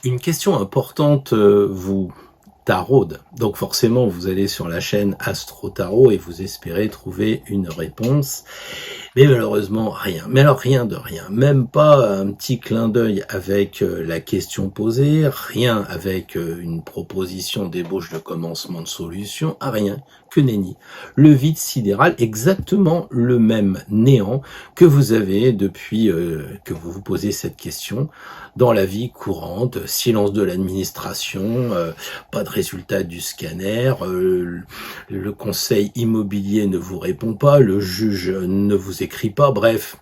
Une question importante vous taraude. Donc forcément, vous allez sur la chaîne Astro Tarot et vous espérez trouver une réponse. Mais malheureusement, rien. Mais alors rien de rien. Même pas un petit clin d'œil avec la question posée, rien avec une proposition d'ébauche de commencement de solution, rien. Que nenni. Le vide sidéral, exactement le même néant que vous avez depuis que vous vous posez cette question dans la vie courante. Silence de l'administration, pas de résultat du scanner, le conseil immobilier ne vous répond pas, le juge ne vous écrit pas, bref.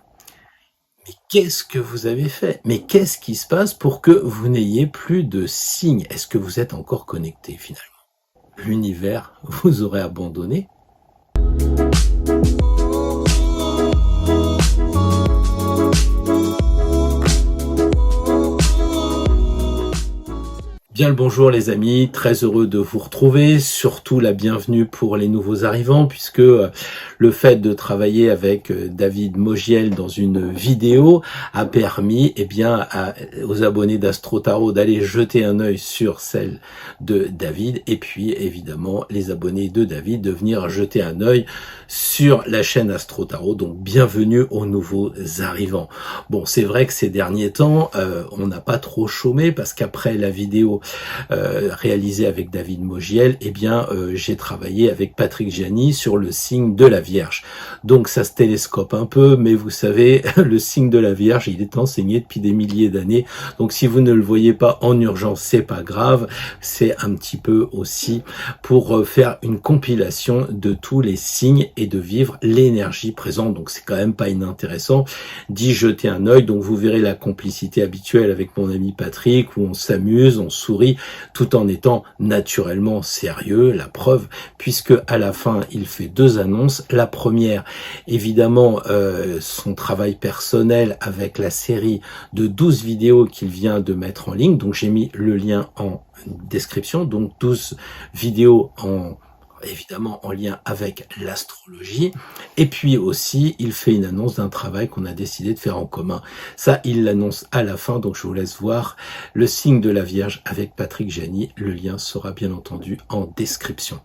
Mais qu'est-ce que vous avez fait? Mais qu'est-ce qui se passe pour que vous n'ayez plus de signes? Est-ce que vous êtes encore connecté finalement? L'univers vous aurait abandonné? Bien le bonjour les amis, très heureux de vous retrouver, surtout la bienvenue pour les nouveaux arrivants puisque le fait de travailler avec David Mogiel dans une vidéo a permis aux abonnés d'Astro Tarot d'aller jeter un œil sur celle de David et puis évidemment les abonnés de David de venir jeter un œil sur la chaîne Astro Tarot, donc bienvenue aux nouveaux arrivants. Bon, c'est vrai que ces derniers temps, on n'a pas trop chômé parce qu'après la vidéo réalisé avec David Mogiel, j'ai travaillé avec Patrick Gianni sur le signe de la Vierge. Donc ça se télescope un peu, mais vous savez, le signe de la Vierge, il est enseigné depuis des milliers d'années. Donc si vous ne le voyez pas en urgence, c'est pas grave. C'est un petit peu aussi pour faire une compilation de tous les signes et de vivre l'énergie présente. Donc c'est quand même pas inintéressant d'y jeter un œil. Donc vous verrez la complicité habituelle avec mon ami Patrick, où on s'amuse, on sourit, tout en étant naturellement sérieux. La preuve, puisque à la fin, il fait deux annonces. La première, évidemment, son travail personnel avec la série de 12 vidéos qu'il vient de mettre en ligne. Donc j'ai mis le lien en description. Donc 12 vidéos évidemment en lien avec l'astrologie, et puis aussi il fait une annonce d'un travail qu'on a décidé de faire en commun. Ça, il l'annonce à la fin, donc je vous laisse voir le signe de la Vierge avec Patrick Gianni. Le lien sera bien entendu en description.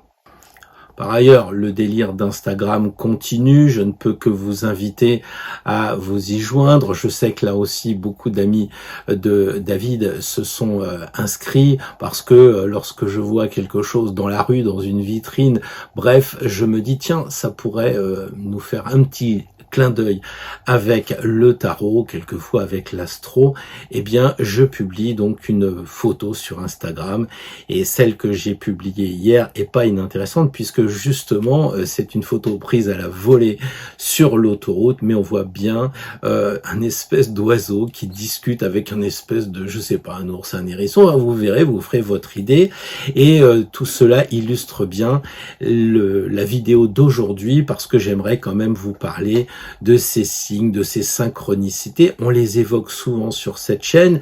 Par ailleurs, le délire d'Instagram continue. Je ne peux que vous inviter à vous y joindre. Je sais que là aussi, beaucoup d'amis de David se sont inscrits parce que lorsque je vois quelque chose dans la rue, dans une vitrine, bref, je me dis, tiens, ça pourrait nous faire un petit clin d'œil avec le tarot, quelquefois avec l'astro. Je publie donc une photo sur Instagram, et celle que j'ai publiée hier est pas inintéressante puisque justement c'est une photo prise à la volée sur l'autoroute, mais on voit bien un espèce d'oiseau qui discute avec un espèce de, je sais pas, un ours, un hérisson. Vous verrez, vous ferez votre idée, et tout cela illustre bien la vidéo d'aujourd'hui, parce que j'aimerais quand même vous parler de ces signes, de ces synchronicités. On les évoque souvent sur cette chaîne,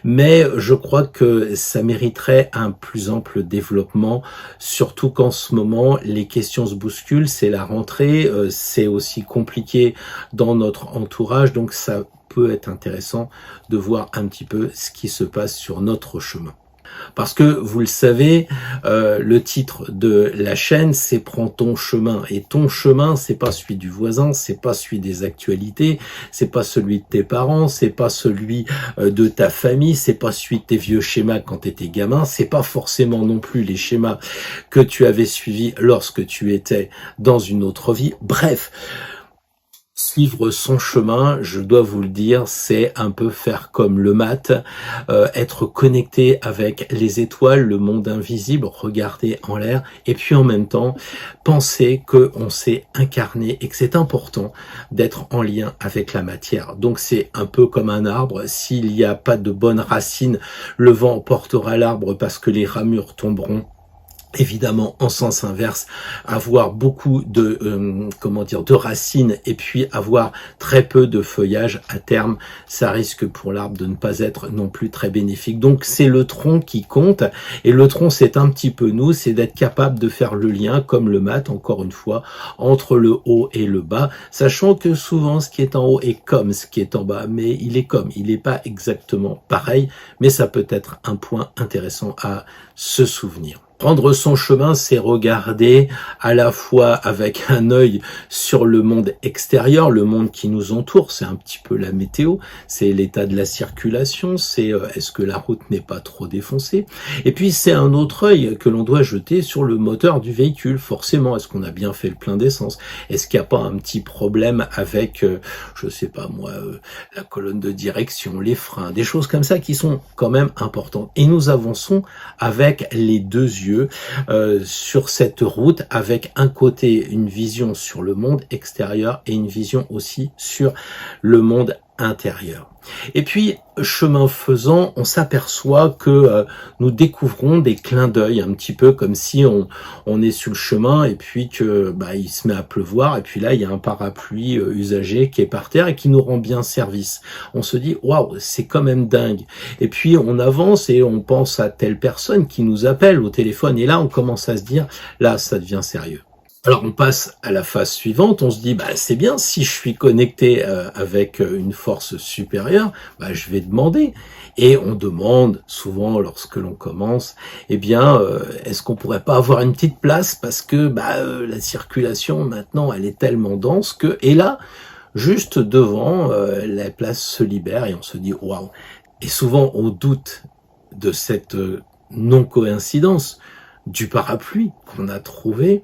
mais je crois que ça mériterait un plus ample développement, surtout qu'en ce moment, les questions se bousculent, c'est la rentrée, c'est aussi compliqué dans notre entourage, donc ça peut être intéressant de voir un petit peu ce qui se passe sur notre chemin. Parce que, vous le savez, le titre de la chaîne, c'est Prends ton chemin. Et ton chemin, c'est pas celui du voisin, c'est pas celui des actualités, c'est pas celui de tes parents, c'est pas celui de ta famille, c'est pas celui de tes vieux schémas quand t'étais gamin, c'est pas forcément non plus les schémas que tu avais suivis lorsque tu étais dans une autre vie. Bref, suivre son chemin, je dois vous le dire, c'est un peu faire comme le mat, être connecté avec les étoiles, le monde invisible, regarder en l'air, et puis en même temps, penser qu'on s'est incarné et que c'est important d'être en lien avec la matière. Donc c'est un peu comme un arbre, s'il n'y a pas de bonnes racines, le vent portera l'arbre parce que les ramures tomberont évidemment en sens inverse, avoir beaucoup de de racines et puis avoir très peu de feuillage à terme, ça risque pour l'arbre de ne pas être non plus très bénéfique. Donc c'est le tronc qui compte, et le tronc c'est un petit peu nous, c'est d'être capable de faire le lien, comme le mat encore une fois, entre le haut et le bas, sachant que souvent ce qui est en haut est comme ce qui est en bas, mais il n'est pas exactement pareil, mais ça peut être un point intéressant à se souvenir. Prendre son chemin, c'est regarder à la fois avec un œil sur le monde extérieur, le monde qui nous entoure, c'est un petit peu la météo, c'est l'état de la circulation, c'est est-ce que la route n'est pas trop défoncée, et puis c'est un autre œil que l'on doit jeter sur le moteur du véhicule, forcément, est-ce qu'on a bien fait le plein d'essence, est-ce qu'il n'y a pas un petit problème avec, je sais pas moi, la colonne de direction, les freins, des choses comme ça qui sont quand même importantes, et nous avançons avec les deux yeux sur cette route, avec un côté une vision sur le monde extérieur et une vision aussi sur le monde intérieur. Et puis, chemin faisant, on s'aperçoit que nous découvrons des clins d'œil, un petit peu comme si on est sur le chemin et puis que il se met à pleuvoir, et puis là il y a un parapluie usagé qui est par terre et qui nous rend bien service. On se dit waouh, c'est quand même dingue. Et puis on avance et on pense à telle personne qui nous appelle au téléphone, et là on commence à se dire là ça devient sérieux. Alors on passe à la phase suivante, on se dit c'est bien, si je suis connecté avec une force supérieure, je vais demander. Et on demande souvent lorsque l'on commence, est-ce qu'on pourrait pas avoir une petite place, parce que la circulation maintenant elle est tellement dense que, et là juste devant la place se libère et on se dit waouh. Et souvent on doute de cette non-coïncidence du parapluie qu'on a trouvé.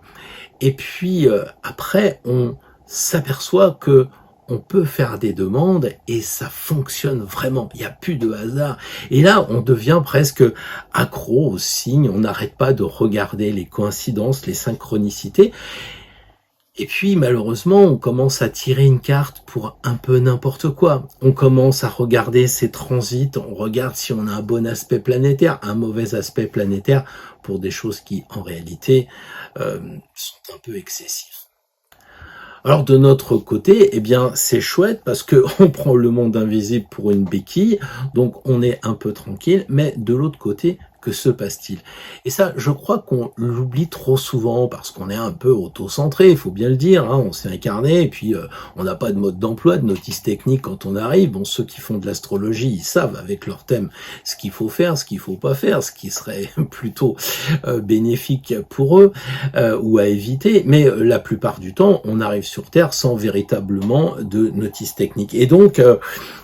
Et puis après, on s'aperçoit que on peut faire des demandes et ça fonctionne vraiment. Il n'y a plus de hasard. Et là, on devient presque accro aux signes. On n'arrête pas de regarder les coïncidences, les synchronicités. Et puis, malheureusement, on commence à tirer une carte pour un peu n'importe quoi. On commence à regarder ses transits, on regarde si on a un bon aspect planétaire, un mauvais aspect planétaire, pour des choses qui, en réalité, sont un peu excessives. Alors de notre côté, c'est chouette parce que on prend le monde invisible pour une béquille, donc on est un peu tranquille, mais de l'autre côté, que se passe-t-il? Et ça, je crois qu'on l'oublie trop souvent parce qu'on est un peu auto-centré, il faut bien le dire, on s'est incarné et puis on n'a pas de mode d'emploi, de notice technique quand on arrive. Bon, ceux qui font de l'astrologie, ils savent avec leur thème ce qu'il faut faire, ce qu'il faut pas faire, ce qui serait plutôt bénéfique pour eux ou à éviter, mais la plupart du temps, on arrive sur Terre sans véritablement de notice technique. Et donc,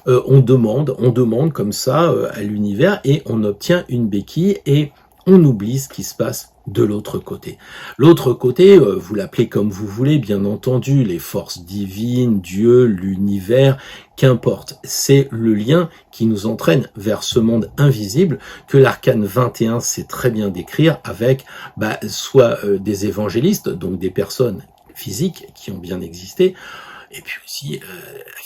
on demande comme ça à l'univers et on obtient une béquille et on oublie ce qui se passe de l'autre côté. L'autre côté, vous l'appelez comme vous voulez, bien entendu, les forces divines, Dieu, l'univers, qu'importe. C'est le lien qui nous entraîne vers ce monde invisible que l'arcane 21 sait très bien décrire avec soit des évangélistes, donc des personnes physiques qui ont bien existé, et puis aussi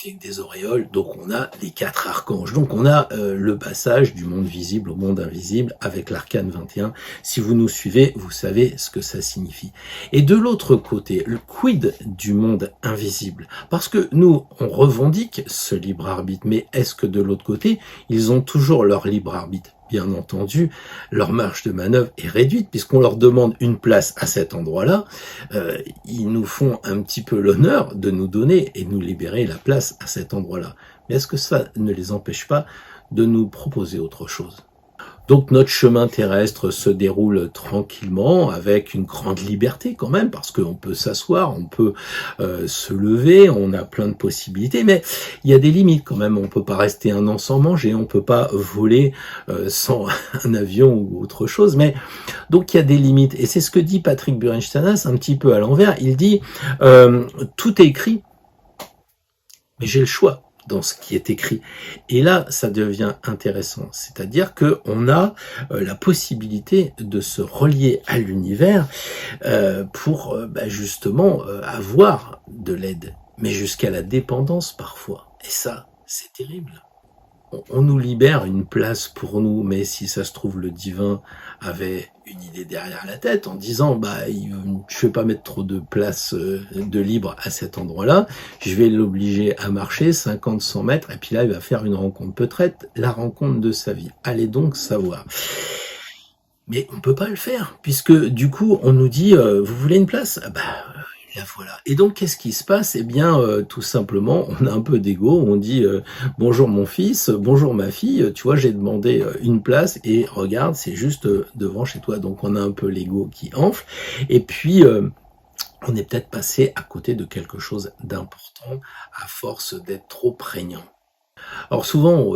avec des auréoles, donc on a les 4 archanges. Donc on a le passage du monde visible au monde invisible avec l'arcane 21. Si vous nous suivez, vous savez ce que ça signifie. Et de l'autre côté, le quid du monde invisible? Parce que nous, on revendique ce libre arbitre, mais est-ce que de l'autre côté, ils ont toujours leur libre arbitre? Bien entendu, leur marge de manœuvre est réduite puisqu'on leur demande une place à cet endroit-là. Ils nous font un petit peu l'honneur de nous donner et de nous libérer la place à cet endroit-là. Mais est-ce que ça ne les empêche pas de nous proposer autre chose? Donc notre chemin terrestre se déroule tranquillement, avec une grande liberté quand même, parce qu'on peut s'asseoir, on peut se lever, on a plein de possibilités, mais il y a des limites quand même. On peut pas rester un an sans manger, on peut pas voler sans un avion ou autre chose, mais donc il y a des limites. Et c'est ce que dit Patrick Burenstanas un petit peu à l'envers. Il dit tout est écrit, mais j'ai le choix dans ce qui est écrit. Et là, ça devient intéressant. C'est-à-dire que on a la possibilité de se relier à l'univers pour justement avoir de l'aide, mais jusqu'à la dépendance parfois. Et ça, c'est terrible. on nous libère une place pour nous, mais si ça se trouve, le divin avait une idée derrière la tête en disant, je vais pas mettre trop de place de libre à cet endroit-là, je vais l'obliger à marcher 50, 100 mètres, et puis là, il va faire une rencontre, peut-être la rencontre de sa vie. Allez donc savoir. Mais on peut pas le faire, puisque du coup, on nous dit, vous voulez une place? La voilà. Et donc, qu'est-ce qui se passe? Eh bien, tout simplement, on a un peu d'ego. On dit bonjour mon fils, bonjour ma fille. Tu vois, j'ai demandé une place et regarde, c'est juste devant chez toi. Donc, on a un peu l'ego qui enfle. Et puis, on est peut-être passé à côté de quelque chose d'important à force d'être trop prégnant. Alors souvent,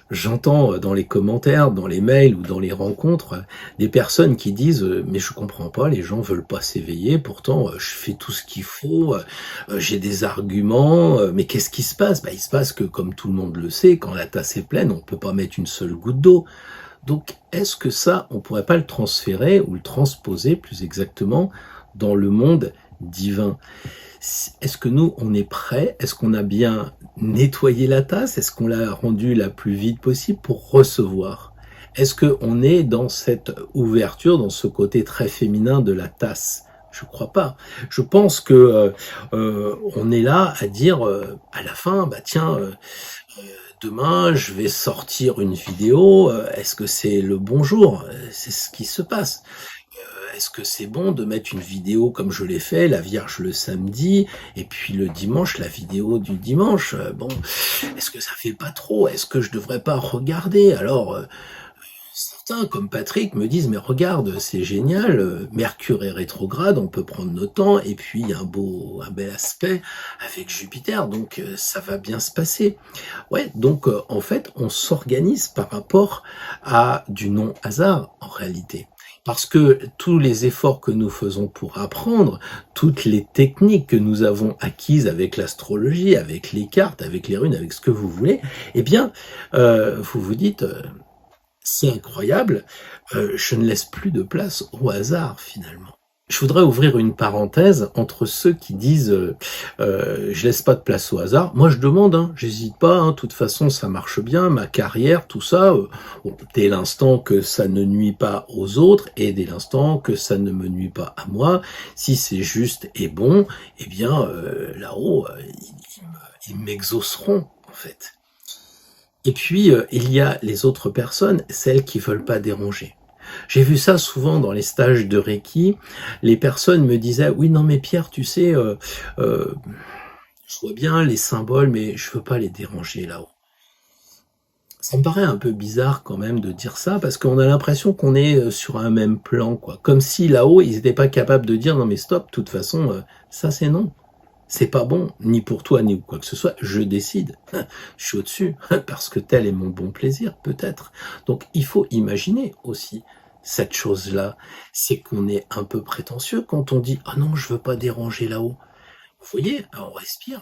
j'entends dans les commentaires, dans les mails ou dans les rencontres, des personnes qui disent mais je comprends pas, les gens veulent pas s'éveiller, pourtant je fais tout ce qu'il faut, j'ai des arguments, mais qu'est-ce qui se passe? Il se passe que, comme tout le monde le sait, quand la tasse est pleine, on peut pas mettre une seule goutte d'eau. Donc, est-ce que ça, on pourrait pas le transférer ou le transposer plus exactement dans le monde divin? Est-ce que nous, on est prêts? Est-ce qu'on a bien nettoyé la tasse? Est-ce qu'on l'a rendue la plus vide possible pour recevoir? Est-ce qu'on est dans cette ouverture, dans ce côté très féminin de la tasse? Je crois pas. Je pense que on est là à dire à la fin, demain, je vais sortir une vidéo. Est-ce que c'est le bonjour? C'est ce qui se passe. Est-ce que c'est bon de mettre une vidéo comme je l'ai fait, la Vierge le samedi, et puis le dimanche, la vidéo du dimanche? Est-ce que ça fait pas trop? Est-ce que je devrais pas regarder? Alors, certains, comme Patrick, me disent, mais regarde, c'est génial, Mercure est rétrograde, on peut prendre notre temps, et puis il y a un bel aspect avec Jupiter, donc ça va bien se passer. Ouais, donc en fait, on s'organise par rapport à du non-hasard, en réalité. Parce que tous les efforts que nous faisons pour apprendre, toutes les techniques que nous avons acquises avec l'astrologie, avec les cartes, avec les runes, avec ce que vous voulez, eh bien, vous vous dites, c'est incroyable, je ne laisse plus de place au hasard finalement. Je voudrais ouvrir une parenthèse entre ceux qui disent je laisse pas de place au hasard. Moi je demande, j'hésite pas, de toute façon ça marche bien, ma carrière, tout ça, dès l'instant que ça ne nuit pas aux autres et dès l'instant que ça ne me nuit pas à moi, si c'est juste et bon, eh bien là-haut, ils m'exauceront en fait. Et puis il y a les autres personnes, celles qui veulent pas déranger. J'ai vu ça souvent dans les stages de Reiki. Les personnes me disaient, oui, non, mais Pierre, tu sais, je vois bien les symboles, mais je veux pas les déranger là-haut. Ça me paraît un peu bizarre quand même de dire ça, parce qu'on a l'impression qu'on est sur un même plan, quoi. Comme si là-haut, ils n'étaient pas capables de dire, non, mais stop, de toute façon, ça c'est non. C'est pas bon, ni pour toi, ni quoi que ce soit, je décide. Je suis au-dessus, parce que tel est mon bon plaisir, peut-être. Donc, il faut imaginer aussi cette chose-là, c'est qu'on est un peu prétentieux quand on dit « Ah non, je veux pas déranger là-haut ». Vous voyez, on respire.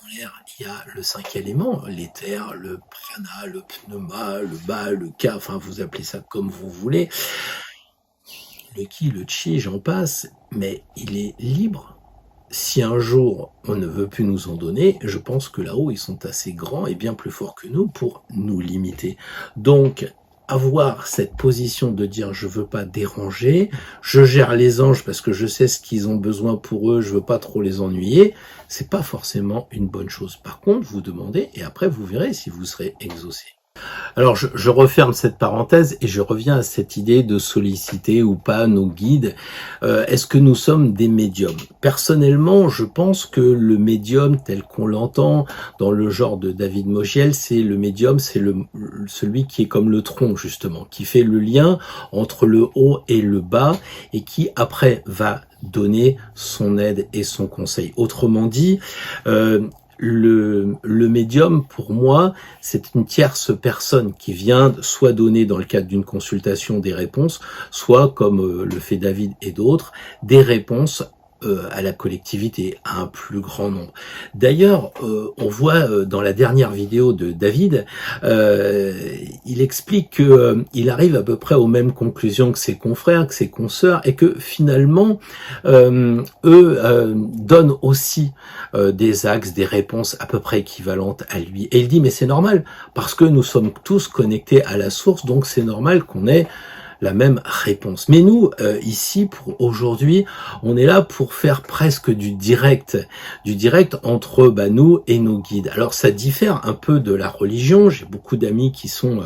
Dans l'air, il y a le 5 élément, l'éther, le prana, le pneuma, le ba, le ka, enfin vous appelez ça comme vous voulez. Le ki, le chi, j'en passe, mais il est libre. Si un jour on ne veut plus nous en donner, je pense que là-haut ils sont assez grands et bien plus forts que nous pour nous limiter. Donc, avoir cette position de dire je veux pas déranger, je gère les anges parce que je sais ce qu'ils ont besoin pour eux, je veux pas trop les ennuyer, c'est pas forcément une bonne chose. Par contre, vous demandez et après vous verrez si vous serez exaucé. Alors je referme cette parenthèse et je reviens à cette idée de solliciter ou pas nos guides. Est-ce que nous sommes des médiums? Personnellement, je pense que le médium tel qu'on l'entend dans le genre de David Mogiel, c'est le médium, c'est celui qui est comme le tronc justement, qui fait le lien entre le haut et le bas et qui après va donner son aide et son conseil. Autrement dit, le médium, pour moi, c'est une tierce personne qui vient soit donner dans le cadre d'une consultation des réponses, soit, comme le fait David et d'autres, des réponses à la collectivité, à un plus grand nombre. D'ailleurs, on voit dans la dernière vidéo de David, il explique que il arrive à peu près aux mêmes conclusions que ses confrères, que ses consoeurs, et que finalement, eux donnent aussi des axes, des réponses à peu près équivalentes à lui. Et il dit, mais c'est normal, parce que nous sommes tous connectés à la source, donc c'est normal qu'on ait la même réponse. Mais nous, ici, pour aujourd'hui, on est là pour faire presque du direct entre nous et nos guides. Alors ça diffère un peu de la religion. J'ai beaucoup d'amis qui sont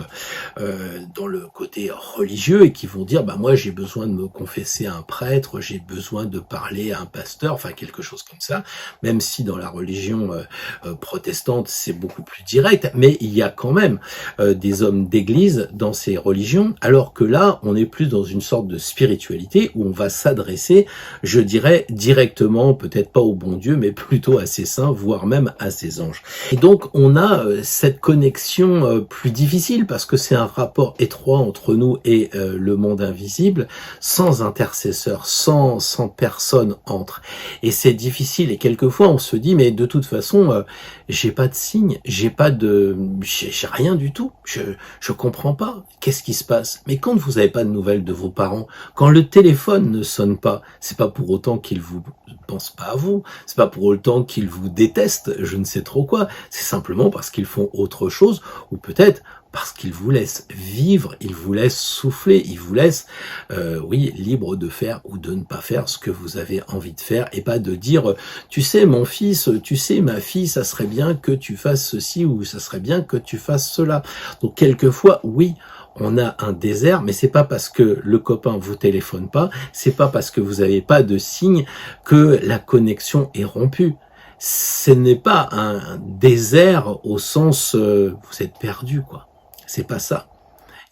dans le côté religieux et qui vont dire, moi j'ai besoin de me confesser à un prêtre, j'ai besoin de parler à un pasteur, enfin quelque chose comme ça, même si dans la religion protestante c'est beaucoup plus direct, mais il y a quand même des hommes d'église dans ces religions, alors que là, on est plus dans une sorte de spiritualité où on va s'adresser, je dirais, directement, peut-être pas au bon Dieu, mais plutôt à ses saints, voire même à ses anges. Et donc, on a cette connexion plus difficile parce que c'est un rapport étroit entre nous et le monde invisible, sans intercesseur, sans personne entre. Et c'est difficile et quelquefois, on se dit, mais de toute façon, j'ai pas de signe, j'ai rien du tout, je comprends pas, qu'est-ce qui se passe? Mais quand vous n'avez pas de nouvelles de vos parents, quand le téléphone ne sonne pas, c'est pas pour autant qu'ils vous pensent pas à vous, c'est pas pour autant qu'ils vous détestent, je ne sais trop quoi, c'est simplement parce qu'ils font autre chose, ou peut-être parce qu'ils vous laissent vivre, ils vous laissent souffler, ils vous laissent, libre de faire ou de ne pas faire ce que vous avez envie de faire, et pas de dire, tu sais mon fils, tu sais ma fille, ça serait bien que tu fasses ceci, ou ça serait bien que tu fasses cela. Donc quelquefois, oui, on a un désert, mais c'est pas parce que le copain vous téléphone pas, c'est pas parce que vous n'avez pas de signe que la connexion est rompue. Ce n'est pas un désert au sens vous êtes perdu, quoi. C'est pas ça.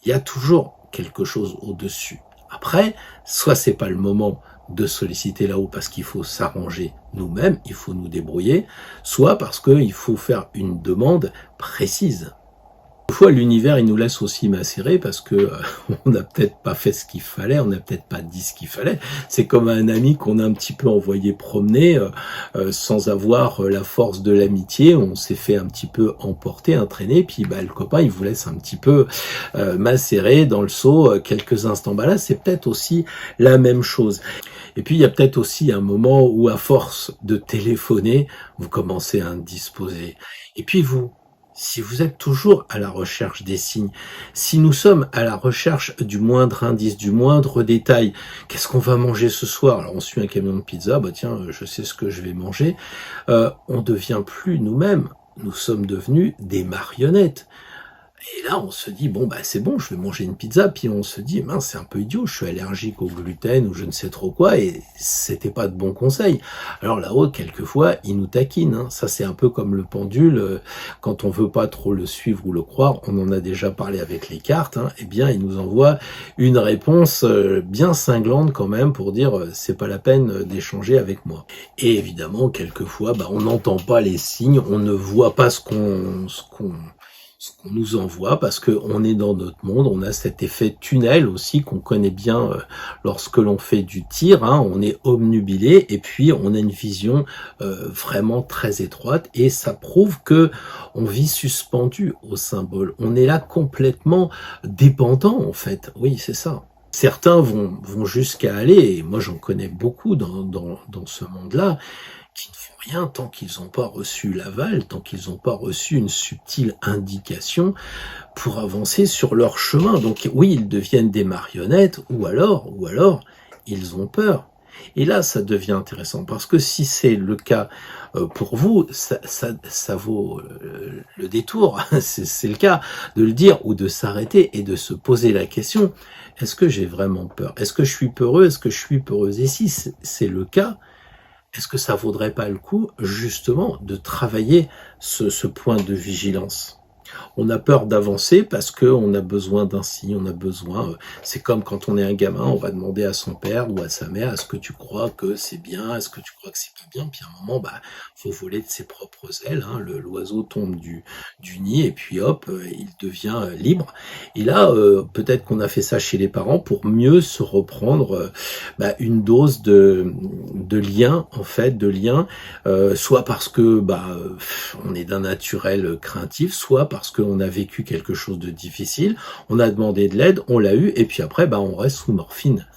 Il y a toujours quelque chose au-dessus. Après, soit c'est pas le moment de solliciter là-haut parce qu'il faut s'arranger nous-mêmes, il faut nous débrouiller, soit parce qu'il faut faire une demande précise. Parfois, l'univers, il nous laisse aussi macérer parce que on n'a peut-être pas fait ce qu'il fallait, on n'a peut-être pas dit ce qu'il fallait. C'est comme un ami qu'on a un petit peu envoyé promener sans avoir la force de l'amitié. On s'est fait un petit peu emporter, entraîner, puis le copain, il vous laisse un petit peu macérer dans le seau quelques instants. Là, c'est peut-être aussi la même chose. Et puis, il y a peut-être aussi un moment où, à force de téléphoner, vous commencez à indisposer. Et puis, si vous êtes toujours à la recherche des signes, si nous sommes à la recherche du moindre indice, du moindre détail, qu'est-ce qu'on va manger ce soir? Alors on suit un camion de pizza, tiens, je sais ce que je vais manger. On devient plus nous-mêmes, nous sommes devenus des marionnettes. Et là, on se dit, c'est bon, je vais manger une pizza, puis on se dit, mince, c'est un peu idiot, je suis allergique au gluten ou je ne sais trop quoi, et c'était pas de bons conseils. Alors là-haut, quelquefois, il nous taquine, hein. Ça, c'est un peu comme le pendule, quand on veut pas trop le suivre ou le croire, on en a déjà parlé avec les cartes, hein, eh bien, il nous envoie une réponse bien cinglante quand même pour dire, c'est pas la peine d'échanger avec moi. Et évidemment, quelquefois, on n'entend pas les signes, on ne voit pas ce qu'on nous envoie parce que on est dans notre monde, on a cet effet tunnel aussi qu'on connaît bien lorsque l'on fait du tir, hein, on est obnubilé et puis on a une vision vraiment très étroite et ça prouve que on vit suspendu au symbole, on est là complètement dépendant en fait, oui c'est ça. Certains vont jusqu'à aller, et moi j'en connais beaucoup dans ce monde-là, qui ne font rien tant qu'ils n'ont pas reçu l'aval, tant qu'ils n'ont pas reçu une subtile indication pour avancer sur leur chemin. Donc oui, ils deviennent des marionnettes, ou alors, ils ont peur. Et là, ça devient intéressant, parce que si c'est le cas pour vous, ça vaut le détour, c'est le cas de le dire, ou de s'arrêter et de se poser la question, est-ce que j'ai vraiment peur? Est-ce que je suis peureux? Est-ce que je suis peureuse? Et si c'est le cas, est-ce que ça vaudrait pas le coup, justement, de travailler ce point de vigilance? On a peur d'avancer parce qu'on a besoin d'un si, on a besoin. C'est comme quand on est un gamin, on va demander à son père ou à sa mère, est-ce que tu crois que c'est bien, est-ce que tu crois que c'est pas bien? Puis à un moment, bah, faut voler de ses propres ailes. Hein. L'oiseau tombe du nid et puis hop, il devient libre. Et là, peut-être qu'on a fait ça chez les parents pour mieux se reprendre bah, une dose de lien, en fait, de lien, soit parce que bah, on est d'un naturel craintif, soit parce qu'on a vécu quelque chose de difficile, on a demandé de l'aide, on l'a eu, et puis après, bah, on reste sous morphine.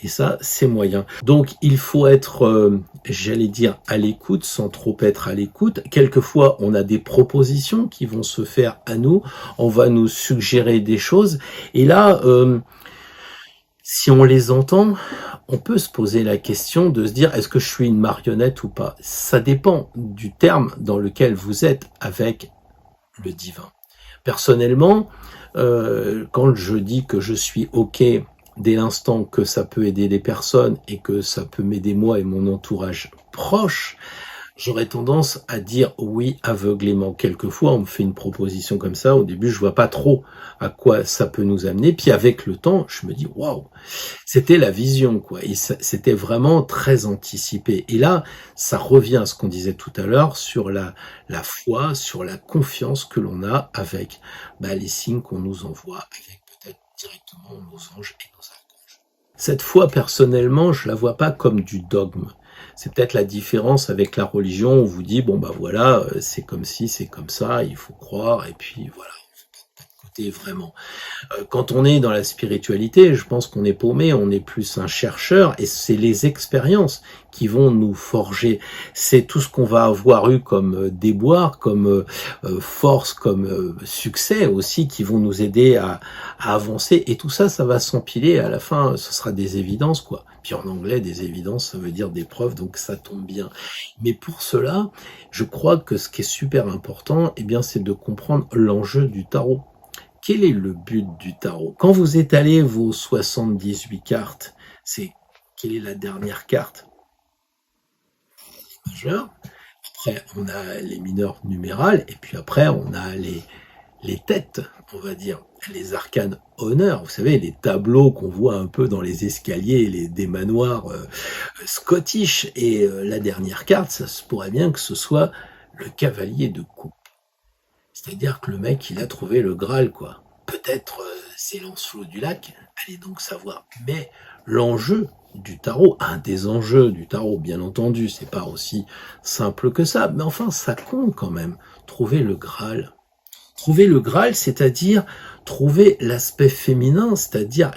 Et ça, c'est moyen. Donc, il faut être, j'allais dire, à l'écoute, sans trop être à l'écoute. Quelquefois, on a des propositions qui vont se faire à nous, on va nous suggérer des choses, et là, si on les entend, on peut se poser la question de se dire est-ce que je suis une marionnette ou pas? Ça dépend du terme dans lequel vous êtes avec le divin. Personnellement, quand je dis que je suis OK dès l'instant que ça peut aider les personnes et que ça peut m'aider moi et mon entourage proche, j'aurais tendance à dire oui aveuglément. Quelquefois, on me fait une proposition comme ça. Au début, je vois pas trop à quoi ça peut nous amener. Puis avec le temps, je me dis waouh, c'était la vision, quoi. Et c'était vraiment très anticipé. Et là, ça revient à ce qu'on disait tout à l'heure sur la foi, sur la confiance que l'on a avec bah, les signes qu'on nous envoie, avec peut-être directement nos anges et nos archanges. Cette foi, personnellement, je la vois pas comme du dogme. C'est peut-être la différence avec la religion, on vous dit, bon bah voilà, c'est comme ci, c'est comme ça, il faut croire, et puis voilà, pas de côté vraiment. Quand on est dans la spiritualité, je pense qu'on est paumé, on est plus un chercheur, et c'est les expériences qui vont nous forger. C'est tout ce qu'on va avoir eu comme déboire, comme force, comme succès aussi, qui vont nous aider à avancer. Et tout ça, ça va s'empiler, et à la fin, ce sera des évidences, quoi. Puis en anglais, des évidences, ça veut dire des preuves, donc ça tombe bien. Mais pour cela, je crois que ce qui est super important, eh bien, c'est de comprendre l'enjeu du tarot. Quel est le but du tarot? Quand vous étalez vos 78 cartes, c'est quelle est la dernière carte? Majeure. Après, on a les mineurs numérales, et puis après, on a les têtes, on va dire, les arcanes honneurs, vous savez, les tableaux qu'on voit un peu dans les escaliers, des manoirs scottish. Et la dernière carte, ça se pourrait bien que ce soit le cavalier de coupe. C'est-à-dire que le mec, il a trouvé le Graal, quoi. Peut-être c'est Lancelot du Lac, allez donc savoir. Mais l'enjeu du tarot, un des enjeux du tarot, bien entendu, c'est pas aussi simple que ça, mais enfin, ça compte quand même. Trouver le Graal. Trouver le Graal, c'est-à-dire trouver l'aspect féminin, c'est-à-dire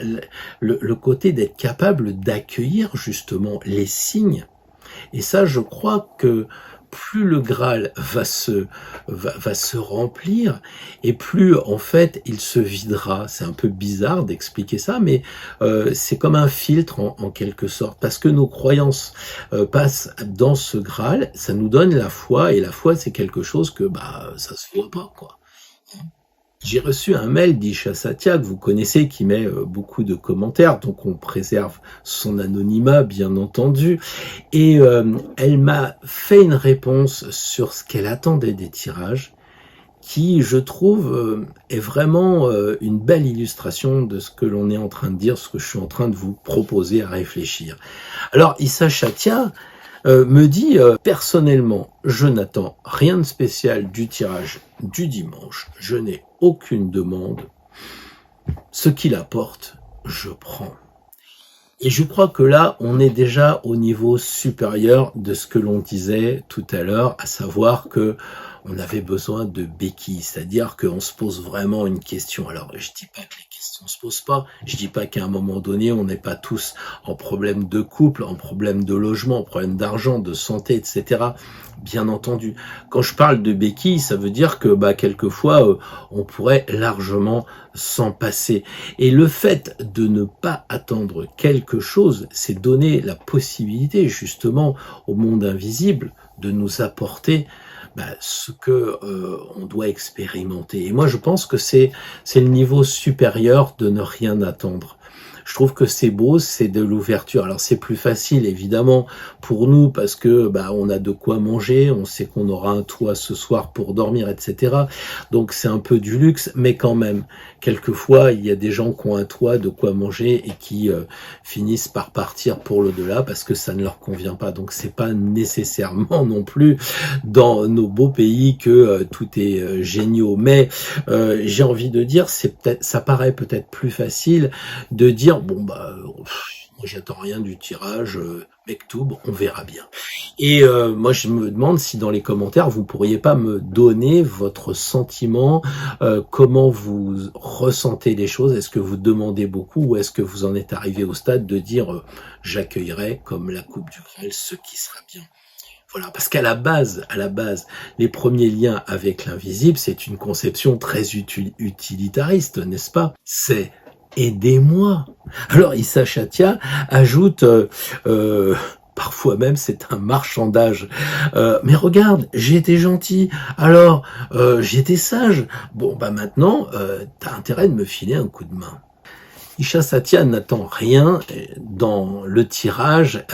le côté d'être capable d'accueillir justement les signes. Et ça, je crois que plus le Graal va se remplir, et plus en fait il se videra. C'est un peu bizarre d'expliquer ça, mais c'est comme un filtre en quelque sorte, parce que nos croyances passent dans ce Graal, ça nous donne la foi, et la foi c'est quelque chose que bah ça se voit pas, quoi. J'ai reçu un mail d'Isha Satya, que vous connaissez, qui met beaucoup de commentaires, donc on préserve son anonymat, bien entendu. Et elle m'a fait une réponse sur ce qu'elle attendait des tirages, qui, je trouve, est vraiment une belle illustration de ce que l'on est en train de dire, ce que je suis en train de vous proposer à réfléchir. Alors, Isha Satya me dit personnellement, je n'attends rien de spécial du tirage du dimanche, je n'ai aucune demande, ce qu'il apporte, je prends. Et je crois que là, on est déjà au niveau supérieur de ce que l'on disait tout à l'heure, à savoir que on avait besoin de béquilles, c'est-à-dire qu'on se pose vraiment une question. Alors, je dis pas que les questions se posent pas, je dis pas qu'à un moment donné, on n'est pas tous en problème de couple, en problème de logement, en problème d'argent, de santé, etc. Bien entendu. Quand je parle de béquilles, ça veut dire que bah quelquefois, on pourrait largement s'en passer. Et le fait de ne pas attendre quelque chose, c'est donner la possibilité justement au monde invisible de nous apporter ce que on doit expérimenter. Et moi, je pense que c'est le niveau supérieur de ne rien attendre. je trouve que c'est beau, c'est de l'ouverture. Alors c'est plus facile évidemment pour nous parce que on a de quoi manger, on sait qu'on aura un toit ce soir pour dormir, etc. Donc c'est un peu du luxe, mais quand même, quelquefois il y a des gens qui ont un toit, de quoi manger et qui finissent par partir pour l'au-delà parce que ça ne leur convient pas. Donc c'est pas nécessairement non plus dans nos beaux pays que tout est génial. Mais j'ai envie de dire, ça paraît peut-être plus facile de dire bon moi j'attends rien du tirage, Mektoub, on verra bien. Et moi je me demande si dans les commentaires vous pourriez pas me donner votre sentiment, comment vous ressentez les choses, est-ce que vous demandez beaucoup ou est-ce que vous en êtes arrivé au stade de dire j'accueillerai comme la coupe du Graal ce qui sera bien. Voilà, parce qu'à la base, les premiers liens avec l'invisible, c'est une conception très utilitariste, n'est-ce pas? C'est aidez-moi. Alors Issa Chatia ajoute, parfois même c'est un marchandage. Mais regarde, j'ai été gentil, alors j'ai été sage. Bon maintenant, t'as intérêt de me filer un coup de main. Isha Satya n'attend rien dans le tirage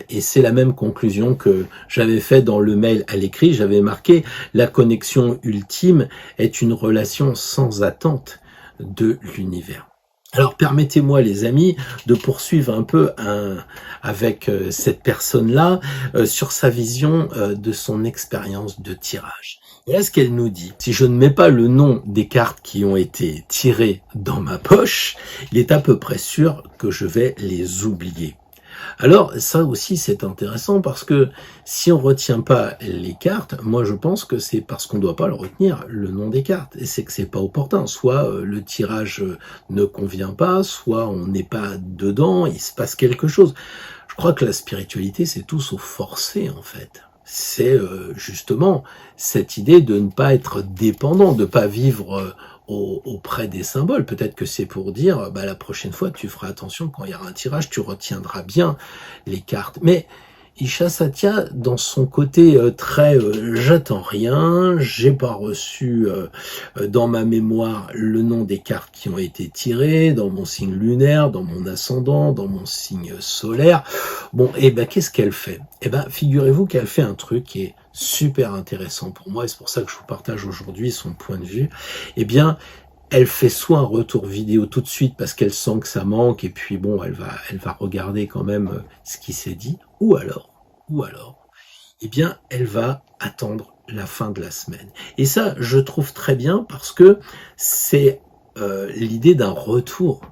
et c'est la même conclusion que j'avais fait dans le mail à l'écrit. J'avais marqué « La connexion ultime est une relation sans attente de l'univers ». Alors permettez-moi les amis de poursuivre un peu avec cette personne-là sur sa vision de son expérience de tirage. Voilà ce qu'elle nous dit. Si je ne mets pas le nom des cartes qui ont été tirées dans ma poche, il est à peu près sûr que je vais les oublier. Alors ça aussi c'est intéressant parce que si on retient pas les cartes, moi je pense que c'est parce qu'on doit pas le retenir, le nom des cartes, et c'est que c'est pas opportun. Soit le tirage ne convient pas, soit on n'est pas dedans, il se passe quelque chose. Je crois que la spiritualité c'est tout sauf forcé en fait. C'est justement cette idée de ne pas être dépendant, de pas vivre auprès des symboles. Peut-être que c'est pour dire, la prochaine fois, tu feras attention quand il y aura un tirage, tu retiendras bien les cartes. Mais Isha Satya, dans son côté très j'attends rien, j'ai pas reçu dans ma mémoire le nom des cartes qui ont été tirées, dans mon signe lunaire, dans mon ascendant, dans mon signe solaire. Bon, qu'est-ce qu'elle fait? Figurez-vous qu'elle fait un truc qui est super intéressant pour moi, et c'est pour ça que je vous partage aujourd'hui son point de vue. Elle fait soit un retour vidéo tout de suite parce qu'elle sent que ça manque, et puis bon, elle va regarder quand même ce qui s'est dit, ou alors, elle va attendre la fin de la semaine. Et ça, je trouve très bien parce que c'est l'idée d'un retour.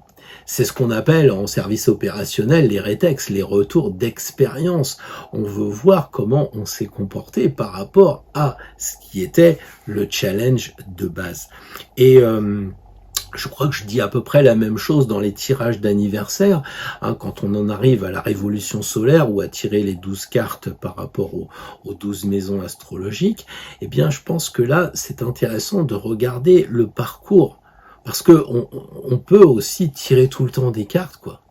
C'est ce qu'on appelle en service opérationnel les rétex, les retours d'expérience. On veut voir comment on s'est comporté par rapport à ce qui était le challenge de base. Et je crois que je dis à peu près la même chose dans les tirages d'anniversaire, quand on en arrive à la révolution solaire ou à tirer les 12 cartes par rapport aux 12 maisons astrologiques. Je pense que là, c'est intéressant de regarder le parcours. Parce que on peut aussi tirer tout le temps des cartes, quoi.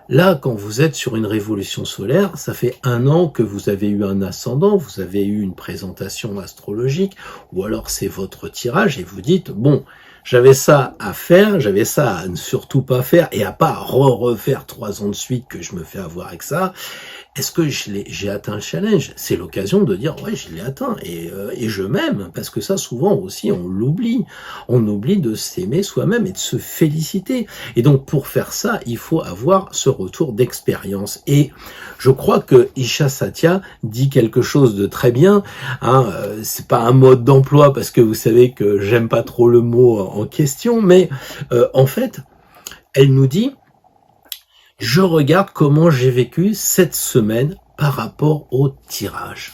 Là, quand vous êtes sur une révolution solaire, ça fait 1 an que vous avez eu un ascendant, vous avez eu une présentation astrologique, ou alors c'est votre tirage et vous dites, bon, j'avais ça à faire, j'avais ça à ne surtout pas faire et à pas refaire 3 ans de suite que je me fais avoir avec ça. Est-ce que j'ai atteint le challenge? C'est l'occasion de dire ouais, je l'ai atteint et je m'aime, parce que ça souvent aussi on l'oublie. On oublie de s'aimer soi-même et de se féliciter. Et donc pour faire ça, il faut avoir ce retour d'expérience. Et je crois que Isha Satya dit quelque chose de très bien. C'est pas un mode d'emploi parce que vous savez que j'aime pas trop le mot en question, mais en fait, elle nous dit: je regarde comment j'ai vécu cette semaine par rapport au tirage.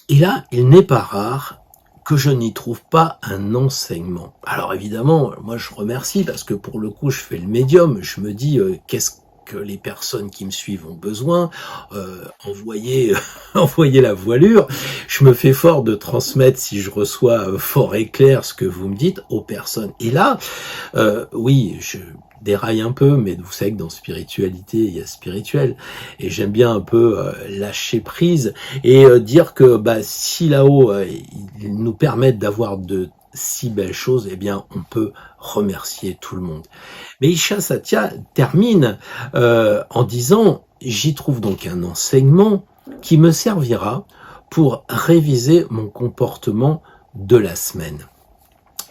Et là, il n'est pas rare que je n'y trouve pas un enseignement. Alors évidemment, moi je remercie parce que pour le coup, je fais le médium. Je me dis, qu'est-ce que les personnes qui me suivent ont besoin, envoyer la voilure. Je me fais fort de transmettre, si je reçois fort et clair ce que vous me dites, aux personnes. Et là, oui, je déraille un peu, mais vous savez que dans spiritualité, il y a spirituel, et j'aime bien un peu lâcher prise et dire que si là-haut, ils nous permettent d'avoir de si belles choses, on peut remercier tout le monde. Mais Isha Satya termine en disant « J'y trouve donc un enseignement qui me servira pour réviser mon comportement de la semaine. »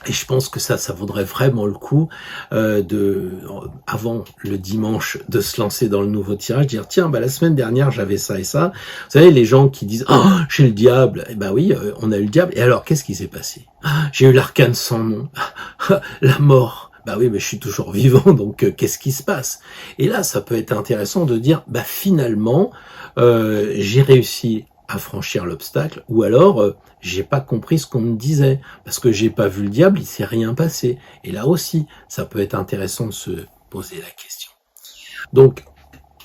Et je pense que ça vaudrait vraiment le coup avant le dimanche, de se lancer dans le nouveau tirage, dire tiens, la semaine dernière j'avais ça et ça. Vous savez, les gens qui disent oh, j'ai le diable, eh ben oui, on a eu le diable. Et alors, qu'est-ce qui s'est passé? J'ai eu l'arcane sans nom, la mort. Bah oui, mais je suis toujours vivant, donc qu'est-ce qui se passe? Et là, ça peut être intéressant de dire finalement, j'ai réussi à franchir l'obstacle, ou alors j'ai pas compris ce qu'on me disait, parce que j'ai pas vu le diable, il s'est rien passé. Et là aussi, ça peut être intéressant de se poser la question. Donc,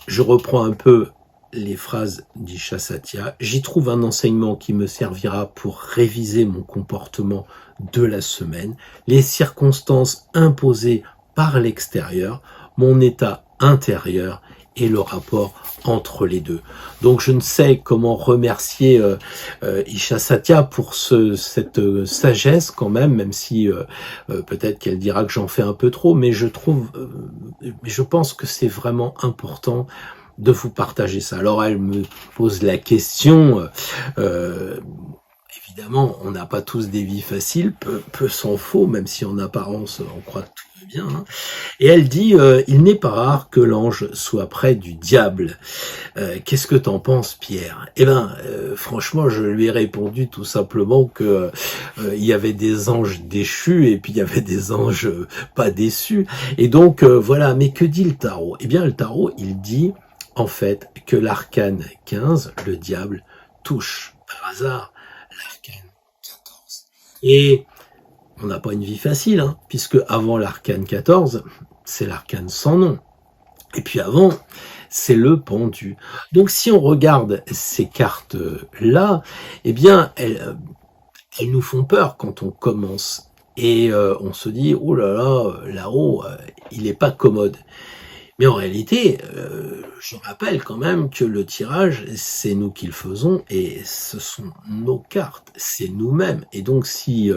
je reprends un peu les phrases d'Isha Satya. J'y trouve un enseignement qui me servira pour réviser mon comportement de la semaine, les circonstances imposées par l'extérieur, mon état intérieur et le rapport entre les deux. Donc je ne sais comment remercier Isha Satya pour cette sagesse quand même si peut-être qu'elle dira que j'en fais un peu trop, mais je pense que c'est vraiment important de vous partager ça. Alors elle me pose la question, évidemment on n'a pas tous des vies faciles, peu s'en faut, même si en apparence on croit que tout va bien, hein. Et elle dit il n'est pas rare que l'ange soit près du diable. Qu'est-ce que t'en penses, Pierre? Eh ben franchement je lui ai répondu tout simplement que il y avait des anges déchus et puis il y avait des anges pas déçus. Et donc voilà, mais que dit le tarot? Eh bien le tarot il dit en fait que l'arcane 15, le diable, touche par hasard l'arcane 14. Et on n'a pas une vie facile, hein, puisque avant l'arcane 14, c'est l'arcane sans nom. Et puis avant, c'est le pendu. Donc si on regarde ces cartes-là, eh bien, elles nous font peur quand on commence. Et on se dit, oh là là, là-haut, il n'est pas commode. Mais en réalité, je rappelle quand même que le tirage, c'est nous qui le faisons et ce sont nos cartes, c'est nous-mêmes. Et donc si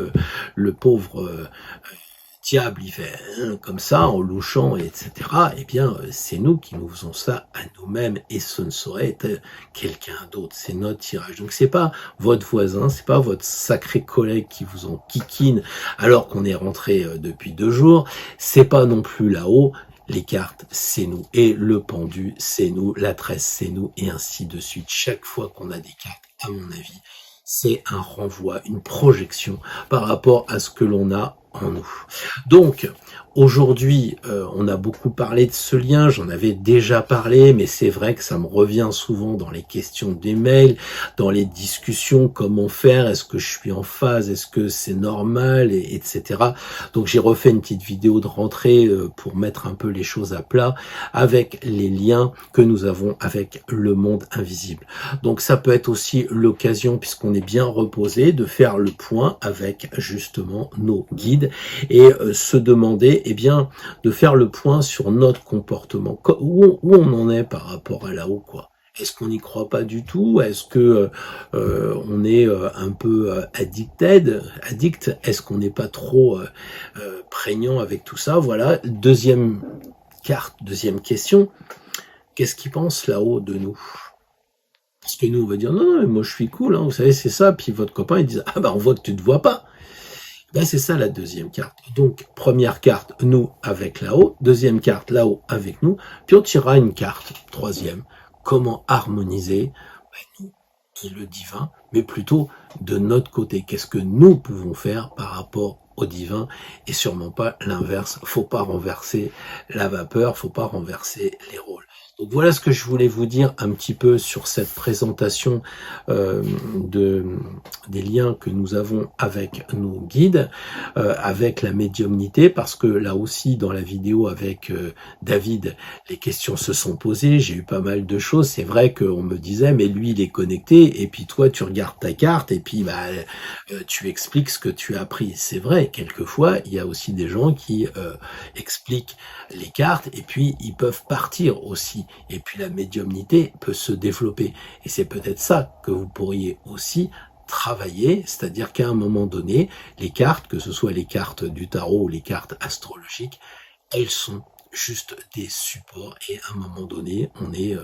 le pauvre diable, il fait comme ça, en louchant, etc., eh bien, c'est nous qui nous faisons ça à nous-mêmes et ce ne saurait être quelqu'un d'autre. C'est notre tirage. Donc, c'est pas votre voisin, c'est pas votre sacré collègue qui vous en kikine alors qu'on est rentré depuis 2 jours. C'est pas non plus là-haut. Les cartes, c'est nous. Et le pendu, c'est nous. La tresse, c'est nous. Et ainsi de suite. Chaque fois qu'on a des cartes, à mon avis, c'est un renvoi, une projection par rapport à ce que l'on a en nous. Donc, aujourd'hui, on a beaucoup parlé de ce lien, j'en avais déjà parlé, mais c'est vrai que ça me revient souvent dans les questions des mails, dans les discussions, comment faire, est-ce que je suis en phase, est-ce que c'est normal, etc. Donc j'ai refait une petite vidéo de rentrée pour mettre un peu les choses à plat avec les liens que nous avons avec le monde invisible. Donc ça peut être aussi l'occasion, puisqu'on est bien reposé, de faire le point avec justement nos guides et se demander, eh bien, de faire le point sur notre comportement, où on en est par rapport à là-haut, quoi. Est-ce qu'on n'y croit pas du tout? Est-ce que on est un peu addict? Est-ce qu'on n'est pas trop prégnant avec tout ça? Voilà. Deuxième carte, deuxième question. Qu'est-ce qu'ils pensent là-haut de nous? Parce que nous, on va dire, non, non, moi je suis cool, hein, vous savez, c'est ça. Puis votre copain, il dit, ah on voit que tu te vois pas. Ben, c'est ça la deuxième carte. Donc, première carte, nous avec là-haut. Deuxième carte, là-haut avec nous. Puis on tirera une carte. Troisième, comment harmoniser nous et le divin, mais plutôt de notre côté. Qu'est-ce que nous pouvons faire par rapport au divin et sûrement pas l'inverse. Faut pas renverser la vapeur, faut pas renverser les rôles. Donc voilà ce que je voulais vous dire un petit peu sur cette présentation des liens que nous avons avec nos guides, avec la médiumnité, parce que là aussi dans la vidéo avec David, les questions se sont posées, j'ai eu pas mal de choses, c'est vrai qu'on me disait mais lui il est connecté et puis toi tu regardes ta carte et puis tu expliques ce que tu as appris. C'est vrai, quelquefois il y a aussi des gens qui expliquent les cartes et puis ils peuvent partir aussi. Et puis la médiumnité peut se développer. Et c'est peut-être ça que vous pourriez aussi travailler, c'est-à-dire qu'à un moment donné, les cartes, que ce soit les cartes du tarot ou les cartes astrologiques, elles sont juste des supports et à un moment donné, on est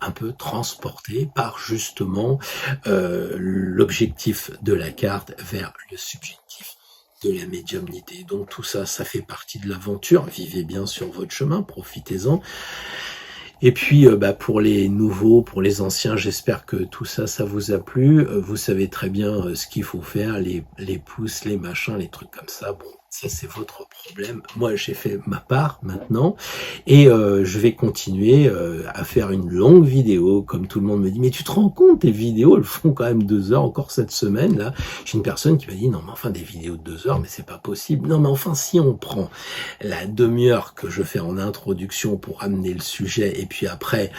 un peu transporté par justement l'objectif de la carte vers le subjectif de la médiumnité. Donc tout ça, ça fait partie de l'aventure. Vivez bien sur votre chemin, profitez-en. Et puis, pour les nouveaux, pour les anciens, j'espère que tout ça, ça vous a plu. Vous savez très bien ce qu'il faut faire, les pouces, les machins, les trucs comme ça. Bon, ça c'est votre problème. Moi, j'ai fait ma part maintenant et je vais continuer à faire une longue vidéo. Comme tout le monde me dit, mais tu te rends compte, tes vidéos, elles font quand même 2 heures encore cette semaine là. J'ai une personne qui m'a dit, non mais enfin des vidéos de 2 heures, mais c'est pas possible. Non mais enfin si on prend la demi-heure que je fais en introduction pour amener le sujet et puis après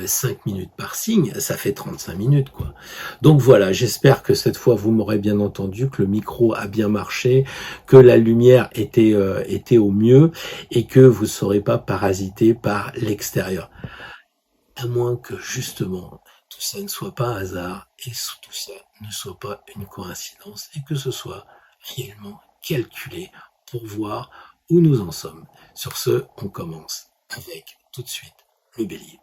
5 minutes par signe, ça fait 35 minutes quoi. Donc voilà, j'espère que cette fois vous m'aurez bien entendu, que le micro a bien marché, que la lumière était au mieux et que vous ne serez pas parasité par l'extérieur. À moins que justement tout ça ne soit pas un hasard et tout ça ne soit pas une coïncidence et que ce soit réellement calculé pour voir où nous en sommes. Sur ce, on commence avec tout de suite le bélier.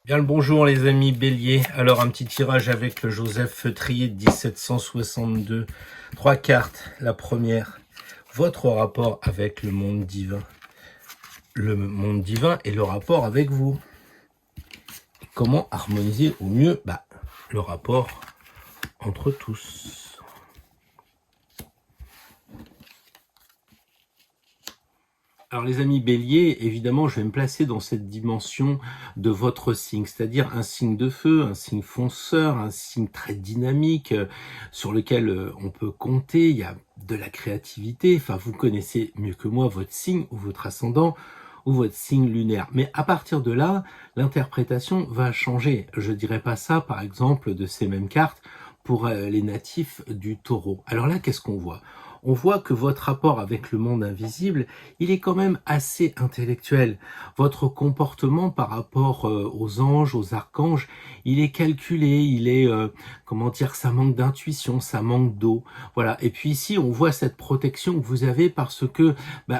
Bien le bonjour les amis bélier. Alors un petit tirage avec le Joseph Feutrier de 1762. 3 cartes. La première, votre rapport avec le monde divin. Le monde divin et le rapport avec vous. Comment harmoniser au mieux le rapport entre tous. Alors les amis bélier, évidemment, je vais me placer dans cette dimension de votre signe, c'est-à-dire un signe de feu, un signe fonceur, un signe très dynamique, sur lequel on peut compter, il y a de la créativité, enfin vous connaissez mieux que moi votre signe ou votre ascendant ou votre signe lunaire. Mais à partir de là, l'interprétation va changer. Je dirais pas ça, par exemple, de ces mêmes cartes pour les natifs du taureau. Alors là, qu'est-ce qu'on voit ? On voit que votre rapport avec le monde invisible, il est quand même assez intellectuel. Votre comportement par rapport aux anges, aux archanges, il est calculé, il est, ça manque d'intuition, ça manque d'eau. Voilà. Et puis ici, on voit cette protection que vous avez parce que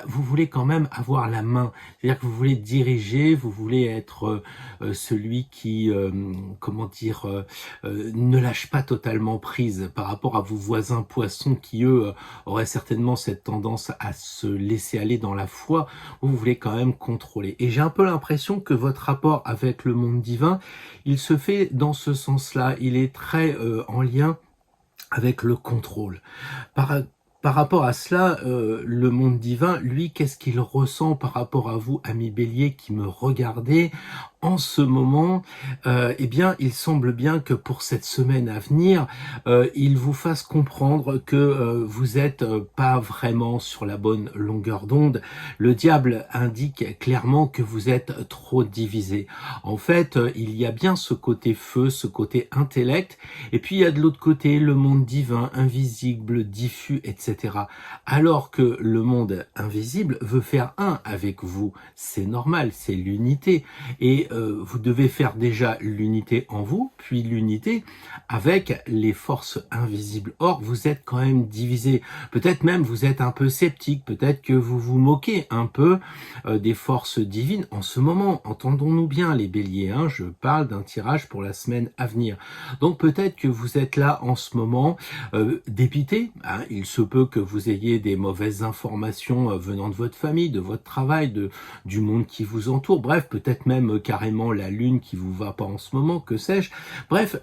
vous voulez quand même avoir la main. C'est-à-dire que vous voulez diriger, vous voulez être celui qui, ne lâche pas totalement prise par rapport à vos voisins poissons qui, eux, aurait certainement cette tendance à se laisser aller dans la foi, vous voulez quand même contrôler. Et j'ai un peu l'impression que votre rapport avec le monde divin, il se fait dans ce sens-là. Il est très en lien avec le contrôle. Par rapport à cela, le monde divin, lui, qu'est-ce qu'il ressent par rapport à vous, amis bélier, qui me regardez en ce moment? Il semble bien que pour cette semaine à venir, il vous fasse comprendre que vous êtes pas vraiment sur la bonne longueur d'onde. Le diable indique clairement que vous êtes trop divisé. En fait, il y a bien ce côté feu, ce côté intellect, et puis il y a de l'autre côté le monde divin, invisible, diffus, etc. Alors que le monde invisible veut faire un avec vous. C'est normal, c'est l'unité. Et vous devez faire déjà l'unité en vous, puis l'unité avec les forces invisibles. Or, vous êtes quand même divisé. Peut-être même vous êtes un peu sceptique, peut-être que vous vous moquez un peu des forces divines en ce moment. Entendons-nous bien les béliers, hein, je parle d'un tirage pour la semaine à venir. Donc peut-être que vous êtes là en ce moment dépité, hein, il se peut que vous ayez des mauvaises informations venant de votre famille, de votre travail, du monde qui vous entoure, bref, peut-être même carrément la lune qui vous va pas en ce moment, que sais-je. Bref,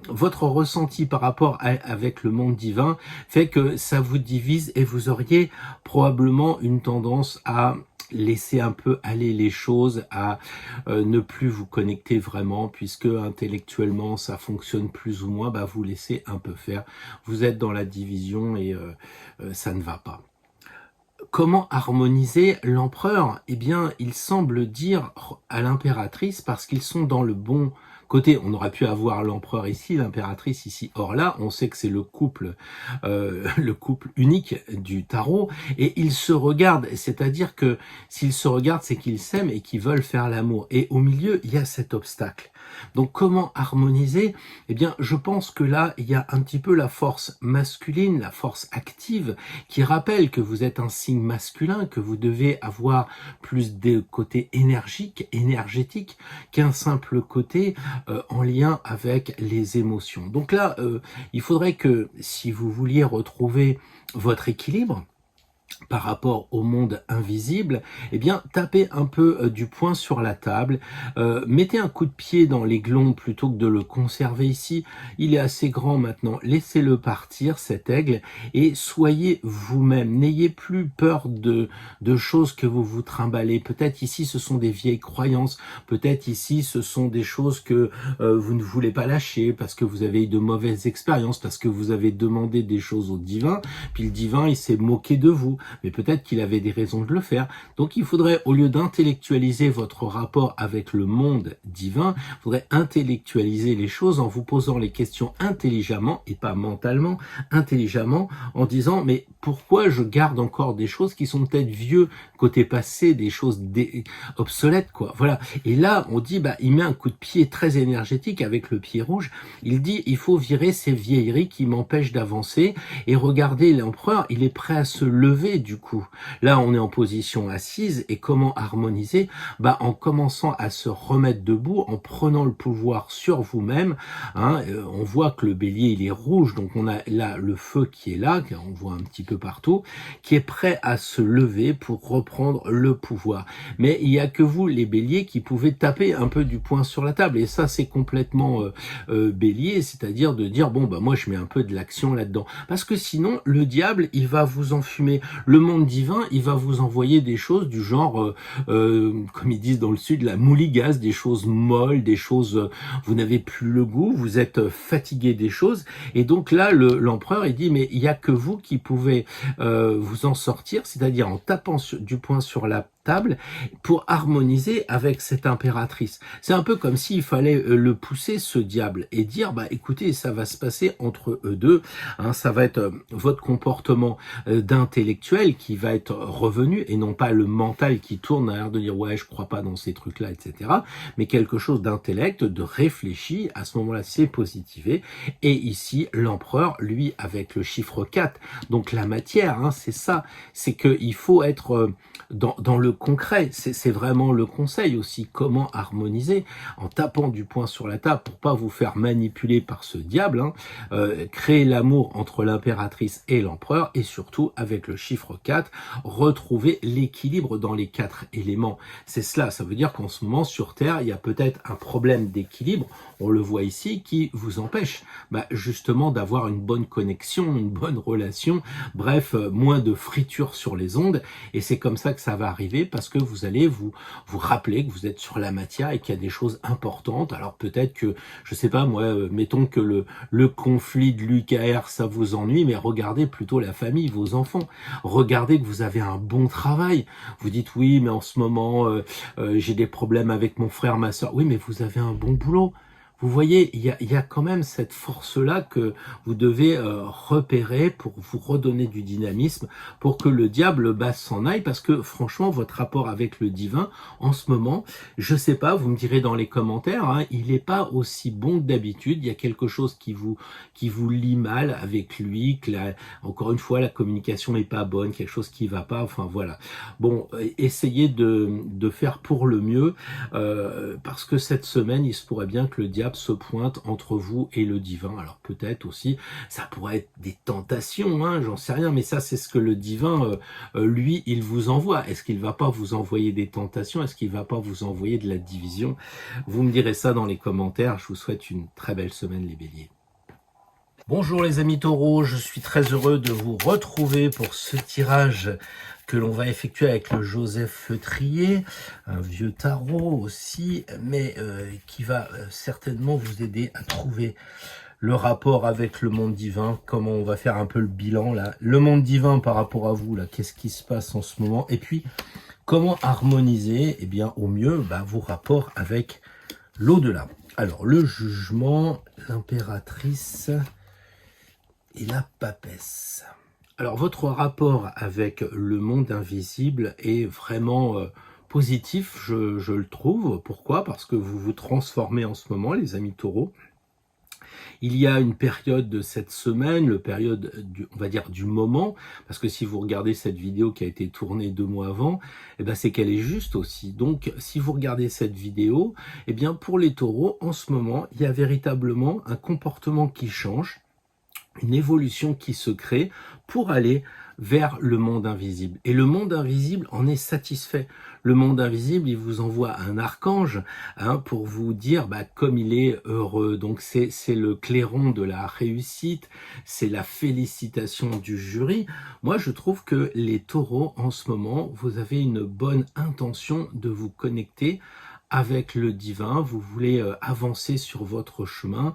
votre ressenti par rapport avec le monde divin fait que ça vous divise et vous auriez probablement une tendance à laisser un peu aller les choses, à ne plus vous connecter vraiment, puisque intellectuellement ça fonctionne plus ou moins, vous laissez un peu faire. Vous êtes dans la division et ça ne va pas. Comment harmoniser l'empereur? Eh bien, il semble dire à l'impératrice, parce qu'ils sont dans le bon côté. On aurait pu avoir l'empereur ici, l'impératrice ici. Or là, on sait que c'est le couple unique du tarot, et ils se regardent. C'est-à-dire que s'ils se regardent, c'est qu'ils s'aiment et qu'ils veulent faire l'amour. Et au milieu, il y a cet obstacle. Donc comment harmoniser? Eh bien, je pense que là, il y a un petit peu la force masculine, la force active, qui rappelle que vous êtes un signe masculin, que vous devez avoir plus de côté énergétique, qu'un simple côté en lien avec les émotions. Donc là, il faudrait que si vous vouliez retrouver votre équilibre, par rapport au monde invisible, eh bien, tapez un peu du poing sur la table, mettez un coup de pied dans l'aiglon plutôt que de le conserver ici. Il est assez grand maintenant, laissez-le partir, cet aigle, et soyez vous-même. N'ayez plus peur de choses que vous vous trimballez. Peut-être ici, ce sont des vieilles croyances, peut-être ici, ce sont des choses que vous ne voulez pas lâcher, parce que vous avez eu de mauvaises expériences, parce que vous avez demandé des choses au divin, puis le divin, il s'est moqué de vous. Mais peut-être qu'il avait des raisons de le faire. Donc il faudrait, au lieu d'intellectualiser votre rapport avec le monde divin, il faudrait intellectualiser les choses en vous posant les questions intelligemment et pas mentalement, intelligemment, en disant mais pourquoi je garde encore des choses qui sont peut-être vieux côté passé, des choses obsolètes quoi. Voilà. Et là on dit il met un coup de pied très énergétique avec le pied rouge. Il dit il faut virer ces vieilleries qui m'empêchent d'avancer et regardez l'empereur, il est prêt à se lever du coup. Là, on est en position assise et comment harmoniser? En commençant à se remettre debout, en prenant le pouvoir sur vous-même. On voit que le bélier, il est rouge, donc on a là le feu qui est là, on voit un petit peu partout, qui est prêt à se lever pour reprendre le pouvoir. Mais il n'y a que vous, les béliers, qui pouvez taper un peu du poing sur la table. Et ça, c'est complètement bélier, c'est-à-dire de dire, moi, je mets un peu de l'action là-dedans. Parce que sinon, le diable, il va vous enfumer. Le monde divin, il va vous envoyer des choses du genre, comme ils disent dans le sud, la mouligasse, des choses molles, des choses, vous n'avez plus le goût, vous êtes fatigué des choses. Et donc là, l'empereur, il dit, mais il n'y a que vous qui pouvez vous en sortir, c'est-à-dire en tapant du poing sur la table pour harmoniser avec cette impératrice. C'est un peu comme s'il fallait le pousser, ce diable, et dire, écoutez, ça va se passer entre eux deux, ça va être votre comportement d'intellectuel qui va être revenu, et non pas le mental qui tourne à l'air de dire, ouais, je crois pas dans ces trucs-là, etc., mais quelque chose d'intellect, de réfléchi, à ce moment-là, c'est positivé, et ici, l'empereur, lui, avec le chiffre 4, donc la matière, c'est ça, c'est qu'il faut être dans le concret, c'est vraiment le conseil aussi, comment harmoniser en tapant du poing sur la table pour pas vous faire manipuler par ce diable, créer l'amour entre l'impératrice et l'empereur et surtout avec le chiffre 4, retrouver l'équilibre dans les 4 éléments. C'est cela, ça veut dire qu'en ce moment sur Terre, il y a peut-être un problème d'équilibre, on le voit ici, qui vous empêche justement d'avoir une bonne connexion, une bonne relation, bref, moins de friture sur les ondes, et c'est comme ça que ça va arriver parce que vous allez vous rappeler que vous êtes sur la matière et qu'il y a des choses importantes. Alors peut-être que, je sais pas moi, mettons que le conflit de l'UKR, ça vous ennuie, mais regardez plutôt la famille, vos enfants. Regardez que vous avez un bon travail. Vous dites oui, mais en ce moment, j'ai des problèmes avec mon frère, ma soeur. Oui, mais vous avez un bon boulot. Vous voyez, il y a quand même cette force-là que vous devez repérer pour vous redonner du dynamisme, pour que le diable s'en aille, parce que franchement, votre rapport avec le divin, en ce moment, je sais pas, vous me direz dans les commentaires, il n'est pas aussi bon que d'habitude, il y a quelque chose qui vous lie mal avec lui, que encore une fois, la communication n'est pas bonne, quelque chose qui va pas, enfin voilà. Bon, essayez de faire pour le mieux, parce que cette semaine, il se pourrait bien que le diable se pointe entre vous et le divin. Alors peut-être aussi, ça pourrait être des tentations, j'en sais rien, mais ça c'est ce que le divin, lui, il vous envoie. Est-ce qu'il va pas vous envoyer des tentations? Est-ce qu'il va pas vous envoyer de la division? Vous me direz ça dans les commentaires. Je vous souhaite une très belle semaine les béliers. Bonjour les amis taureaux, je suis très heureux de vous retrouver pour ce tirage que l'on va effectuer avec le Joseph Feutrier, un vieux tarot aussi, mais qui va certainement vous aider à trouver le rapport avec le monde divin, comment on va faire un peu le bilan là, le monde divin par rapport à vous là, qu'est-ce qui se passe en ce moment, et puis comment harmoniser au mieux vos rapports avec l'au-delà. Alors le jugement, l'impératrice et la papesse. Alors votre rapport avec le monde invisible est vraiment positif, je le trouve. Pourquoi? Parce que vous vous transformez en ce moment, les amis taureaux. Il y a une période de cette semaine, le période on va dire du moment, parce que si vous regardez cette vidéo qui a été tournée 2 mois avant, eh ben c'est qu'elle est juste aussi. Donc si vous regardez cette vidéo, eh bien pour les taureaux, en ce moment, il y a véritablement un comportement qui change, une évolution qui se crée pour aller vers le monde invisible. Et le monde invisible en est satisfait. Le monde invisible, il vous envoie un archange pour vous dire comme il est heureux. Donc c'est le clairon de la réussite, c'est la félicitation du jury. Moi, je trouve que les taureaux, en ce moment, vous avez une bonne intention de vous connecter avec le divin. Vous voulez avancer sur votre chemin.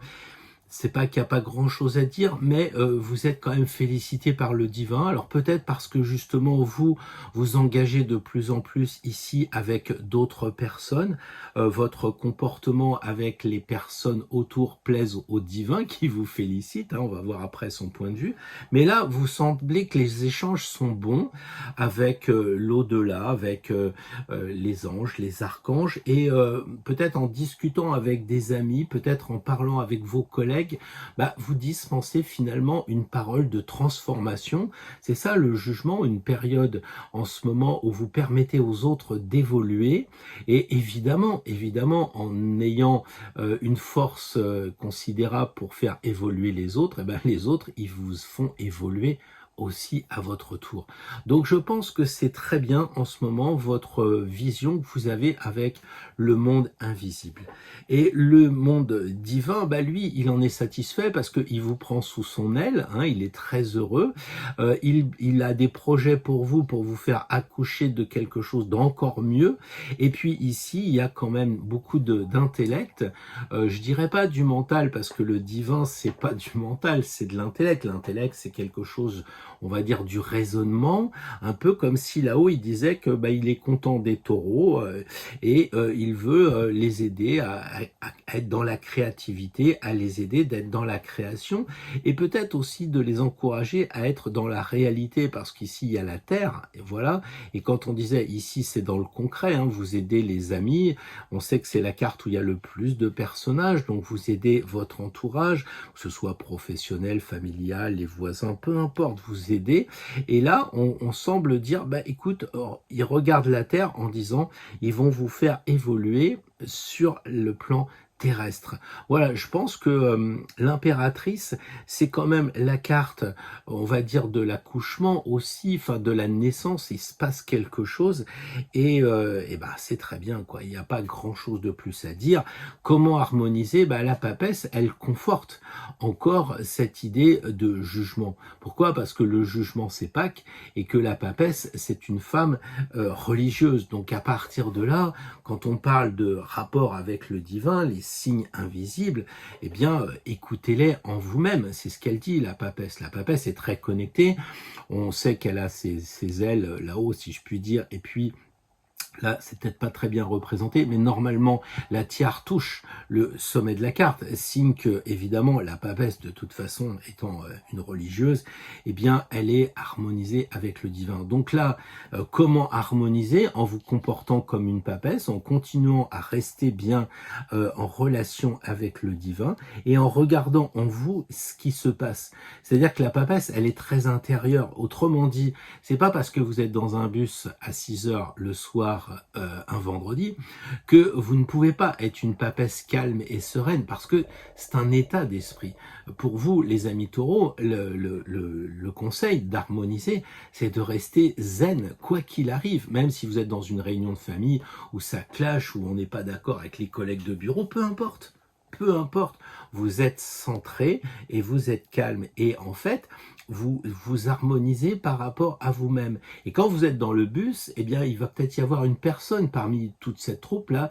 C'est pas qu'il n'y a pas grand chose à dire, mais vous êtes quand même félicité par le divin. Alors peut-être parce que justement vous vous engagez de plus en plus ici avec d'autres personnes. Votre comportement avec les personnes autour plaise au divin qui vous félicite. On va voir après son point de vue. Mais là, vous semblez que les échanges sont bons avec l'au-delà, avec les anges, les archanges, et peut-être en discutant avec des amis, peut-être en parlant avec vos collègues, vous dispensez finalement une parole de transformation. C'est ça le jugement, une période en ce moment où vous permettez aux autres d'évoluer, et évidemment en ayant une force considérable pour faire évoluer les autres, les autres ils vous font évoluer aussi à votre tour. Donc je pense que c'est très bien en ce moment votre vision que vous avez avec le monde invisible. Et le monde divin, lui, il en est satisfait parce qu'il vous prend sous son aile, il est très heureux, il a des projets pour vous faire accoucher de quelque chose d'encore mieux. Et puis ici, il y a quand même beaucoup d'intellect, je dirais pas du mental, parce que le divin, c'est pas du mental, c'est de l'intellect. L'intellect, c'est quelque chose, on va dire, du raisonnement, un peu comme si là-haut il disait que il est content des taureaux et il veut les aider à être dans la créativité, à les aider d'être dans la création, et peut-être aussi de les encourager à être dans la réalité, parce qu'ici il y a la terre, et voilà. Et quand on disait ici c'est dans le concret, vous aidez les amis, on sait que c'est la carte où il y a le plus de personnages, donc vous aidez votre entourage, que ce soit professionnel, familial, les voisins, peu importe, vous aidez. Et là on semble dire écoute, ils regardent la terre en disant ils vont vous faire évoluer sur le plan terrestre. Voilà, je pense que l'impératrice, c'est quand même la carte, on va dire, de l'accouchement aussi, de la naissance. Il se passe quelque chose et c'est très bien, quoi. Il n'y a pas grand-chose de plus à dire. Comment harmoniser? La papesse, elle conforte encore cette idée de jugement. Pourquoi? Parce que le jugement, c'est Pâques, et que la papesse, c'est une femme religieuse. Donc à partir de là, quand on parle de rapport avec le divin, les signes invisibles, écoutez-les en vous-même. C'est ce qu'elle dit, la papesse. La papesse est très connectée. On sait qu'elle a ses ailes là-haut, si je puis dire, et puis là, c'est peut-être pas très bien représenté, mais normalement, la tiare touche le sommet de la carte, signe que, évidemment, la papesse, de toute façon, étant une religieuse, elle est harmonisée avec le divin. Donc là, comment harmoniser? En vous comportant comme une papesse, en continuant à rester bien en relation avec le divin, et en regardant en vous ce qui se passe. C'est-à-dire que la papesse, elle est très intérieure. Autrement dit, c'est pas parce que vous êtes dans un bus à 6 heures le soir, un vendredi, que vous ne pouvez pas être une papesse calme et sereine, parce que c'est un état d'esprit. Pour vous, les amis taureaux, le conseil d'harmoniser, c'est de rester zen, quoi qu'il arrive, même si vous êtes dans une réunion de famille où ça clash, où on n'est pas d'accord avec les collègues de bureau, peu importe, vous êtes centré et vous êtes calme, et en fait, vous vous harmonisez par rapport à vous-même. Et quand vous êtes dans le bus, il va peut-être y avoir une personne parmi toute cette troupe-là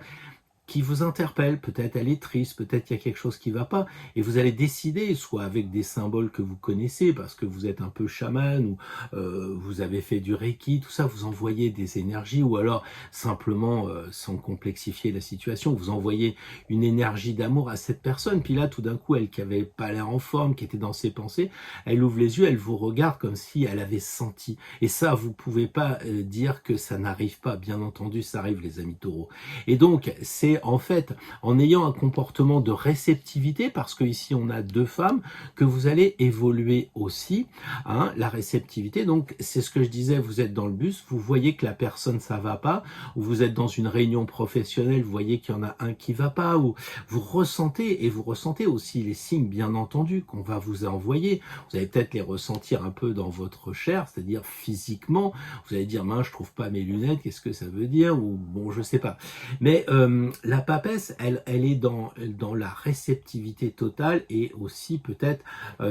qui vous interpelle. Peut-être elle est triste, peut-être il y a quelque chose qui va pas. Et vous allez décider, soit avec des symboles que vous connaissez, parce que vous êtes un peu chaman, ou vous avez fait du Reiki, tout ça, vous envoyez des énergies, ou alors simplement, sans complexifier la situation, vous envoyez une énergie d'amour à cette personne. Puis là, tout d'un coup, elle qui avait pas l'air en forme, qui était dans ses pensées, elle ouvre les yeux, elle vous regarde comme si elle avait senti. Et ça, vous pouvez pas dire que ça n'arrive pas. Bien entendu, ça arrive, les amis taureaux. Et donc, c'est en fait en ayant un comportement de réceptivité, parce que ici on a deux femmes, que vous allez évoluer aussi, hein, la réceptivité. Donc, c'est ce que je disais, vous êtes dans le bus, vous voyez que la personne ça va pas, ou vous êtes dans une réunion professionnelle, vous voyez qu'il y en a un qui va pas, ou vous ressentez, et vous ressentez aussi les signes, bien entendu, qu'on va vous envoyer. Vous allez peut-être les ressentir un peu dans votre chair, c'est-à-dire physiquement. Vous allez dire, mince, je trouve pas mes lunettes, qu'est-ce que ça veut dire, ou bon, je sais pas. Mais la papesse, elle est dans la réceptivité totale, et aussi peut-être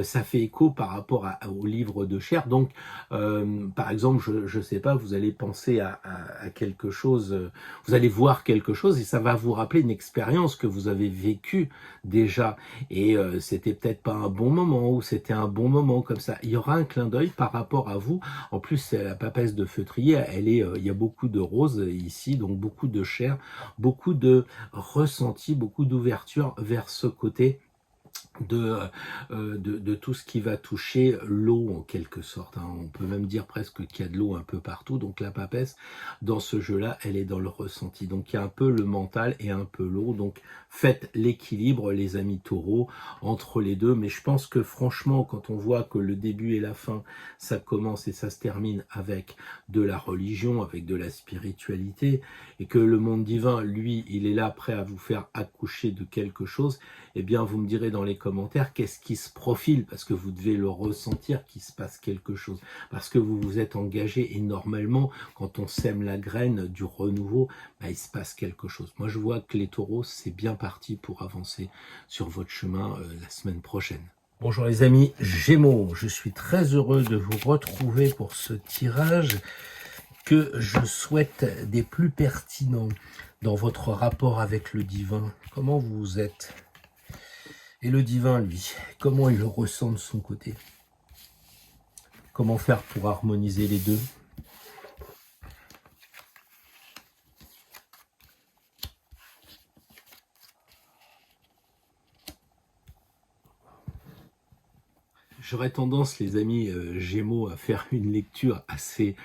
ça fait écho par rapport au livre de chair. Donc, par exemple, je sais pas, vous allez penser à quelque chose, vous allez voir quelque chose, et ça va vous rappeler une expérience que vous avez vécue déjà, et c'était peut-être pas un bon moment, ou c'était un bon moment, comme ça. Il y aura un clin d'œil par rapport à vous. En plus, c'est la papesse de feutrier, il y a beaucoup de roses ici, donc beaucoup de chair, beaucoup de ressenti, beaucoup d'ouverture vers ce côté de tout ce qui va toucher l'eau, en quelque sorte, hein. On peut même dire presque qu'il y a de l'eau un peu partout. Donc la papesse, dans ce jeu-là, elle est dans le ressenti. Donc il y a un peu le mental et un peu l'eau. Donc faites l'équilibre, les amis taureaux, entre les deux. Mais je pense que franchement, quand on voit que le début et la fin, ça commence et ça se termine avec de la religion, avec de la spiritualité, et que le monde divin, lui, il est là prêt à vous faire accoucher de quelque chose, eh bien vous me direz dans les commentaires qu'est-ce qui se profile, parce que vous devez le ressentir qu'il se passe quelque chose, parce que vous vous êtes engagé, et normalement quand on sème la graine du renouveau, il se passe quelque chose. Moi je vois que les taureaux, c'est bien parti pour avancer sur votre chemin la semaine prochaine. Bonjour les amis Gémeaux, je suis très heureux de vous retrouver pour ce tirage que je souhaite des plus pertinents dans votre rapport avec le divin. Comment vous êtes? Et le divin, lui, comment il le ressent de son côté? Comment faire pour harmoniser les deux? J'aurais tendance, les amis Gémeaux, à faire une lecture assez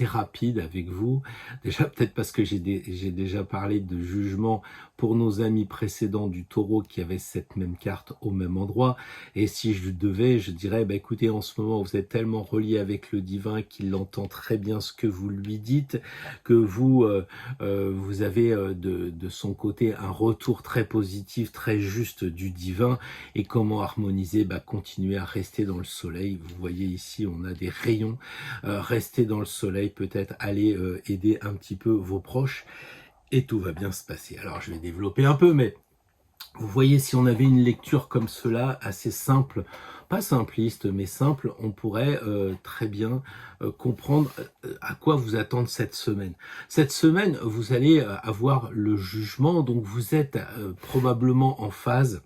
rapide avec vous. Déjà, peut-être parce que j'ai déjà parlé de jugement pour nos amis précédents du Taureau qui avaient cette même carte au même endroit. Et si je devais, je dirais, écoutez, en ce moment, vous êtes tellement relié avec le divin qu'il entend très bien ce que vous lui dites, que vous avez de son côté un retour très positif, très juste du divin. Et comment harmoniser? Continuer à rester dans le soleil. Vous voyez ici, on a des rayons. Rester dans le soleil, peut-être aller aider un petit peu vos proches, et tout va bien se passer. Alors je vais développer un peu, mais vous voyez, si on avait une lecture comme cela, assez simple, pas simpliste, mais simple, on pourrait très bien comprendre à quoi vous attendre cette semaine. Cette semaine, vous allez avoir le jugement, donc vous êtes probablement en phase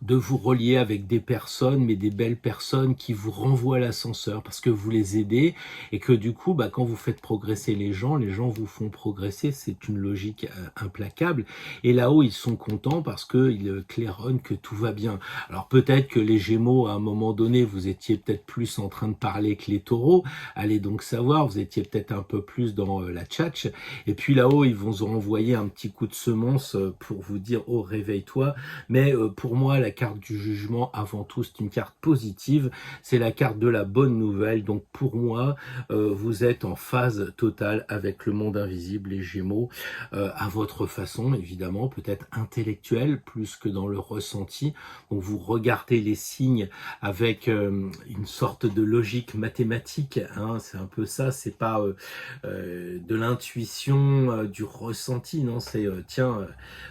de vous relier avec des personnes, mais des belles personnes qui vous renvoient à l'ascenseur parce que vous les aidez, et que du coup, quand vous faites progresser les gens vous font progresser. C'est une logique implacable. Et là-haut, ils sont contents parce qu'ils claironnent que tout va bien. Alors peut-être que les Gémeaux, à un moment donné, vous étiez peut-être plus en train de parler que les Taureaux. Allez donc savoir, vous étiez peut-être un peu plus dans la tchatch. Et puis là-haut, ils vont vous renvoyer un petit coup de semonce pour vous dire « Oh, réveille-toi ». Mais pour moi, la carte du jugement, avant tout, c'est une carte positive, c'est la carte de la bonne nouvelle. Donc pour moi, vous êtes en phase totale avec le monde invisible, les Gémeaux, à votre façon, évidemment, peut-être intellectuelle, plus que dans le ressenti. Donc vous regardez les signes avec une sorte de logique mathématique, hein, c'est un peu ça, c'est pas de l'intuition, du ressenti, non, c'est tiens,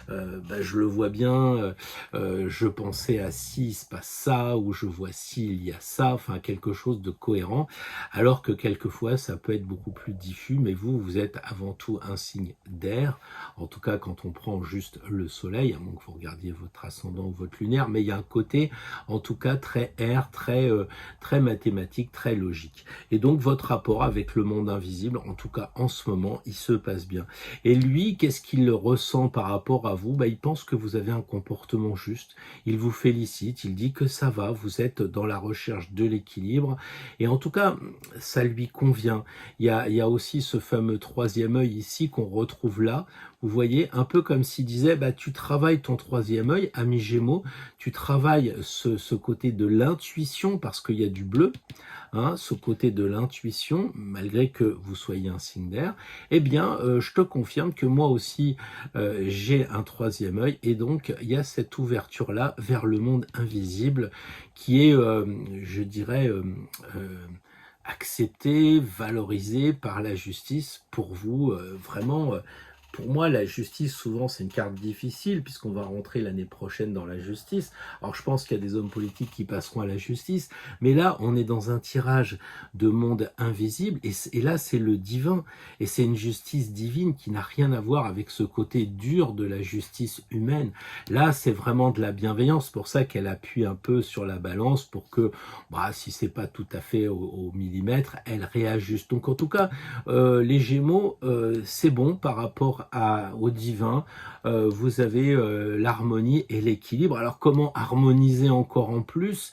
je le vois bien, je pense penser à ci, il se passe ça, ou je vois ci, il y a ça, enfin quelque chose de cohérent, alors que quelquefois ça peut être beaucoup plus diffus, mais vous êtes avant tout un signe d'air, en tout cas quand on prend juste le soleil, à moins que vous regardiez votre ascendant ou votre lunaire, mais il y a un côté en tout cas très air, très mathématique, très logique. Et donc votre rapport avec le monde invisible, en tout cas en ce moment, il se passe bien. Et lui, qu'est-ce qu'il ressent par rapport à vous? Il pense que vous avez un comportement juste, il vous félicite, il dit que ça va, vous êtes dans la recherche de l'équilibre, et en tout cas, ça lui convient. Il y a aussi ce fameux troisième œil ici qu'on retrouve là, vous voyez, un peu comme s'il disait, tu travailles ton troisième œil, ami Gémeaux, tu travailles ce côté de l'intuition, parce qu'il y a du bleu, hein, ce côté de l'intuition, malgré que vous soyez un signe d'air, eh bien, je te confirme que moi aussi, j'ai un troisième œil, et donc, il y a cette ouverture-là vers le monde invisible, qui est, je dirais, acceptée, valorisée par la justice pour vous, vraiment... Pour moi, la justice, souvent, c'est une carte difficile, puisqu'on va rentrer l'année prochaine dans la justice. Alors, je pense qu'il y a des hommes politiques qui passeront à la justice, mais là, on est dans un tirage de monde invisible, et là, c'est le divin, et c'est une justice divine qui n'a rien à voir avec ce côté dur de la justice humaine. Là, c'est vraiment de la bienveillance, pour ça qu'elle appuie un peu sur la balance, pour que, si c'est pas tout à fait au millimètre, elle réajuste. Donc, en tout cas, les Gémeaux, c'est bon par rapport au divin, vous avez l'harmonie et l'équilibre. Alors comment harmoniser encore en plus?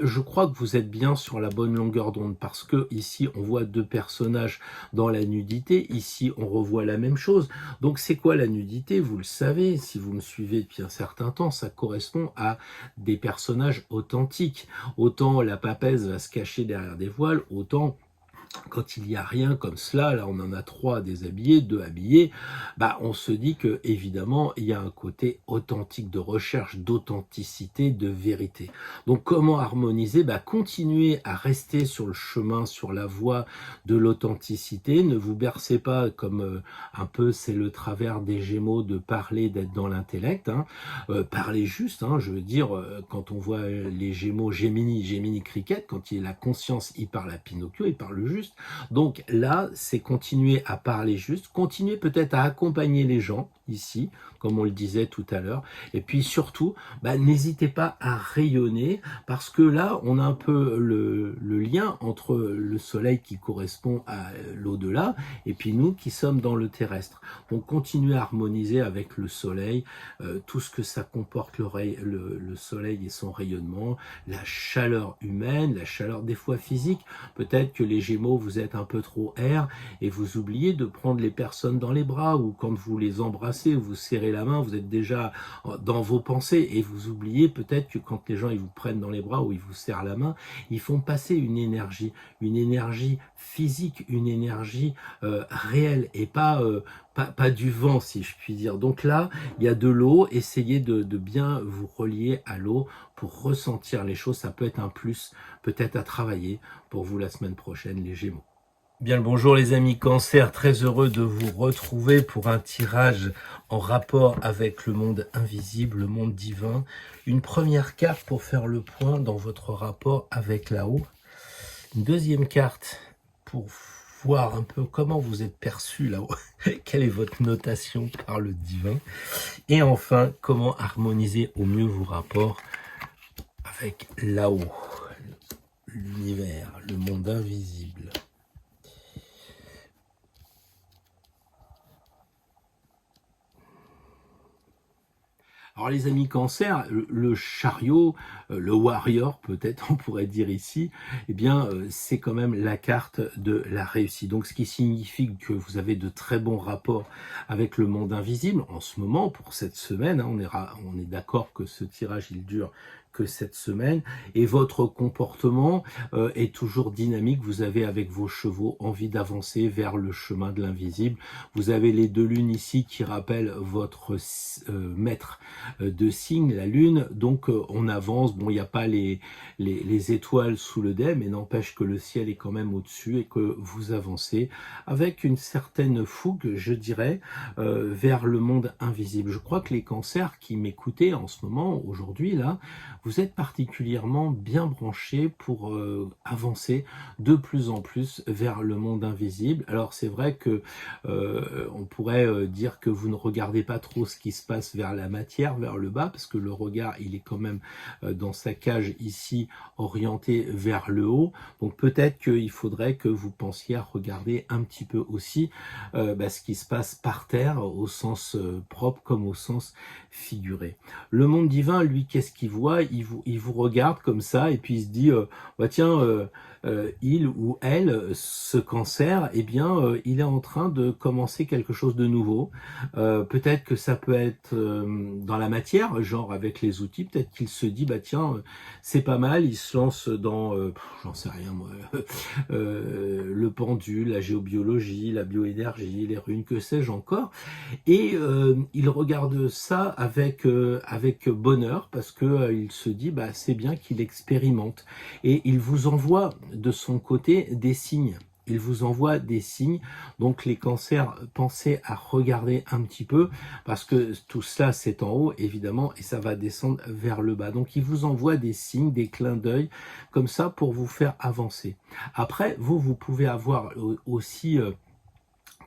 Je crois que vous êtes bien sur la bonne longueur d'onde, parce que ici on voit deux personnages dans la nudité, ici on revoit la même chose. Donc c'est quoi la nudité? Vous le savez, si vous me suivez depuis un certain temps, ça correspond à des personnages authentiques. Autant la papesse va se cacher derrière des voiles, autant quand il n'y a rien comme cela, là on en a 3 déshabillés, 2 habillés, on se dit que évidemment il y a un côté authentique de recherche, d'authenticité, de vérité. Donc comment harmoniser? Continuez à rester sur le chemin, sur la voie de l'authenticité, ne vous bercez pas comme un peu c'est le travers des Gémeaux de parler, d'être dans l'intellect, hein. Parlez juste, hein, je veux dire, quand on voit les Gémeaux, Gémini Cricket, quand il a la conscience, il parle à Pinocchio, il parle juste. Donc là, c'est continuer à parler juste, continuer peut-être à accompagner les gens ici, comme on le disait tout à l'heure, et puis surtout, n'hésitez pas à rayonner, parce que là, on a un peu le lien entre le soleil qui correspond à l'au-delà, et puis nous qui sommes dans le terrestre. Donc continuez à harmoniser avec le soleil, tout ce que ça comporte le soleil et son rayonnement, la chaleur humaine, la chaleur des fois physique. Peut-être que les Gémeaux, vous êtes un peu trop air, et vous oubliez de prendre les personnes dans les bras, ou quand vous les embrassez, vous serrez la main, vous êtes déjà dans vos pensées, et vous oubliez peut-être que quand les gens ils vous prennent dans les bras ou ils vous serrent la main, ils font passer une énergie physique, une énergie réelle, et pas du vent, si je puis dire. Donc là, il y a de l'eau, essayez de bien vous relier à l'eau pour ressentir les choses. Ça peut être un plus, peut-être à travailler pour vous la semaine prochaine, les Gémeaux. Bien le bonjour les amis Cancer, très heureux de vous retrouver pour un tirage en rapport avec le monde invisible, le monde divin. Une première carte pour faire le point dans votre rapport avec là-haut. Une deuxième carte pour voir un peu comment vous êtes perçu là-haut, quelle est votre notation par le divin. Et enfin, comment harmoniser au mieux vos rapports avec là-haut, l'univers, le monde invisible. Alors les amis Cancer, le chariot, le warrior peut-être on pourrait dire ici, c'est quand même la carte de la réussite. Donc ce qui signifie que vous avez de très bons rapports avec le monde invisible en ce moment, pour cette semaine, hein, on est d'accord que ce tirage il dure que cette semaine, et votre comportement est toujours dynamique. Vous avez avec vos chevaux envie d'avancer vers le chemin de l'invisible. Vous avez les deux lunes ici qui rappellent votre maître de signe, la lune. Donc on avance. Bon, il n'y a pas les étoiles sous le dais, mais n'empêche que le ciel est quand même au-dessus et que vous avancez avec une certaine fougue, je dirais, vers le monde invisible. Je crois que les cancers qui m'écoutaient en ce moment, aujourd'hui, là, vous êtes particulièrement bien branchés pour avancer de plus en plus vers le monde invisible. Alors c'est vrai que on pourrait dire que vous ne regardez pas trop ce qui se passe vers la matière, vers le bas, parce que le regard, il est quand même dans sa cage ici, orienté vers le haut. Donc peut-être qu'il faudrait que vous pensiez à regarder un petit peu aussi ce qui se passe par terre, au sens propre comme au sens figuré. Le monde divin, lui, qu'est-ce qu'il voit? Il vous regarde comme ça et puis il se dit tiens, il ou elle, ce cancer, eh bien, il est en train de commencer quelque chose de nouveau. Peut-être que ça peut être dans la matière, genre avec les outils. Peut-être qu'il se dit, bah tiens, c'est pas mal. Il se lance dans, j'en sais rien moi, le pendule, la géobiologie, la bioénergie, les runes, que sais-je encore. Et il regarde ça avec bonheur parce que il se dit, bah c'est bien qu'il expérimente. Et il vous envoie de son côté des signes. Il vous envoie des signes, donc les cancers, pensez à regarder un petit peu, parce que tout cela c'est en haut évidemment, et ça va descendre vers le bas. Donc il vous envoie des signes, des clins d'œil, comme ça pour vous faire avancer. Après, vous pouvez avoir aussi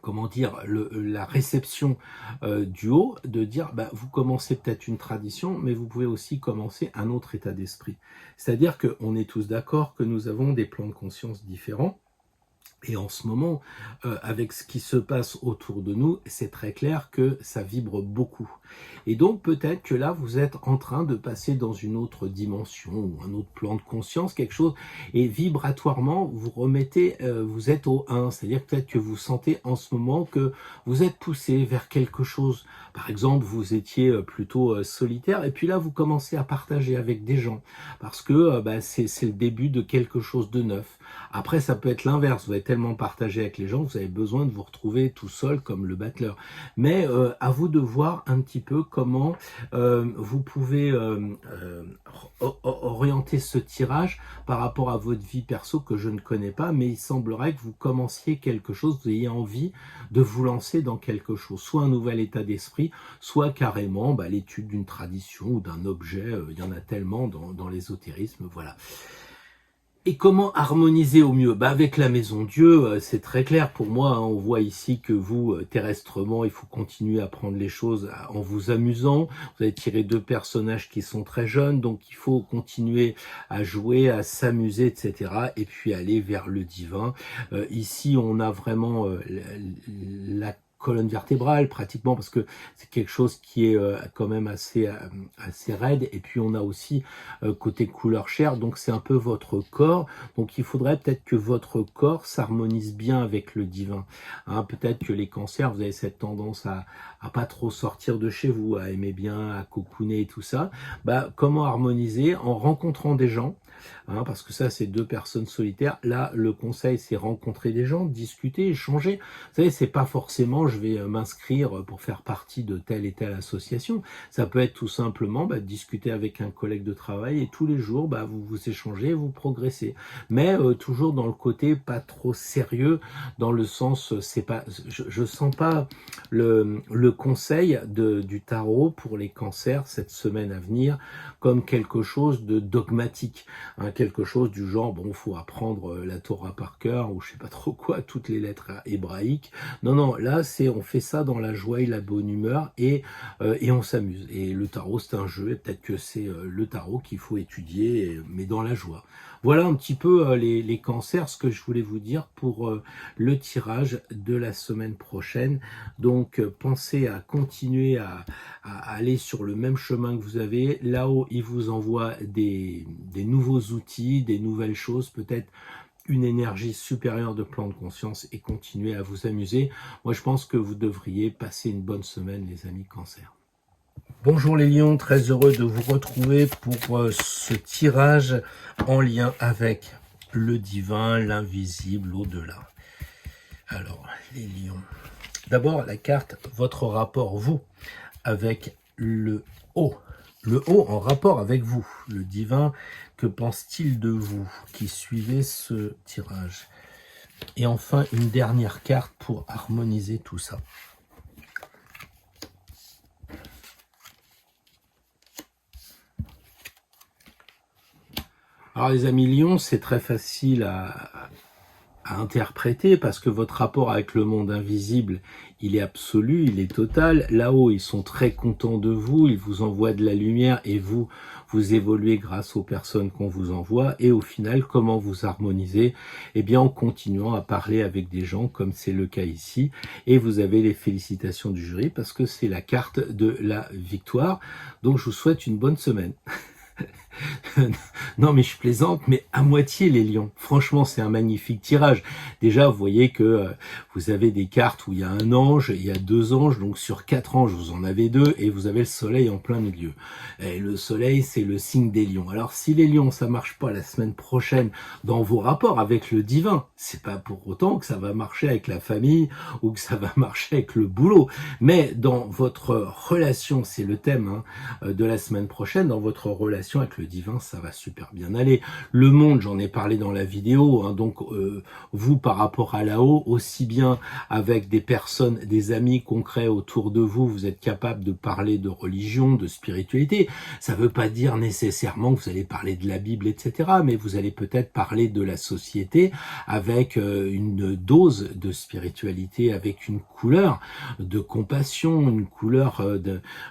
comment dire, la réception du haut, de dire, bah, vous commencez peut-être une tradition, mais vous pouvez aussi commencer un autre état d'esprit. C'est-à-dire qu'on est tous d'accord que nous avons des plans de conscience différents. Et en ce moment, avec ce qui se passe autour de nous, c'est très clair que ça vibre beaucoup. Et donc peut-être que là, vous êtes en train de passer dans une autre dimension ou un autre plan de conscience, quelque chose, et vibratoirement, vous remettez, vous êtes au 1, c'est-à-dire peut-être que vous sentez en ce moment que vous êtes poussé vers quelque chose. Par exemple, vous étiez plutôt solitaire, et puis là, vous commencez à partager avec des gens, parce que c'est le début de quelque chose de neuf. Après, ça peut être l'inverse, vous avez tellement partagé avec les gens, vous avez besoin de vous retrouver tout seul comme le battleur. Mais à vous de voir un petit peu comment vous pouvez orienter ce tirage par rapport à votre vie perso que je ne connais pas, mais il semblerait que vous commenciez quelque chose, vous ayez envie de vous lancer dans quelque chose, soit un nouvel état d'esprit, soit carrément l'étude d'une tradition ou d'un objet, il y en a tellement dans l'ésotérisme, voilà. Et comment harmoniser au mieux? Avec la Maison Dieu, c'est très clair pour moi. Hein, on voit ici que vous, terrestrement, il faut continuer à prendre les choses en vous amusant. Vous avez tiré 2 personnages qui sont très jeunes, donc il faut continuer à jouer, à s'amuser, etc. Et puis aller vers le divin. Ici, on a vraiment la colonne vertébrale pratiquement, parce que c'est quelque chose qui est quand même assez raide, et puis on a aussi côté couleur chair, donc c'est un peu votre corps, donc il faudrait peut-être que votre corps s'harmonise bien avec le divin, hein, peut-être que les cancers, vous avez cette tendance à pas trop sortir de chez vous, à aimer bien, à cocooner et tout ça. Comment harmoniser? En rencontrant des gens, hein, parce que ça c'est 2 personnes solitaires. Là le conseil c'est rencontrer des gens, discuter, échanger. Vous savez, c'est pas forcément je vais m'inscrire pour faire partie de telle et telle association. Ça peut être tout simplement discuter avec un collègue de travail, et tous les jours vous échangez, vous progressez. Mais toujours dans le côté pas trop sérieux, dans le sens c'est pas, je sens pas le conseil du tarot pour les cancers cette semaine à venir comme quelque chose de dogmatique, hein, quelque chose du genre bon, faut apprendre la Torah par cœur ou je sais pas trop quoi, toutes les lettres hébraïques. Non, là c'est on fait ça dans la joie et la bonne humeur, et on s'amuse. Et le tarot c'est un jeu, et peut-être que c'est le tarot qu'il faut étudier, mais dans la joie. Voilà un petit peu les cancers, ce que je voulais vous dire pour le tirage de la semaine prochaine. Donc pensez à continuer à aller sur le même chemin que vous avez. Là-haut, il vous envoie des nouveaux outils, des nouvelles choses, peut-être une énergie supérieure de plan de conscience, et continuer à vous amuser. Moi, je pense que vous devriez passer une bonne semaine, les amis cancers. Bonjour les lions, très heureux de vous retrouver pour ce tirage en lien avec le divin, l'invisible, au-delà. Alors, les lions. D'abord, la carte, votre rapport, vous, avec le haut. Le haut en rapport avec vous, le divin, que pense-t-il de vous qui suivez ce tirage? Et enfin, une dernière carte pour harmoniser tout ça. Alors les amis lions, c'est très facile à interpréter parce que votre rapport avec le monde invisible, il est absolu, il est total. Là-haut, ils sont très contents de vous, ils vous envoient de la lumière et vous évoluez grâce aux personnes qu'on vous envoie. Et au final, comment vous harmonisez? Eh bien, en continuant à parler avec des gens comme c'est le cas ici. Et vous avez les félicitations du jury parce que c'est la carte de la victoire. Donc, je vous souhaite une bonne semaine. Non mais je plaisante, mais à moitié les lions. Franchement, c'est un magnifique tirage. Déjà, vous voyez que vous avez des cartes où il y a un ange, il y a deux anges, donc sur 4 anges, vous en avez 2, et vous avez le soleil en plein milieu. Et le soleil, c'est le signe des lions. Alors si les lions, ça marche pas la semaine prochaine dans vos rapports avec le divin, c'est pas pour autant que ça va marcher avec la famille ou que ça va marcher avec le boulot. Mais dans votre relation, c'est le thème de la semaine prochaine, dans votre relation avec le divin, ça va super bien aller. Le monde, j'en ai parlé dans la vidéo, donc vous par rapport à là-haut, aussi bien avec des personnes, des amis concrets autour de vous, vous êtes capable de parler de religion, de spiritualité. Ça ne veut pas dire nécessairement que vous allez parler de la Bible, etc. Mais vous allez peut-être parler de la société avec une dose de spiritualité, avec une couleur de compassion, une couleur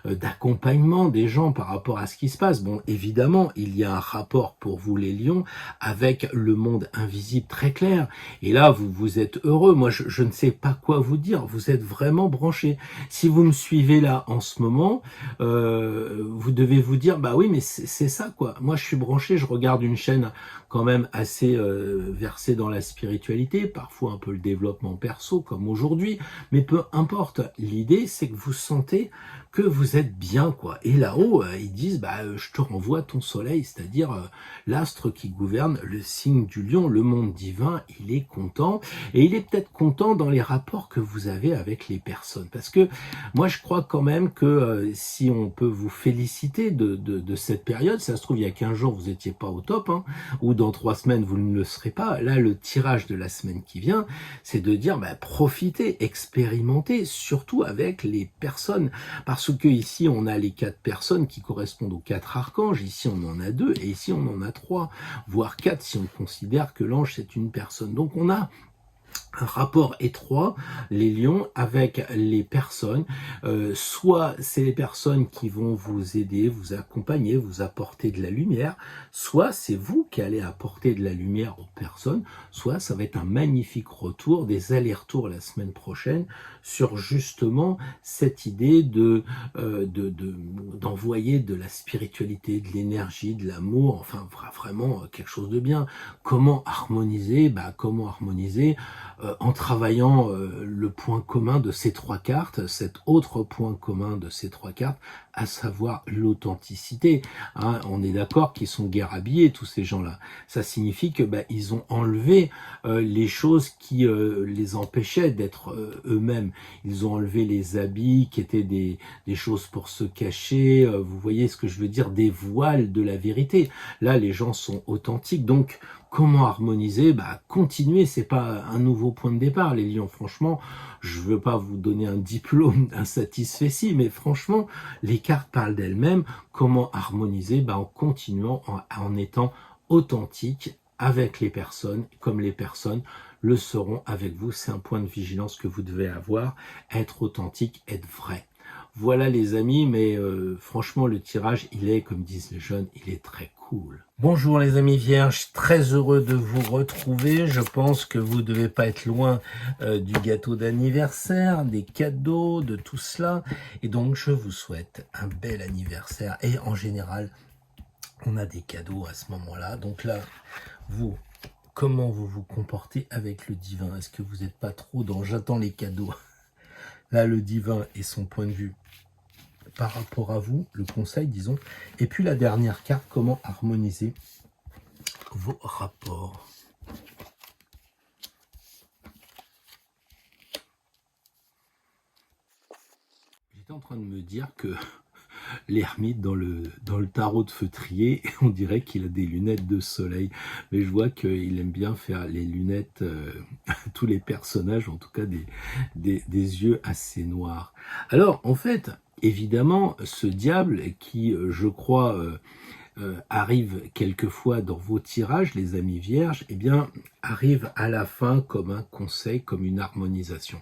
d'accompagnement des gens par rapport à ce qui se passe. Bon, évidemment, il y a un rapport pour vous les lions avec le monde invisible très clair. Et là, vous êtes heureux. Moi, je ne sais pas quoi vous dire. Vous êtes vraiment branchés. Si vous me suivez là en ce moment, vous devez vous dire, bah oui, mais c'est ça quoi. Moi, je suis branché. Je regarde une chaîne quand même assez versée dans la spiritualité, parfois un peu le développement perso comme aujourd'hui. Mais peu importe. L'idée, c'est que vous sentez que vous êtes bien quoi. Et là-haut, ils disent je te renvoie ton soleil, c'est-à-dire l'astre qui gouverne le signe du lion, le monde divin, il est content et il est peut-être content dans les rapports que vous avez avec les personnes parce que moi je crois quand même que si on peut vous féliciter de cette période, ça se trouve il y a 15 jours vous étiez pas au top ou dans 3 semaines vous ne le serez pas. Là le tirage de la semaine qui vient, c'est de dire profitez, expérimentez surtout avec les personnes parce que ici on a les 4 personnes qui correspondent aux 4 archanges, ici on en a 2 et ici on en a 3, voire 4 si on considère que l'ange c'est une personne. Donc on a un rapport étroit, les lions, avec les personnes. Soit c'est les personnes qui vont vous aider, vous accompagner, vous apporter de la lumière, soit c'est vous qui allez apporter de la lumière aux personnes, soit ça va être un magnifique retour, des allers-retours la semaine prochaine sur justement cette idée d'envoyer de la spiritualité, de l'énergie, de l'amour, enfin vraiment quelque chose de bien. Comment harmoniser? Comment harmoniser en travaillant le point commun de ces 3 cartes, cet autre point commun de ces 3 cartes, à savoir l'authenticité. On est d'accord qu'ils sont guère habillés, tous ces gens-là. Ça signifie que ils ont enlevé les choses qui les empêchaient d'être eux-mêmes. Ils ont enlevé les habits qui étaient des choses pour se cacher. Vous voyez ce que je veux dire? Des voiles de la vérité. Là, les gens sont authentiques. Donc, comment harmoniser? Continuer, c'est pas un nouveau point de départ, les lions. Franchement, je veux pas vous donner un diplôme insatisfait, mais franchement, les cartes parlent d'elles-mêmes. Comment harmoniser? En continuant, en étant authentique avec les personnes, comme les personnes le seront avec vous. C'est un point de vigilance que vous devez avoir. Être authentique, être vrai. Voilà les amis, mais franchement le tirage, il est, comme disent les jeunes, il est très cool. Bonjour les amis vierges, très heureux de vous retrouver. Je pense que vous ne devez pas être loin du gâteau d'anniversaire, des cadeaux, de tout cela. Et donc je vous souhaite un bel anniversaire. Et en général, on a des cadeaux à ce moment-là. Donc là, vous, comment vous vous comportez avec le divin? Est-ce que vous n'êtes pas trop dans « j'attends les cadeaux » Là, le divin et son point de vue par rapport à vous, le conseil, disons. Et puis la dernière carte, comment harmoniser vos rapports. J'étais en train de me dire que l'ermite dans le tarot de Feutrier, on dirait qu'il a des lunettes de soleil. Mais je vois qu'il aime bien faire les lunettes, tous les personnages, en tout cas des yeux assez noirs. Alors, en fait, évidemment, ce diable qui, je crois, arrive quelquefois dans vos tirages, les amis vierges, eh bien, arrive à la fin comme un conseil, comme une harmonisation.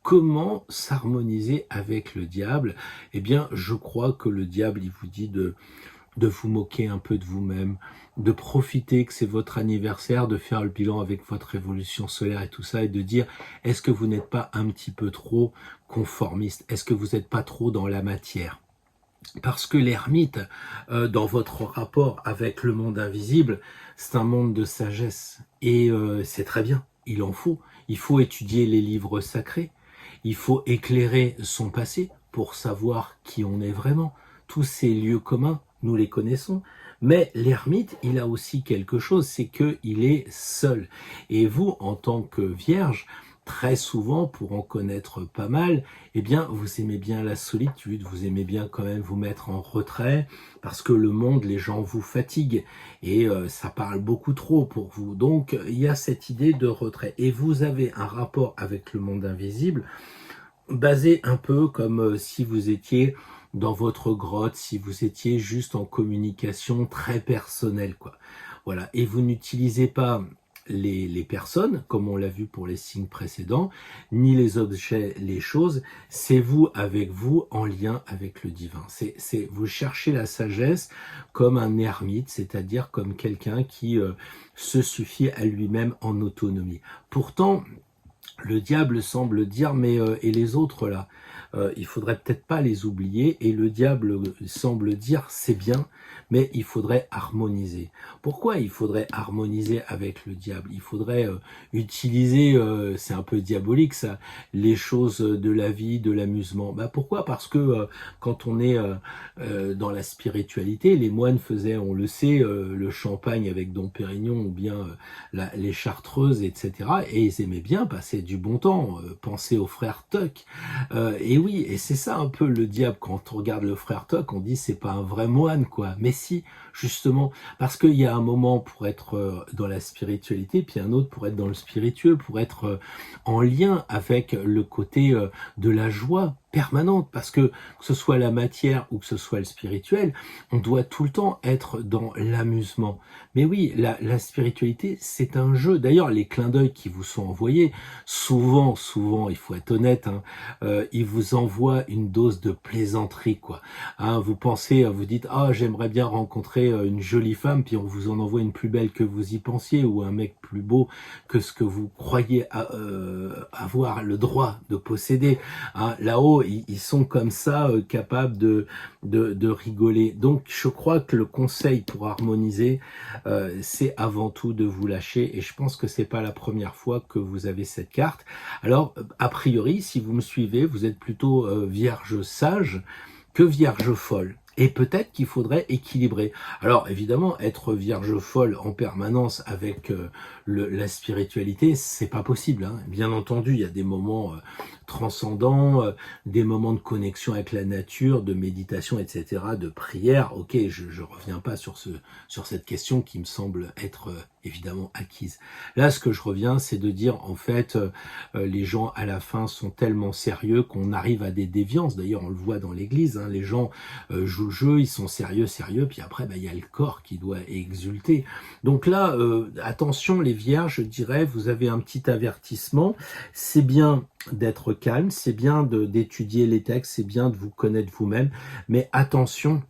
Comment s'harmoniser avec le diable? Eh bien, je crois que le diable, il vous dit de vous moquer un peu de vous-même, de profiter que c'est votre anniversaire, de faire le bilan avec votre révolution solaire et tout ça, et de dire, est-ce que vous n'êtes pas un petit peu trop conformiste? Est-ce que vous n'êtes pas trop dans la matière? Parce que l'ermite, dans votre rapport avec le monde invisible, c'est un monde de sagesse. Et c'est très bien, il en faut. Il faut étudier les livres sacrés. Il faut éclairer son passé pour savoir qui on est vraiment. Tous ces lieux communs, nous les connaissons. Mais l'ermite, il a aussi quelque chose, c'est qu'il est seul. Et vous, en tant que vierge, très souvent, pour en connaître pas mal, eh bien, vous aimez bien la solitude, vous aimez bien quand même vous mettre en retrait, parce que le monde, les gens vous fatiguent, et ça parle beaucoup trop pour vous. Donc, il y a cette idée de retrait. Et vous avez un rapport avec le monde invisible, basé un peu comme si vous étiez dans votre grotte, si vous étiez juste en communication très personnelle, quoi. Voilà. Et vous n'utilisez pas les personnes, comme on l'a vu pour les signes précédents, ni les objets, les choses, c'est vous avec vous en lien avec le divin. C'est vous cherchez la sagesse comme un ermite, c'est-à-dire comme quelqu'un qui se suffit à lui-même en autonomie. Pourtant, le diable semble dire, mais et les autres là, il faudrait peut-être pas les oublier, et le diable semble dire, c'est bien, mais il faudrait harmoniser. Pourquoi il faudrait harmoniser avec le diable? Il faudrait utiliser, c'est un peu diabolique ça, les choses de la vie, de l'amusement. Bah pourquoi? Parce que quand on est dans la spiritualité, les moines faisaient, on le sait, le champagne avec Dom Pérignon, ou bien les chartreuses, etc. Et ils aimaient bien passer du bon temps, penser aux frères Tuck. Et oui, et c'est ça un peu le diable. Quand on regarde le frère Tuck, on dit c'est pas un vrai moine, quoi. Mais si, justement, parce qu'il y a un moment pour être dans la spiritualité, puis un autre pour être dans le spiritueux, pour être en lien avec le côté de la joie permanente, parce que ce soit la matière ou que ce soit le spirituel, on doit tout le temps être dans l'amusement. Mais oui, la spiritualité, c'est un jeu. D'ailleurs, les clins d'œil qui vous sont envoyés, souvent, il faut être honnête, hein, ils vous envoient une dose de plaisanterie, quoi. Hein, vous pensez, vous dites, ah, j'aimerais bien rencontrer une jolie femme, puis on vous en envoie une plus belle que vous y pensiez, ou un mec plus beau que ce que vous croyez avoir le droit de posséder. Hein, là-haut, ils sont comme ça, capables de rigoler. Donc, je crois que le conseil pour harmoniser, c'est avant tout de vous lâcher. Et je pense que c'est pas la première fois que vous avez cette carte. Alors, a priori, si vous me suivez, vous êtes plutôt vierge sage que vierge folle. Et peut-être qu'il faudrait équilibrer. Alors évidemment, être vierge folle en permanence avec la spiritualité, c'est pas possible. Hein. Bien entendu, il y a des moments transcendants, des moments de connexion avec la nature, de méditation, etc., de prière. Ok, je reviens pas sur cette question qui me semble être évidemment acquise. Là, ce que je reviens, c'est de dire, en fait, les gens à la fin sont tellement sérieux qu'on arrive à des déviances. D'ailleurs, on le voit dans l'église, hein, les gens jouent le jeu, ils sont sérieux, puis après, il y a le corps qui doit exulter. Donc là, attention les vierges, je dirais, vous avez un petit avertissement. C'est bien d'être calme, c'est bien d'étudier les textes, c'est bien de vous connaître vous-même, mais attention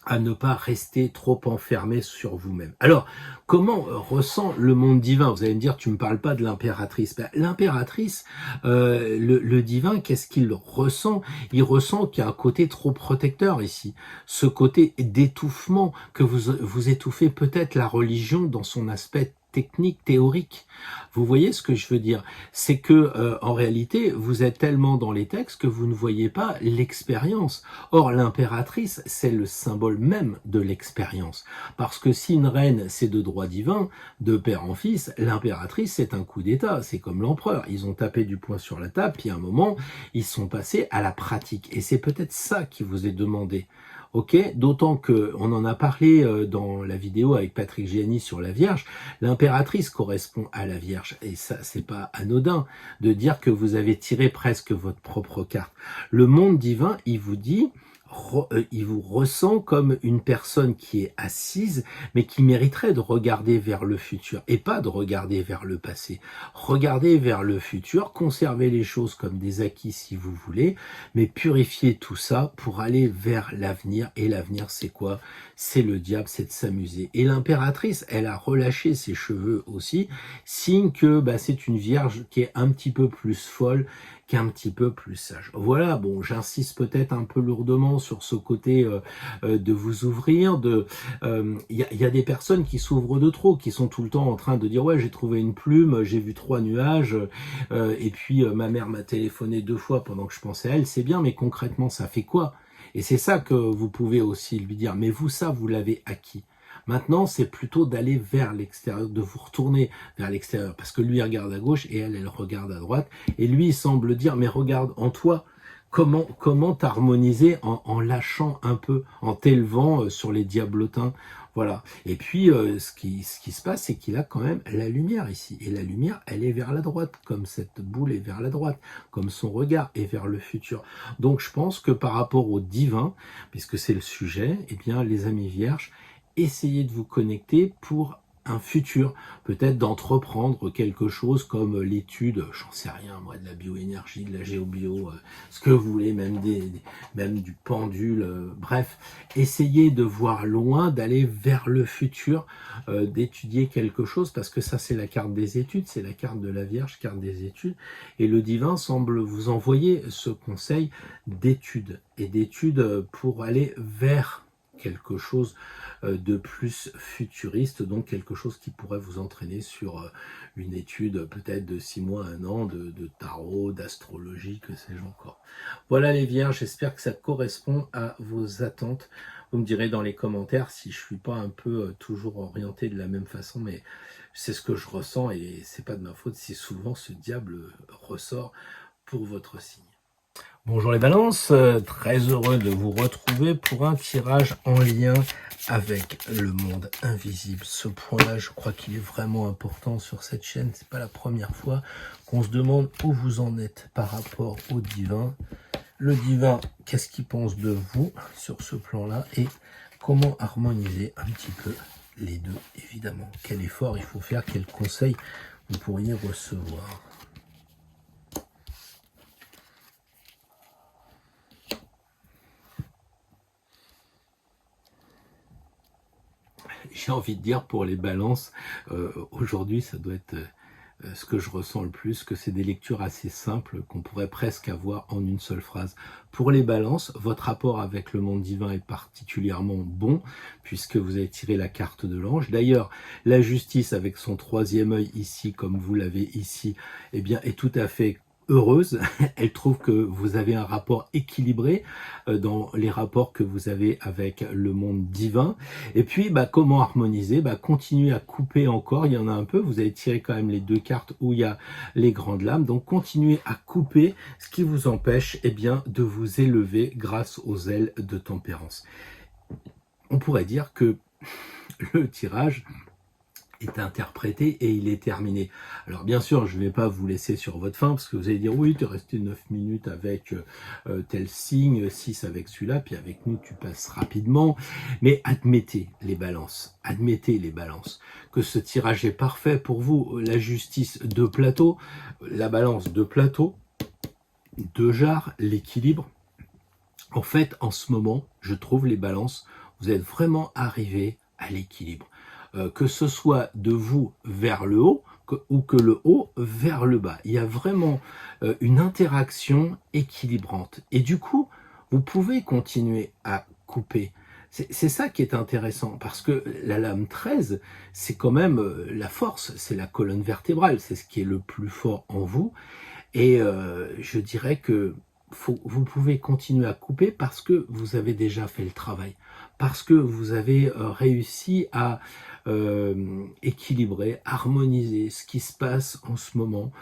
à ne pas rester trop enfermé sur vous-même. Alors, comment ressent le monde divin? Vous allez me dire, tu me parles pas de l'impératrice. Ben, l'impératrice, le divin, qu'est-ce qu'il ressent? Il ressent qu'il y a un côté trop protecteur ici. Ce côté d'étouffement, que vous étouffez peut-être la religion dans son aspect technique, théorique. Vous voyez ce que je veux dire? C'est que en réalité, vous êtes tellement dans les textes que vous ne voyez pas l'expérience. Or, l'impératrice, c'est le symbole même de l'expérience. Parce que si une reine, c'est de droit divin, de père en fils, l'impératrice, c'est un coup d'État. C'est comme l'empereur. Ils ont tapé du poing sur la table, puis à un moment, ils sont passés à la pratique. Et c'est peut-être ça qui vous est demandé. Ok, d'autant que on en a parlé dans la vidéo avec Patrick Gianni sur la Vierge. L'impératrice correspond à la Vierge et ça, c'est pas anodin de dire que vous avez tiré presque votre propre carte. Le monde divin, il vous dit, il vous ressent comme une personne qui est assise, mais qui mériterait de regarder vers le futur et pas de regarder vers le passé. Regardez vers le futur, conservez les choses comme des acquis si vous voulez, mais purifiez tout ça pour aller vers l'avenir. Et l'avenir, c'est quoi? C'est le diable, c'est de s'amuser. Et l'impératrice, elle a relâché ses cheveux aussi, signe que c'est une vierge qui est un petit peu plus folle, qu'un petit peu plus sage. Voilà, bon, j'insiste peut-être un peu lourdement sur ce côté de vous ouvrir. Y a des personnes qui s'ouvrent de trop, qui sont tout le temps en train de dire « Ouais, j'ai trouvé une plume, j'ai vu 3 nuages, et puis ma mère m'a téléphoné 2 fois pendant que je pensais à elle. » C'est bien, mais concrètement, ça fait quoi? Et c'est ça que vous pouvez aussi lui dire. Mais vous, ça, vous l'avez acquis. Maintenant, c'est plutôt d'aller vers l'extérieur, de vous retourner vers l'extérieur. Parce que lui, il regarde à gauche et elle regarde à droite. Et lui, il semble dire, mais regarde en toi, comment t'harmoniser en lâchant un peu, en t'élevant sur les diablotins. Voilà. Et puis, ce qui se passe, c'est qu'il a quand même la lumière ici. Et la lumière, elle est vers la droite, comme cette boule est vers la droite, comme son regard est vers le futur. Donc, je pense que par rapport au divin, puisque c'est le sujet, eh bien, les amis vierges, essayez de vous connecter pour un futur, peut-être d'entreprendre quelque chose comme l'étude, j'en sais rien moi, de la bioénergie, de la géobio, ce que vous voulez, même du pendule, bref, essayez de voir loin, d'aller vers le futur, d'étudier quelque chose, parce que ça c'est la carte des études, c'est la carte de la Vierge, carte des études, et le divin semble vous envoyer ce conseil d'étude, et d'étude pour aller vers quelque chose de plus futuriste, donc quelque chose qui pourrait vous entraîner sur une étude peut-être de 6 mois, 1 an, de tarot, d'astrologie, que sais-je encore. Voilà les vierges, j'espère que ça correspond à vos attentes. Vous me direz dans les commentaires si je suis pas un peu toujours orienté de la même façon, mais c'est ce que je ressens et c'est pas de ma faute si souvent ce diable ressort pour votre signe. Bonjour les balances, très heureux de vous retrouver pour un tirage en lien avec le monde invisible. Ce point-là, je crois qu'il est vraiment important sur cette chaîne. C'est pas la première fois qu'on se demande où vous en êtes par rapport au divin. Le divin, qu'est-ce qu'il pense de vous sur ce plan-là et comment harmoniser un petit peu les deux, évidemment. Quel effort il faut faire, quel conseil vous pourriez recevoir. J'ai envie de dire pour les balances, aujourd'hui ça doit être ce que je ressens le plus, que c'est des lectures assez simples qu'on pourrait presque avoir en une seule phrase. Pour les balances, votre rapport avec le monde divin est particulièrement bon, puisque vous avez tiré la carte de l'ange. D'ailleurs, la justice avec son 3e œil ici, comme vous l'avez ici, eh bien, est tout à fait heureuse. Elle trouve que vous avez un rapport équilibré dans les rapports que vous avez avec le monde divin. Et puis, comment harmoniser? Continuez à couper encore. Il y en a un peu. Vous avez tiré quand même les 2 cartes où il y a les grandes lames. Donc, continuez à couper, ce qui vous empêche de vous élever grâce aux ailes de tempérance. On pourrait dire que le tirage est interprété et il est terminé. Alors bien sûr, je ne vais pas vous laisser sur votre faim, parce que vous allez dire, oui, tu es resté 9 minutes avec tel signe, 6 avec celui-là, puis avec nous, tu passes rapidement. Mais admettez les balances, que ce tirage est parfait pour vous. La justice de plateau, la balance de plateau, 2 jarres, l'équilibre. En fait, en ce moment, je trouve les balances, vous êtes vraiment arrivés à l'équilibre. Que ce soit de vous vers le haut ou que le haut vers le bas. Il y a vraiment une interaction équilibrante. Et du coup, vous pouvez continuer à couper. C'est ça qui est intéressant, parce que la lame 13, c'est quand même la force, c'est la colonne vertébrale, c'est ce qui est le plus fort en vous. Et je dirais que vous pouvez continuer à couper parce que vous avez déjà fait le travail, parce que vous avez réussi à équilibrer, harmoniser ce qui se passe en ce moment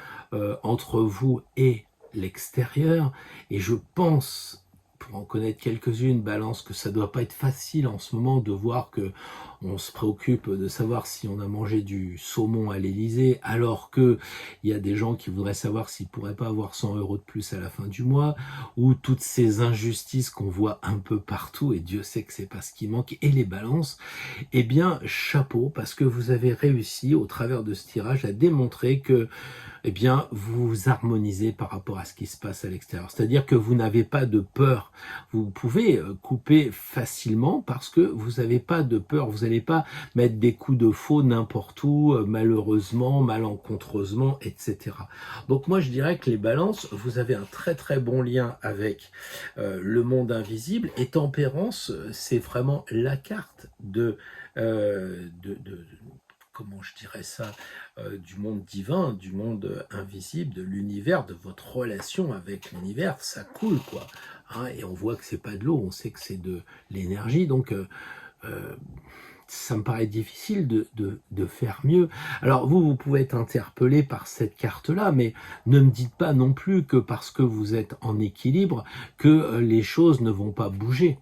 entre vous et l'extérieur. Et je pense, pour en connaître quelques-unes, Balance, que ça doit pas être facile en ce moment de voir que on se préoccupe de savoir si on a mangé du saumon à l'Élysée, alors que il y a des gens qui voudraient savoir s'ils pourraient pas avoir 100 € de plus à la fin du mois, ou toutes ces injustices qu'on voit un peu partout, et Dieu sait que c'est pas ce qui manque, et les balances. Eh bien, chapeau, parce que vous avez réussi, au travers de ce tirage, à démontrer que eh bien, vous vous harmonisez par rapport à ce qui se passe à l'extérieur. C'est-à-dire que vous n'avez pas de peur. Vous pouvez couper facilement parce que vous n'avez pas de peur. Vous n'allez pas mettre des coups de faux n'importe où, malheureusement, malencontreusement, etc. Donc moi, je dirais que les balances, vous avez un très très bon lien avec le monde invisible. Et Tempérance, c'est vraiment la carte de comment je dirais ça, du monde divin, du monde invisible, de l'univers, de votre relation avec l'univers, ça coule quoi. Hein, et on voit que c'est pas de l'eau, on sait que c'est de l'énergie, donc ça me paraît difficile de faire mieux. Alors vous pouvez être interpellé par cette carte-là, mais ne me dites pas non plus que parce que vous êtes en équilibre, que les choses ne vont pas bouger.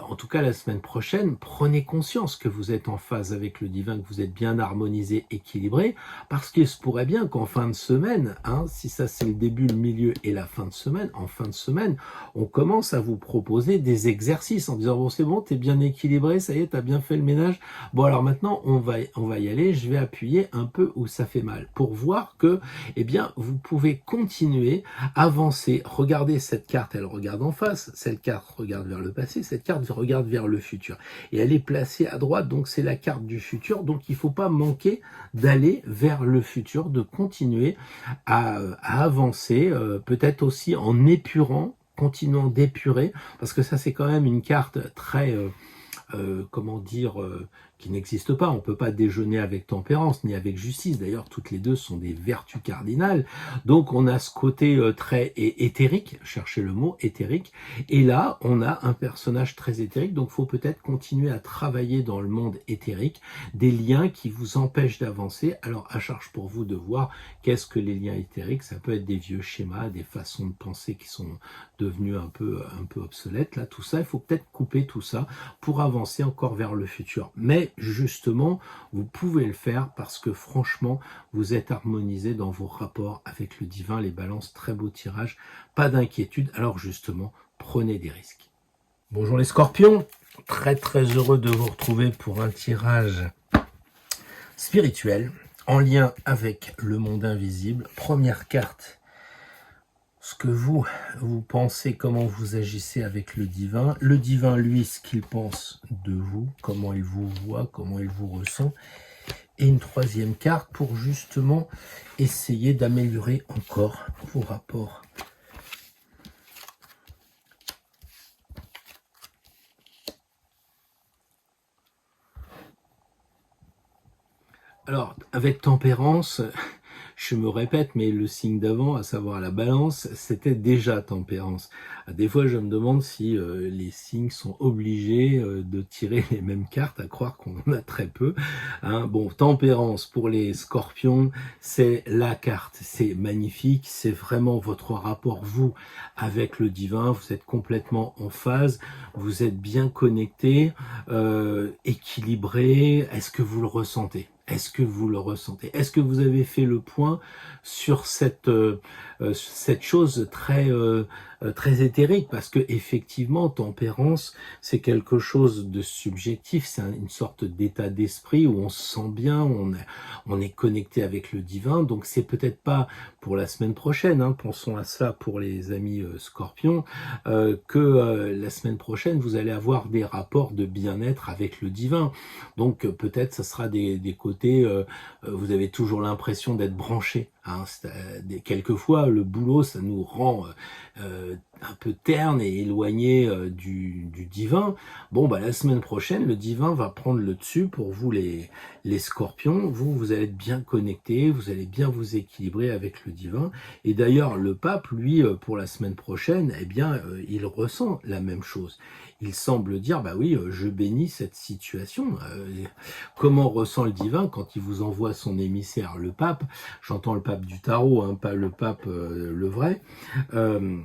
En tout cas la semaine prochaine, prenez conscience que vous êtes en phase avec le divin, que vous êtes bien harmonisé, équilibré, parce qu'il se pourrait bien qu'en fin de semaine, hein, si ça c'est le début, le milieu et la fin de semaine, en fin de semaine, on commence à vous proposer des exercices en disant bon c'est bon, t'es bien équilibré, ça y est, t'as bien fait le ménage, bon alors maintenant on va y aller, je vais appuyer un peu où ça fait mal, pour voir que, eh bien, vous pouvez continuer, avancer, regardez cette carte, elle regarde en face, cette carte regarde vers le passé, cette carte regarde vers le futur. Et elle est placée à droite, donc c'est la carte du futur. Donc il ne faut pas manquer d'aller vers le futur, de continuer à avancer, peut-être aussi en épurant, continuant d'épurer, parce que ça c'est quand même une carte très... comment dire, qui n'existe pas. On ne peut pas déjeuner avec tempérance ni avec justice. D'ailleurs, toutes les deux sont des vertus cardinales. Donc, on a ce côté très éthérique, cherchez le mot, éthérique. Et là, on a un personnage très éthérique. Donc, il faut peut-être continuer à travailler dans le monde éthérique, des liens qui vous empêchent d'avancer. Alors, à charge pour vous de voir qu'est-ce que les liens éthériques. Ça peut être des vieux schémas, des façons de penser qui sont devenues un peu obsolètes. Là, tout ça, il faut peut-être couper tout ça pour avancer encore vers le futur. Mais justement, vous pouvez le faire parce que franchement, vous êtes harmonisé dans vos rapports avec le divin, les balances, très beau tirage, pas d'inquiétude. Alors justement, prenez des risques. Bonjour les scorpions, très très heureux de vous retrouver pour un tirage spirituel en lien avec le monde invisible. Première carte, ce que vous pensez, comment vous agissez avec le divin, lui, ce qu'il pense de vous, comment il vous voit, comment il vous ressent, et une troisième carte pour justement essayer d'améliorer encore vos rapports. Alors, avec tempérance, je me répète, mais le signe d'avant, à savoir la balance, c'était déjà tempérance. Des fois, je me demande si les signes sont obligés de tirer les mêmes cartes, à croire qu'on en a très peu. Hein. Bon, tempérance pour les scorpions, c'est la carte, c'est magnifique, c'est vraiment votre rapport, vous, avec le divin, vous êtes complètement en phase, vous êtes bien connecté, équilibré, est-ce que vous le ressentez ? Est-ce que vous le ressentez? Est-ce que vous avez fait le point sur cette chose très éthérique? Parce que effectivement, tempérance, c'est quelque chose de subjectif, c'est une sorte d'état d'esprit où on se sent bien, on est connecté avec le divin. Donc c'est peut-être pas pour la semaine prochaine, hein, pensons à ça pour les amis scorpions, que la semaine prochaine, vous allez avoir des rapports de bien-être avec le divin. Donc peut-être ça sera des côtés, vous avez toujours l'impression d'être branché. Hein. Quelquefois, le boulot, ça nous rend un peu terne et éloigné du divin, bon bah la semaine prochaine le divin va prendre le dessus pour vous les scorpions. Vous allez être bien connectés, vous allez bien vous équilibrer avec le divin. Et d'ailleurs le pape lui pour la semaine prochaine, eh bien il ressent la même chose. Il semble dire bah oui, je bénis cette situation. Comment ressent le divin quand il vous envoie son émissaire, le pape? J'entends le pape du tarot, hein, pas le pape le vrai. Je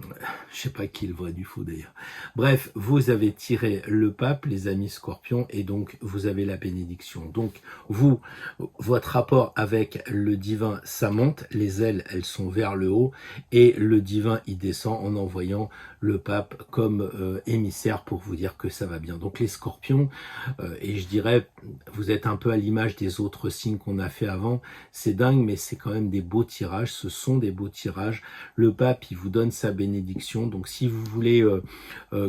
sais pas qui est le vrai du faux d'ailleurs. Bref, vous avez tiré le pape, les amis scorpions, et donc vous avez la bénédiction. Donc vous, votre rapport avec le divin, ça monte, les ailes, elles sont vers le haut, et le divin, il descend en envoyant le pape comme émissaire pour vous dire que ça va bien. Donc les scorpions, et je dirais, vous êtes un peu à l'image des autres signes qu'on a fait avant, c'est dingue, mais c'est quand même des beaux tirages, ce sont des beaux tirages. Le pape, il vous donne sa bénédiction, donc si vous voulez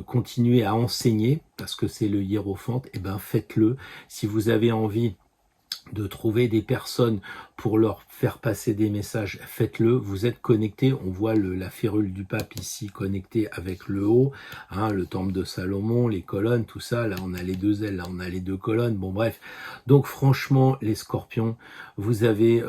continuer à enseigner, parce que c'est le hiérophante, eh ben faites-le. Si vous avez envie de trouver des personnes pour leur faire passer des messages, faites-le, vous êtes connectés, on voit la férule du pape ici connectée avec le haut, hein, le temple de Salomon, les colonnes, tout ça, là on a les deux ailes, là on a les deux colonnes, bon bref, donc franchement les scorpions, vous avez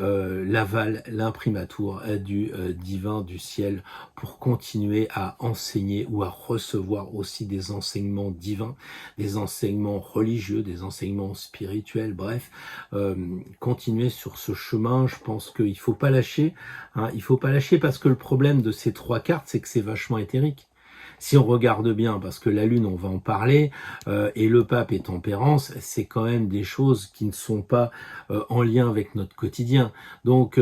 l'aval, l'imprimatur du divin du ciel pour continuer à enseigner ou à recevoir aussi des enseignements divins, des enseignements religieux, des enseignements spirituels, bref, continuer sur ce chemin. Je pense qu'il faut pas lâcher, hein, il faut pas lâcher parce que le problème de ces trois cartes, c'est que c'est vachement éthérique. Si on regarde bien, parce que la Lune, on va en parler, et le pape et tempérance, c'est quand même des choses qui ne sont pas en lien avec notre quotidien, donc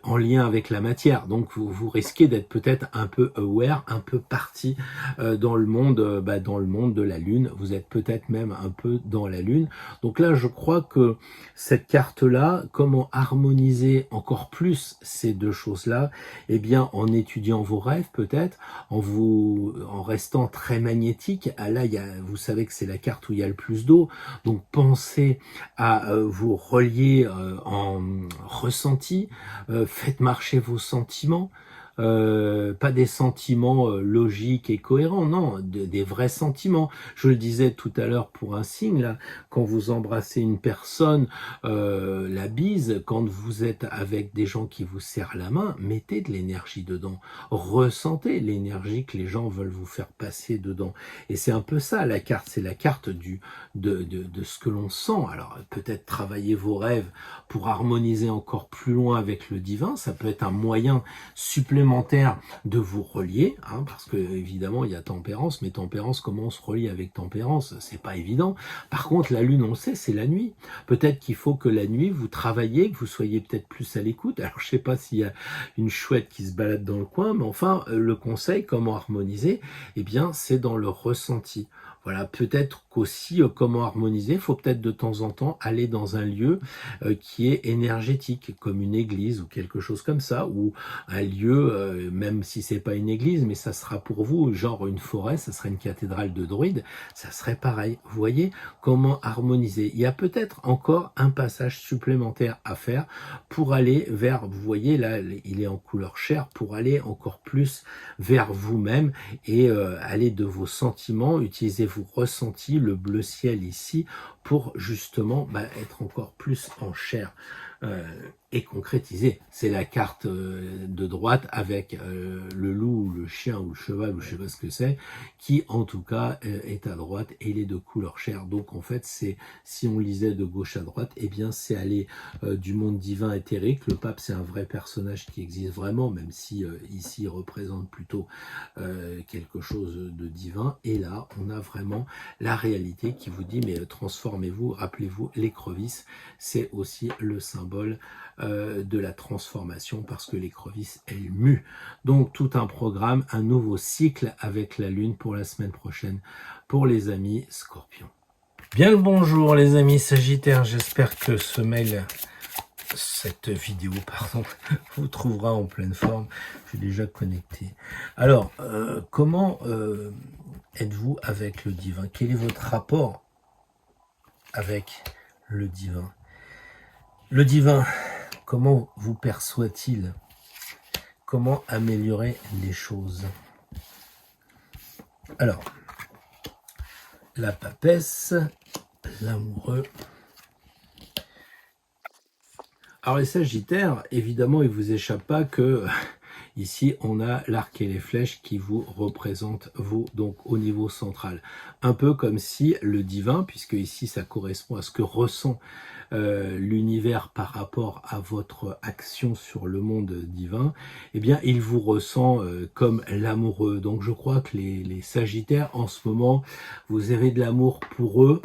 en lien avec la matière. Donc vous risquez d'être peut-être un peu aware, un peu parti dans le monde de la Lune. Vous êtes peut-être même un peu dans la Lune. Donc là, je crois que cette carte-là, comment harmoniser encore plus ces deux choses-là? Eh bien, en étudiant vos rêves, peut-être, en restant très magnétique. Ah là, vous savez que c'est la carte où il y a le plus d'eau, donc pensez à vous relier en ressenti, faites marcher vos sentiments, pas des sentiments logiques et cohérents, non, des vrais sentiments. Je le disais tout à l'heure pour un signe, là, quand vous embrassez une personne, la bise, quand vous êtes avec des gens qui vous serrent la main, mettez de l'énergie dedans, ressentez l'énergie que les gens veulent vous faire passer dedans. Et c'est un peu ça, la carte, c'est la carte de ce que l'on sent. Alors peut-être travailler vos rêves pour harmoniser encore plus loin avec le divin, ça peut être un moyen supplémentaire de vous relier, hein, parce que évidemment il y a tempérance, mais tempérance, comment on se relie avec tempérance? C'est pas évident. Par contre, la lune, on le sait, c'est la nuit. Peut-être qu'il faut que la nuit, vous travaillez, que vous soyez peut-être plus à l'écoute. Alors je sais pas s'il y a une chouette qui se balade dans le coin, mais enfin, le conseil, comment harmoniser? Eh bien, c'est dans le ressenti. Voilà, peut-être qu'aussi, comment harmoniser, il faut peut-être de temps en temps aller dans un lieu qui est énergétique, comme une église ou quelque chose comme ça, ou un lieu, même si c'est pas une église, mais ça sera pour vous, genre une forêt, ça serait une cathédrale de druides, ça serait pareil. Vous voyez comment harmoniser? Il y a peut-être encore un passage supplémentaire à faire pour aller vers, vous voyez là, il est en couleur chair, pour aller encore plus vers vous-même et aller de vos sentiments, utiliser vos ressentis, le bleu ciel ici, pour justement être encore plus en chair et concrétiser. C'est la carte de droite avec le loup, ou le chien ou le cheval, ou je sais pas ce que c'est, qui en tout cas est à droite et il est de couleur chair. Donc en fait, c'est si on lisait de gauche à droite, eh bien c'est aller du monde divin éthérique. Le pape, c'est un vrai personnage qui existe vraiment, même si ici il représente plutôt quelque chose de divin. Et là, on a vraiment la réalité qui vous dit, mais transformez-vous, rappelez-vous, l'écrevisse, c'est aussi le symbole de la transformation, parce que l'écrevisse, elle mue. Donc tout un programme, un nouveau cycle avec la lune pour la semaine prochaine, pour les amis Scorpions. Bien le bonjour les amis Sagittaires, j'espère que cette vidéo, vous trouvera en pleine forme. Je suis déjà connecté. Alors, comment êtes-vous avec le divin? Quel est votre rapport avec le divin? Le divin, comment vous perçoit-il? Comment améliorer les choses? Alors, la papesse, l'amoureux. Alors les Sagittaires, évidemment, il vous échappe pas que ici on a l'arc et les flèches qui vous représentent vous, donc au niveau central. Un peu comme si le divin, puisque ici ça correspond à ce que ressent l'univers par rapport à votre action sur le monde divin, eh bien il vous ressent comme l'amoureux. Donc je crois que les Sagittaires en ce moment, vous avez de l'amour pour eux,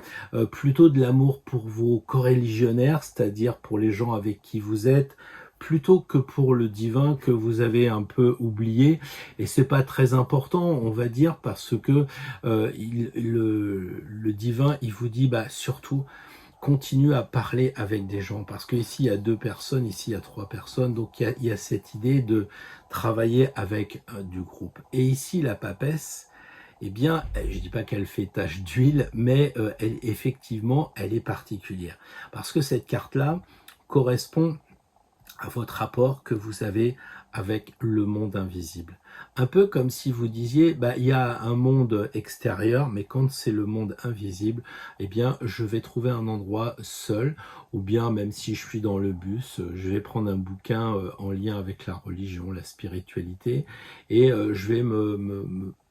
plutôt de l'amour pour vos coreligionnaires, c'est-à-dire pour les gens avec qui vous êtes, plutôt que pour le divin que vous avez un peu oublié. Et c'est pas très important, on va dire, parce que le divin, il vous dit, bah surtout, continue à parler avec des gens, parce que ici il y a 2 personnes, ici il y a 3 personnes, donc il y a cette idée de travailler avec du groupe. Et ici la papesse, eh bien, je dis pas qu'elle fait tache d'huile, mais effectivement, elle est particulière, parce que cette carte-là correspond à votre rapport que vous avez avec le monde invisible. Un peu comme si vous disiez, bah, il y a un monde extérieur, mais quand c'est le monde invisible, eh bien, je vais trouver un endroit seul, ou bien même si je suis dans le bus, je vais prendre un bouquin en lien avec la religion, la spiritualité, et je vais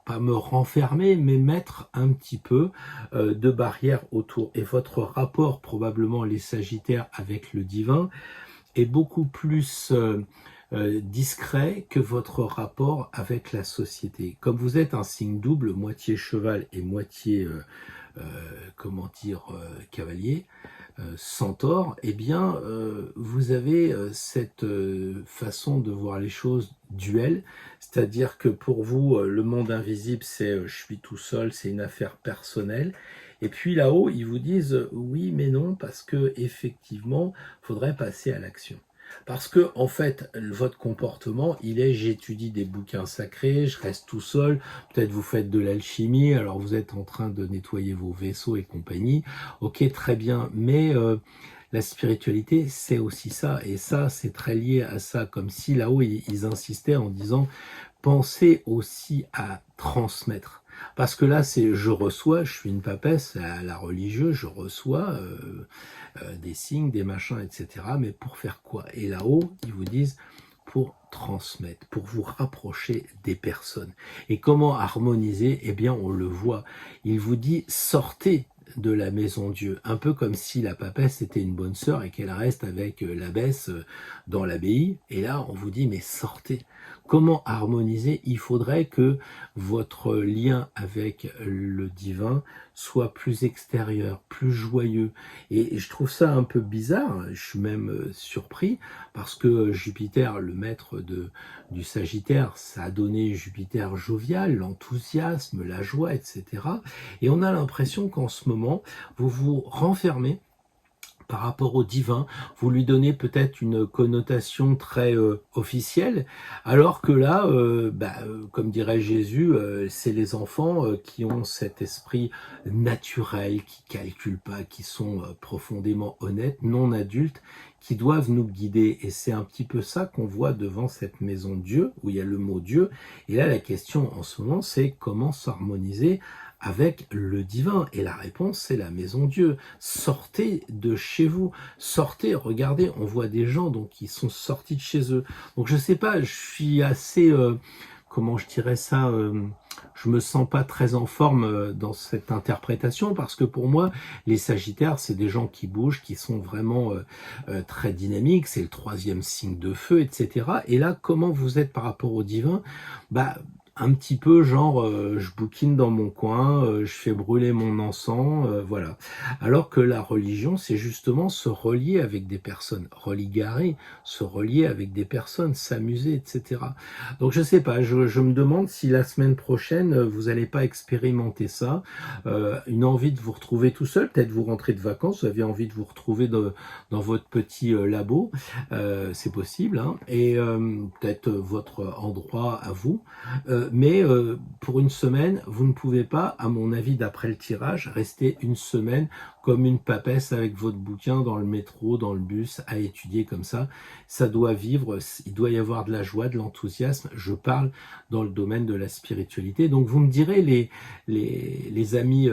pas me renfermer, mais mettre un petit peu de barrière autour. Et votre rapport, probablement les Sagittaires avec le divin, est beaucoup plus discret que votre rapport avec la société. Comme vous êtes un signe double, moitié cheval et moitié, comment dire, cavalier, centaure, eh bien, vous avez cette façon de voir les choses duel, c'est-à-dire que pour vous, le monde invisible, c'est je suis tout seul, c'est une affaire personnelle. Et puis là-haut, ils vous disent oui, mais non, parce que effectivement, faudrait passer à l'action. Parce que, en fait, votre comportement, il est j'étudie des bouquins sacrés, je reste tout seul, peut-être vous faites de l'alchimie, alors vous êtes en train de nettoyer vos vaisseaux et compagnie. Ok, très bien, mais la spiritualité, c'est aussi ça, et ça, c'est très lié à ça, comme si là-haut, ils insistaient en disant pensez aussi à transmettre. Parce que là, c'est je reçois, je suis une papesse, la religieuse, je reçois des signes, des machins, etc. Mais pour faire quoi? Et là-haut, ils vous disent pour transmettre, pour vous rapprocher des personnes. Et comment harmoniser? Eh bien, on le voit. Il vous dit sortez de la maison Dieu, un peu comme si la papesse était une bonne sœur et qu'elle reste avec l'abbesse dans l'abbaye. Et là, on vous dit mais sortez. Comment harmoniser? Il faudrait que votre lien avec le divin soit plus extérieur, plus joyeux. Et je trouve ça un peu bizarre, je suis même surpris, parce que Jupiter, le maître du Sagittaire, ça a donné Jupiter jovial, l'enthousiasme, la joie, etc. Et on a l'impression qu'en ce moment, vous vous renfermez par rapport au divin, vous lui donnez peut-être une connotation très officielle, alors que là, comme dirait Jésus, c'est les enfants qui ont cet esprit naturel, qui calculent pas, qui sont profondément honnêtes, non adultes, qui doivent nous guider. Et c'est un petit peu ça qu'on voit devant cette maison Dieu, où il y a le mot Dieu. Et là, la question en ce moment, c'est comment s'harmoniser avec le divin. Et la réponse, c'est la maison Dieu. Sortez de chez vous. Sortez, regardez, on voit des gens donc qui sont sortis de chez eux. Donc je sais pas, je suis assez, comment je dirais ça, je me sens pas très en forme dans cette interprétation parce que pour moi, les Sagittaires, c'est des gens qui bougent, qui sont vraiment très dynamiques, c'est le 3e signe de feu, etc. Et là, comment vous êtes par rapport au divin? Bah, un petit peu genre je bouquine dans mon coin, je fais brûler mon encens, voilà. Alors que la religion, c'est justement se relier avec des personnes, religarer, se relier avec des personnes, s'amuser, etc. Donc je sais pas, je me demande si la semaine prochaine, vous n'allez pas expérimenter ça, une envie de vous retrouver tout seul, peut-être vous rentrez de vacances, vous avez envie de vous retrouver dans votre petit labo, c'est possible, hein, et peut-être votre endroit à vous, mais pour une semaine, vous ne pouvez pas, à mon avis, d'après le tirage, rester une semaine comme une papesse avec votre bouquin dans le métro, dans le bus, à étudier comme ça. Ça doit vivre, il doit y avoir de la joie, de l'enthousiasme. Je parle dans le domaine de la spiritualité. Donc vous me direz, les amis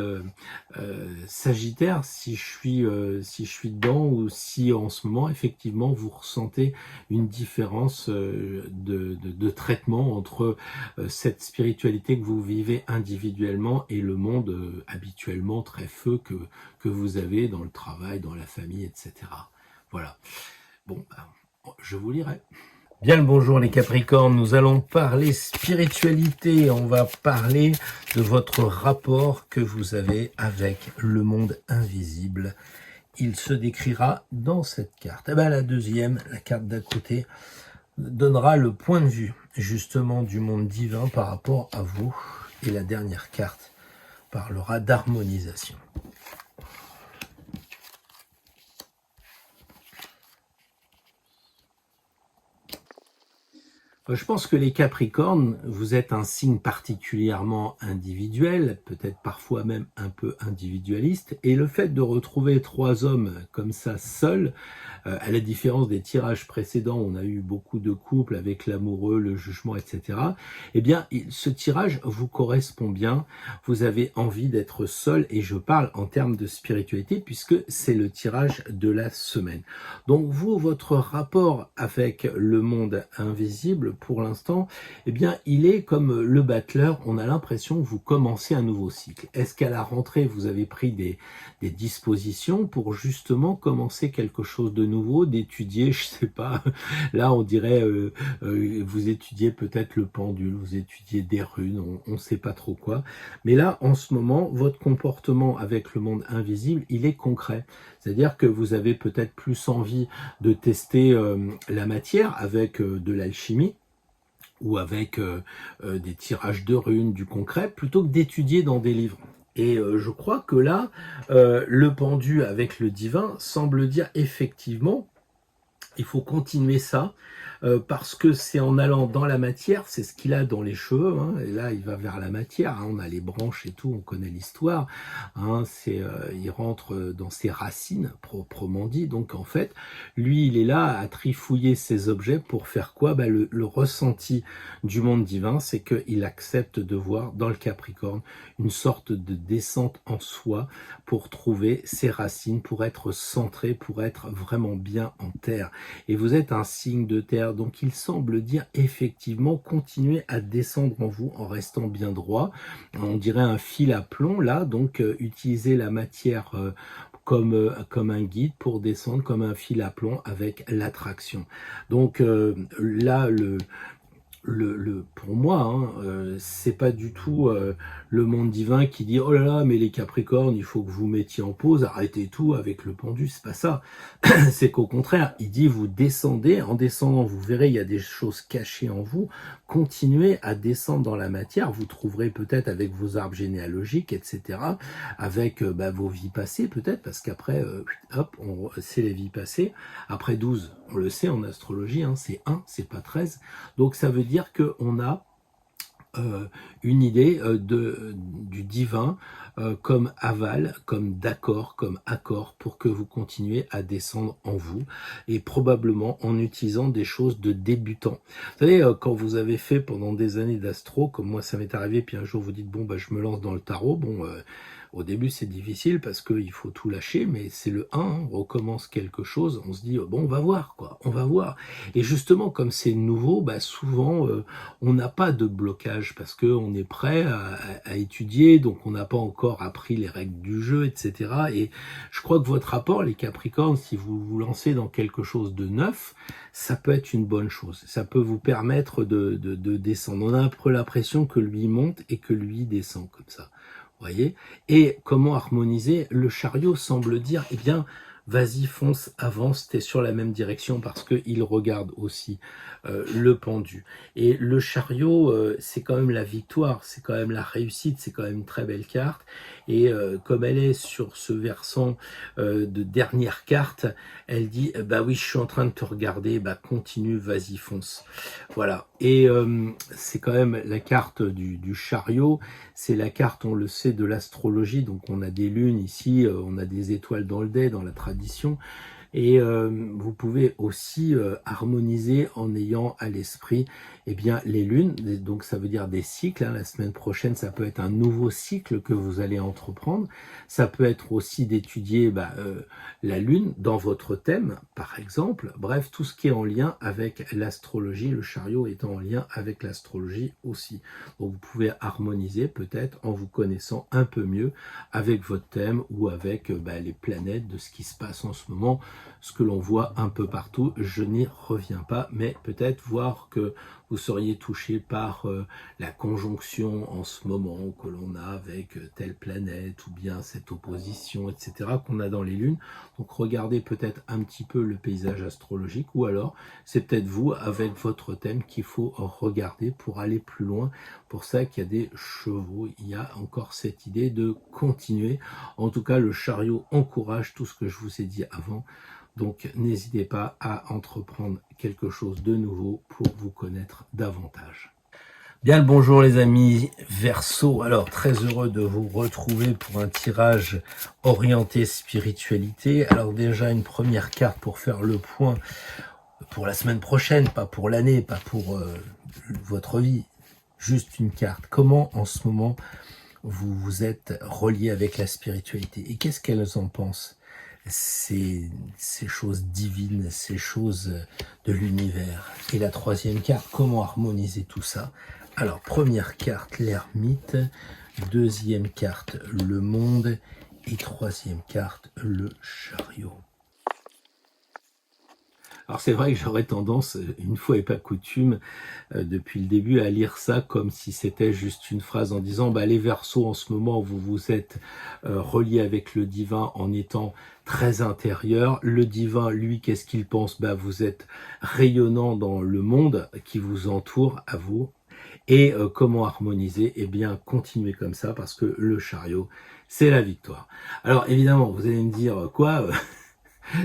Sagittaires, si je suis dedans ou si en ce moment, effectivement, vous ressentez une différence de traitement entre cette spiritualité que vous vivez individuellement et le monde habituellement très feu que vous avez dans le travail, dans la famille, etc. Voilà. Bon, je vous lirai. Bien le bonjour les Capricornes, nous allons parler spiritualité, on va parler de votre rapport que vous avez avec le monde invisible. Il se décrira dans cette carte. Et bien, la deuxième, la carte d'à côté, donnera le point de vue justement du monde divin par rapport à vous. Et la dernière carte parlera d'harmonisation. Je pense que les Capricornes, vous êtes un signe particulièrement individuel, peut-être parfois même un peu individualiste, et le fait de retrouver 3 hommes comme ça seuls, à la différence des tirages précédents, on a eu beaucoup de couples avec l'amoureux, le jugement, etc. Eh bien, ce tirage vous correspond bien, vous avez envie d'être seul, et je parle en termes de spiritualité, puisque c'est le tirage de la semaine. Donc vous, votre rapport avec le monde invisible, pour l'instant, eh bien, il est comme le battleur, on a l'impression que vous commencez un nouveau cycle. Est-ce qu'à la rentrée, vous avez pris des dispositions pour justement commencer quelque chose de nouveau, d'étudier, je sais pas, là on dirait, vous étudiez peut-être le pendule, vous étudiez des runes, on ne sait pas trop quoi, mais là, en ce moment, votre comportement avec le monde invisible, il est concret. C'est-à-dire que vous avez peut-être plus envie de tester la matière avec de l'alchimie, ou avec des tirages de runes, du concret, plutôt que d'étudier dans des livres. Et je crois que là, le pendu avec le divin semble dire effectivement, il faut continuer ça, parce que c'est en allant dans la matière, c'est ce qu'il a dans les cheveux, hein, et là il va vers la matière, hein, on a les branches et tout, on connaît l'histoire, hein, il rentre dans ses racines, proprement dit, donc en fait, lui il est là à trifouiller ses objets pour faire quoi? Le ressenti du monde divin, c'est qu'il accepte de voir dans le Capricorne une sorte de descente en soi pour trouver ses racines, pour être centré, pour être vraiment bien en terre. Et vous êtes un signe de terre, donc il semble dire effectivement continuer à descendre en vous en restant bien droit. On dirait un fil à plomb là, donc utilisez la matière comme un guide pour descendre comme un fil à plomb avec l'attraction. Donc là, pour moi, hein, c'est pas du tout le monde divin qui dit oh là là, mais les Capricornes, il faut que vous mettiez en pause, arrêtez tout avec le pendu, c'est pas ça. C'est qu'au contraire, il dit vous descendez, en descendant, vous verrez, il y a des choses cachées en vous, continuez à descendre dans la matière, vous trouverez peut-être avec vos arbres généalogiques, etc., avec vos vies passées peut-être, parce qu'après, hop, c'est les vies passées, après 12, on le sait en astrologie, hein, c'est 1, c'est pas 13, donc ça veut dire qu'on a une idée du divin comme aval, comme d'accord, comme accord pour que vous continuez à descendre en vous et probablement en utilisant des choses de débutants. Vous savez, quand vous avez fait pendant des années d'astro, comme moi ça m'est arrivé, puis un jour vous dites bon je me lance dans le tarot, bon au début c'est difficile parce qu'il faut tout lâcher, mais c'est le 1, on recommence quelque chose, on se dit bon on va voir quoi, on va voir. Et justement comme c'est nouveau, souvent on n'a pas de blocage parce qu'on est prêt à étudier, donc on n'a pas encore appris les règles du jeu, etc. Et je crois que votre rapport, les Capricornes, si vous vous lancez dans quelque chose de neuf, ça peut être une bonne chose. Ça peut vous permettre de descendre. On a un peu l'impression que lui monte et que lui descend comme ça. Voyez. Et comment harmoniser? Le chariot semble dire, eh bien, vas-y, fonce, avance, t'es sur la même direction parce qu'il regarde aussi le pendu. Et le chariot, c'est quand même la victoire, c'est quand même la réussite, c'est quand même une très belle carte. Et comme elle est sur ce versant de dernière carte, elle dit, bah oui, je suis en train de te regarder, bah continue, vas-y, fonce. Voilà. Et c'est quand même la carte du chariot, c'est la carte, on le sait, de l'astrologie. Donc on a des lunes ici, on a des étoiles dans le dé, dans la tradition. Et vous pouvez aussi harmoniser en ayant à l'esprit eh bien les lunes, donc ça veut dire des cycles. Hein. La semaine prochaine, ça peut être un nouveau cycle que vous allez entreprendre. Ça peut être aussi d'étudier la lune dans votre thème, par exemple. Bref, tout ce qui est en lien avec l'astrologie, le chariot étant en lien avec l'astrologie aussi. Donc vous pouvez harmoniser peut-être en vous connaissant un peu mieux avec votre thème ou avec les planètes de ce qui se passe en ce moment, ce que l'on voit un peu partout. Je n'y reviens pas, mais peut-être voir que vous seriez touché par la conjonction en ce moment que l'on a avec telle planète ou bien cette opposition, etc. qu'on a dans les lunes. Donc regardez peut-être un petit peu le paysage astrologique, ou alors c'est peut-être vous avec votre thème qu'il faut regarder pour aller plus loin. Pour ça qu'il y a des chevaux, il y a encore cette idée de continuer. En tout cas, le chariot encourage tout ce que je vous ai dit avant. Donc n'hésitez pas à entreprendre quelque chose de nouveau pour vous connaître davantage. Bien le bonjour les amis Verseau, alors très heureux de vous retrouver pour un tirage orienté spiritualité. Alors déjà une première carte pour faire le point pour la semaine prochaine, pas pour l'année, pas pour votre vie, juste une carte. Comment en ce moment vous vous êtes relié avec la spiritualité et qu'est-ce qu'elles en pensent? Ces choses divines, ces choses de l'univers. Et la troisième carte, comment harmoniser tout ça? Alors, première carte, l'ermite. Deuxième carte, le monde. Et troisième carte, le chariot. Alors c'est vrai que j'aurais tendance, une fois et pas coutume, depuis le début, à lire ça comme si c'était juste une phrase en disant les Verseaux en ce moment vous vous êtes reliés avec le divin en étant très intérieur. Le divin, lui, qu'est-ce qu'il pense? Vous êtes rayonnant dans le monde qui vous entoure, à vous. Et comment harmoniser? Eh bien, continuez comme ça parce que le chariot, c'est la victoire. Alors évidemment, vous allez me dire quoi?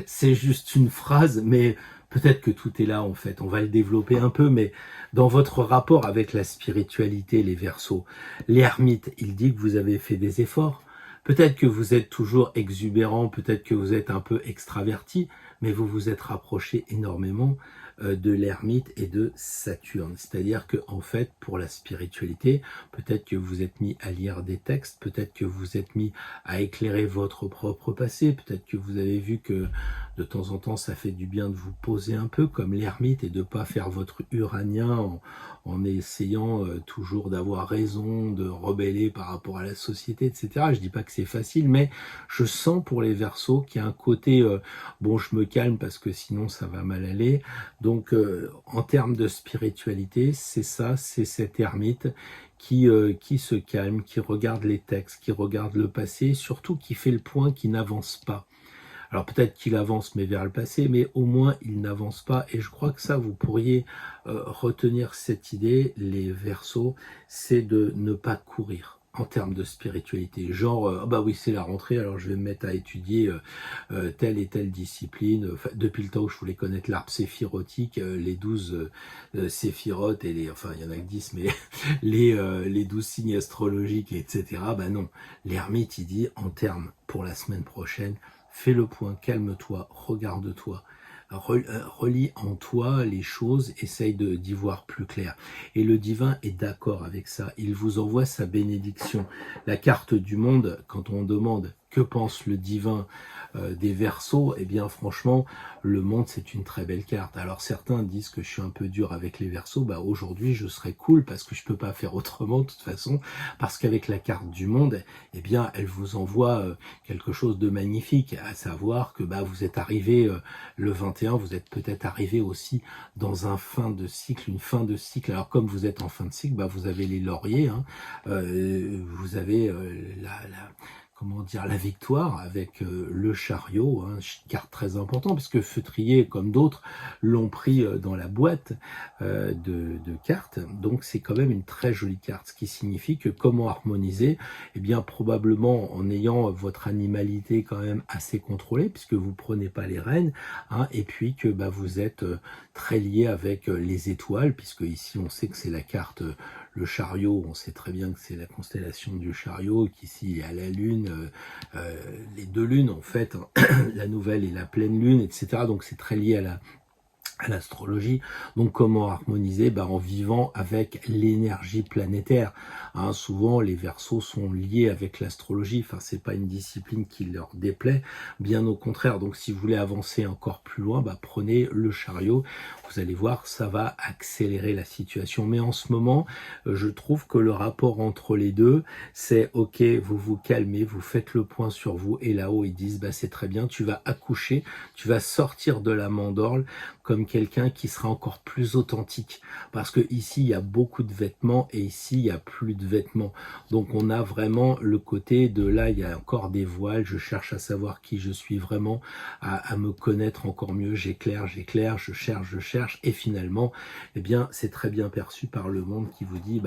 C'est juste une phrase, mais peut-être que tout est là en fait. On va le développer un peu, mais dans votre rapport avec la spiritualité, les Verseaux, l'ermite, il dit que vous avez fait des efforts. Peut-être que vous êtes toujours exubérant, peut-être que vous êtes un peu extraverti, mais vous vous êtes rapproché énormément de l'ermite et de Saturne. C'est-à-dire que en fait, pour la spiritualité, peut-être que vous êtes mis à lire des textes, peut-être que vous êtes mis à éclairer votre propre passé, peut-être que vous avez vu que de temps en temps, ça fait du bien de vous poser un peu comme l'ermite et de pas faire votre uranien en essayant toujours d'avoir raison, de rebeller par rapport à la société, etc. Je dis pas que c'est facile, mais je sens pour les Verseaux qu'il y a un côté je me calme parce que sinon ça va mal aller. Donc en termes de spiritualité, c'est ça, c'est cet ermite qui se calme, qui regarde les textes, qui regarde le passé, surtout qui fait le point, qui n'avance pas. Alors peut-être qu'il avance mais vers le passé, mais au moins il n'avance pas. Et je crois que ça, vous pourriez retenir cette idée, les Verseaux, c'est de ne pas courir en termes de spiritualité. Genre, oui, c'est la rentrée, alors je vais me mettre à étudier telle et telle discipline. Enfin, depuis le temps où je voulais connaître l'arbre séphirotique, les 12 séphirotes, et il y en a que 10, mais les 12 signes astrologiques, etc. Non, l'ermite, il dit, en termes pour la semaine prochaine, fais le point, calme-toi, regarde-toi, relis en toi les choses, essaye d'y voir plus clair. Et le divin est d'accord avec ça, il vous envoie sa bénédiction. La carte du monde, quand on demande que pense le divin des Verseaux, eh bien franchement, le monde c'est une très belle carte. Alors certains disent que je suis un peu dur avec les Verseaux, aujourd'hui je serai cool parce que je peux pas faire autrement de toute façon, parce qu'avec la carte du monde, eh bien elle vous envoie quelque chose de magnifique, à savoir que vous êtes arrivé le 21, vous êtes peut-être arrivé aussi dans une fin de cycle. Alors comme vous êtes en fin de cycle, vous avez les lauriers, vous avez comment dire, la victoire avec le chariot, hein, carte très importante, parce que Feutrier, comme d'autres, l'ont pris dans la boîte de cartes. Donc c'est quand même une très jolie carte, ce qui signifie que comment harmoniser, eh bien probablement en ayant votre animalité quand même assez contrôlée, puisque vous prenez pas les rênes, hein, et puis que bah, vous êtes très lié avec les étoiles, puisque ici on sait que c'est la carte le chariot, on sait très bien que c'est la constellation du chariot, qu'ici il y a la lune, les deux lunes en fait, hein, la nouvelle et la pleine lune, etc. Donc c'est très lié à l'astrologie. Donc comment harmoniser? En vivant avec l'énergie planétaire. Hein, souvent les Verseaux sont liés avec l'astrologie. Enfin, c'est pas une discipline qui leur déplaît, bien au contraire. Donc si vous voulez avancer encore plus loin, prenez le chariot. Vous allez voir, ça va accélérer la situation. Mais en ce moment, je trouve que le rapport entre les deux, c'est ok, vous vous calmez, vous faites le point sur vous, et là-haut ils disent c'est très bien, tu vas accoucher, tu vas sortir de la mandorle comme quelqu'un qui sera encore plus authentique, parce que ici il y a beaucoup de vêtements et ici il y a plus de vêtements. Donc on a vraiment le côté de là il y a encore des voiles, je cherche à savoir qui je suis vraiment, à me connaître encore mieux, j'éclaire, je cherche, et finalement eh bien c'est très bien perçu par le monde qui vous dit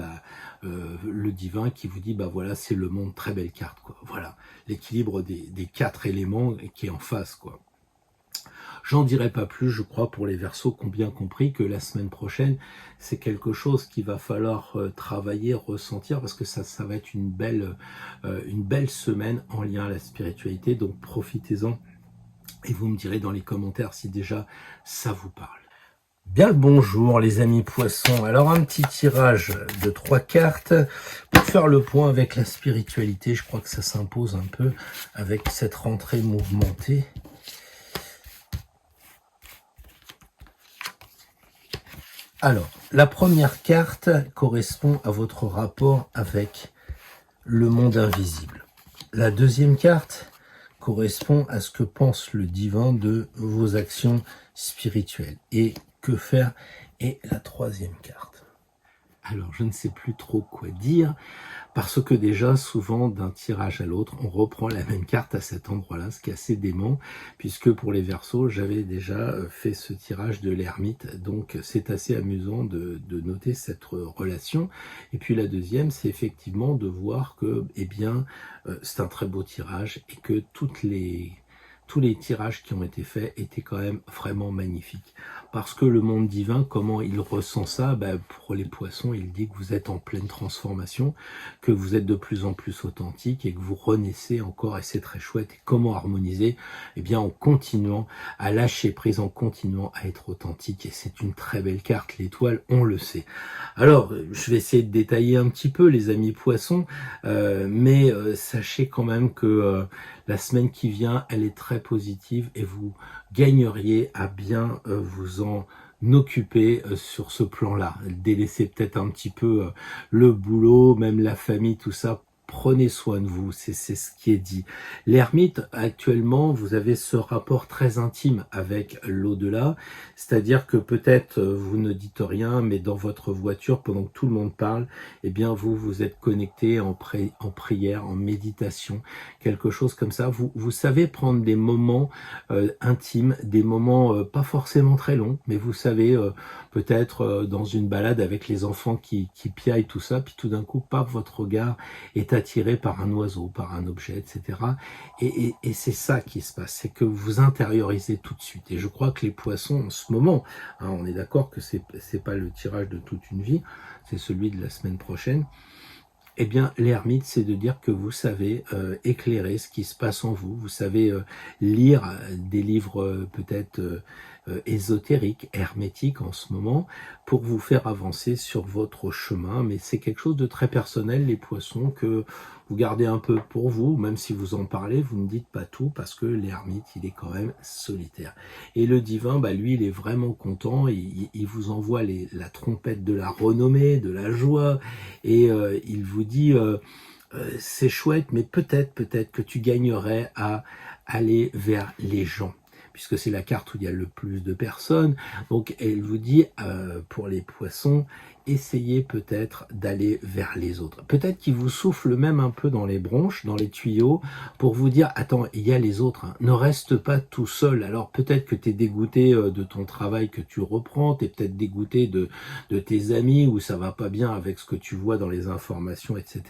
le divin qui vous dit voilà, c'est le monde, très belle carte quoi. Voilà l'équilibre des quatre éléments qui est en face quoi. J'en dirai pas plus, je crois, pour les Verseaux qui ont bien compris que la semaine prochaine, c'est quelque chose qu'il va falloir travailler, ressentir, parce que ça va être une belle semaine en lien à la spiritualité. Donc profitez-en et vous me direz dans les commentaires si déjà ça vous parle. Bien le bonjour les amis poissons. Alors un petit tirage de 3 cartes pour faire le point avec la spiritualité. Je crois que ça s'impose un peu avec cette rentrée mouvementée. Alors, la première carte correspond à votre rapport avec le monde invisible. La deuxième carte correspond à ce que pense le divin de vos actions spirituelles. Et que faire? Et la troisième carte. Alors, je ne sais plus trop quoi dire, parce que déjà, souvent, d'un tirage à l'autre, on reprend la même carte à cet endroit-là, ce qui est assez dément, puisque pour les Verseaux, j'avais déjà fait ce tirage de l'ermite, donc c'est assez amusant de noter cette relation. Et puis la deuxième, c'est effectivement de voir que, c'est un très beau tirage, et que tous les tirages qui ont été faits étaient quand même vraiment magnifiques. Parce que le monde divin, comment il ressent ça? Pour les poissons, il dit que vous êtes en pleine transformation, que vous êtes de plus en plus authentique et que vous renaissez encore, et c'est très chouette. Et comment harmoniser? En continuant à lâcher prise, en continuant à être authentique. Et c'est une très belle carte, l'étoile, on le sait. Alors, je vais essayer de détailler un petit peu, les amis poissons, mais sachez quand même que la semaine qui vient, elle est très positive et vous gagneriez à bien vous en occuper sur ce plan-là. Délaissez peut-être un petit peu le boulot, même la famille, tout ça. Prenez soin de vous, c'est ce qui est dit. L'ermite, actuellement, vous avez ce rapport très intime avec l'au-delà, c'est-à-dire que peut-être vous ne dites rien, mais dans votre voiture, pendant que tout le monde parle, vous êtes connecté en prière, en méditation, quelque chose comme ça. Vous savez prendre des moments intimes, des moments pas forcément très longs, mais vous savez peut-être dans une balade avec les enfants qui piaillent, tout ça, puis tout d'un coup, votre regard est attiré par un oiseau, par un objet, etc. Et c'est ça qui se passe, c'est que vous intériorisez tout de suite. Et je crois que les poissons, en ce moment, on est d'accord que c'est pas le tirage de toute une vie, c'est celui de la semaine prochaine. L'ermite, c'est de dire que vous savez éclairer ce qui se passe en vous. Vous savez lire des livres peut-être ésotériques, hermétiques en ce moment, pour vous faire avancer sur votre chemin. Mais c'est quelque chose de très personnel, les poissons, que vous gardez un peu pour vous. Même si vous en parlez, vous ne dites pas tout, parce que l'ermite, il est quand même solitaire. Et le divin, lui, il est vraiment content. Il vous envoie la trompette de la renommée, de la joie, et il vous dit c'est chouette, mais peut-être que tu gagnerais à aller vers les gens. puisque c'est la carte où il y a le plus de personnes. Donc elle vous dit, pour les poissons, essayez peut-être d'aller vers les autres. Peut-être qu'il vous souffle même un peu dans les bronches, dans les tuyaux, pour vous dire, attends, il y a les autres, hein. Ne reste pas tout seul. Alors peut-être que tu es dégoûté de ton travail que tu reprends, tu es peut-être dégoûté de tes amis, ou ça va pas bien avec ce que tu vois dans les informations, etc.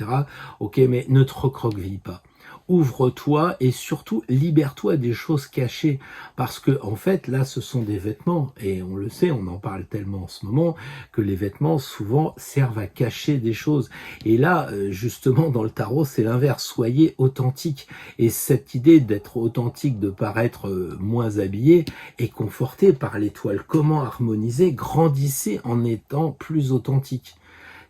Ok, mais ne te recroqueville pas. Ouvre-toi et surtout libère-toi des choses cachées, parce que en fait là ce sont des vêtements, et on le sait, on en parle tellement en ce moment que les vêtements souvent servent à cacher des choses. Et là justement dans le tarot c'est l'inverse, soyez authentique, et cette idée d'être authentique, de paraître moins habillé, est confortée par l'étoile. Comment harmoniser? Grandissez en étant plus authentique.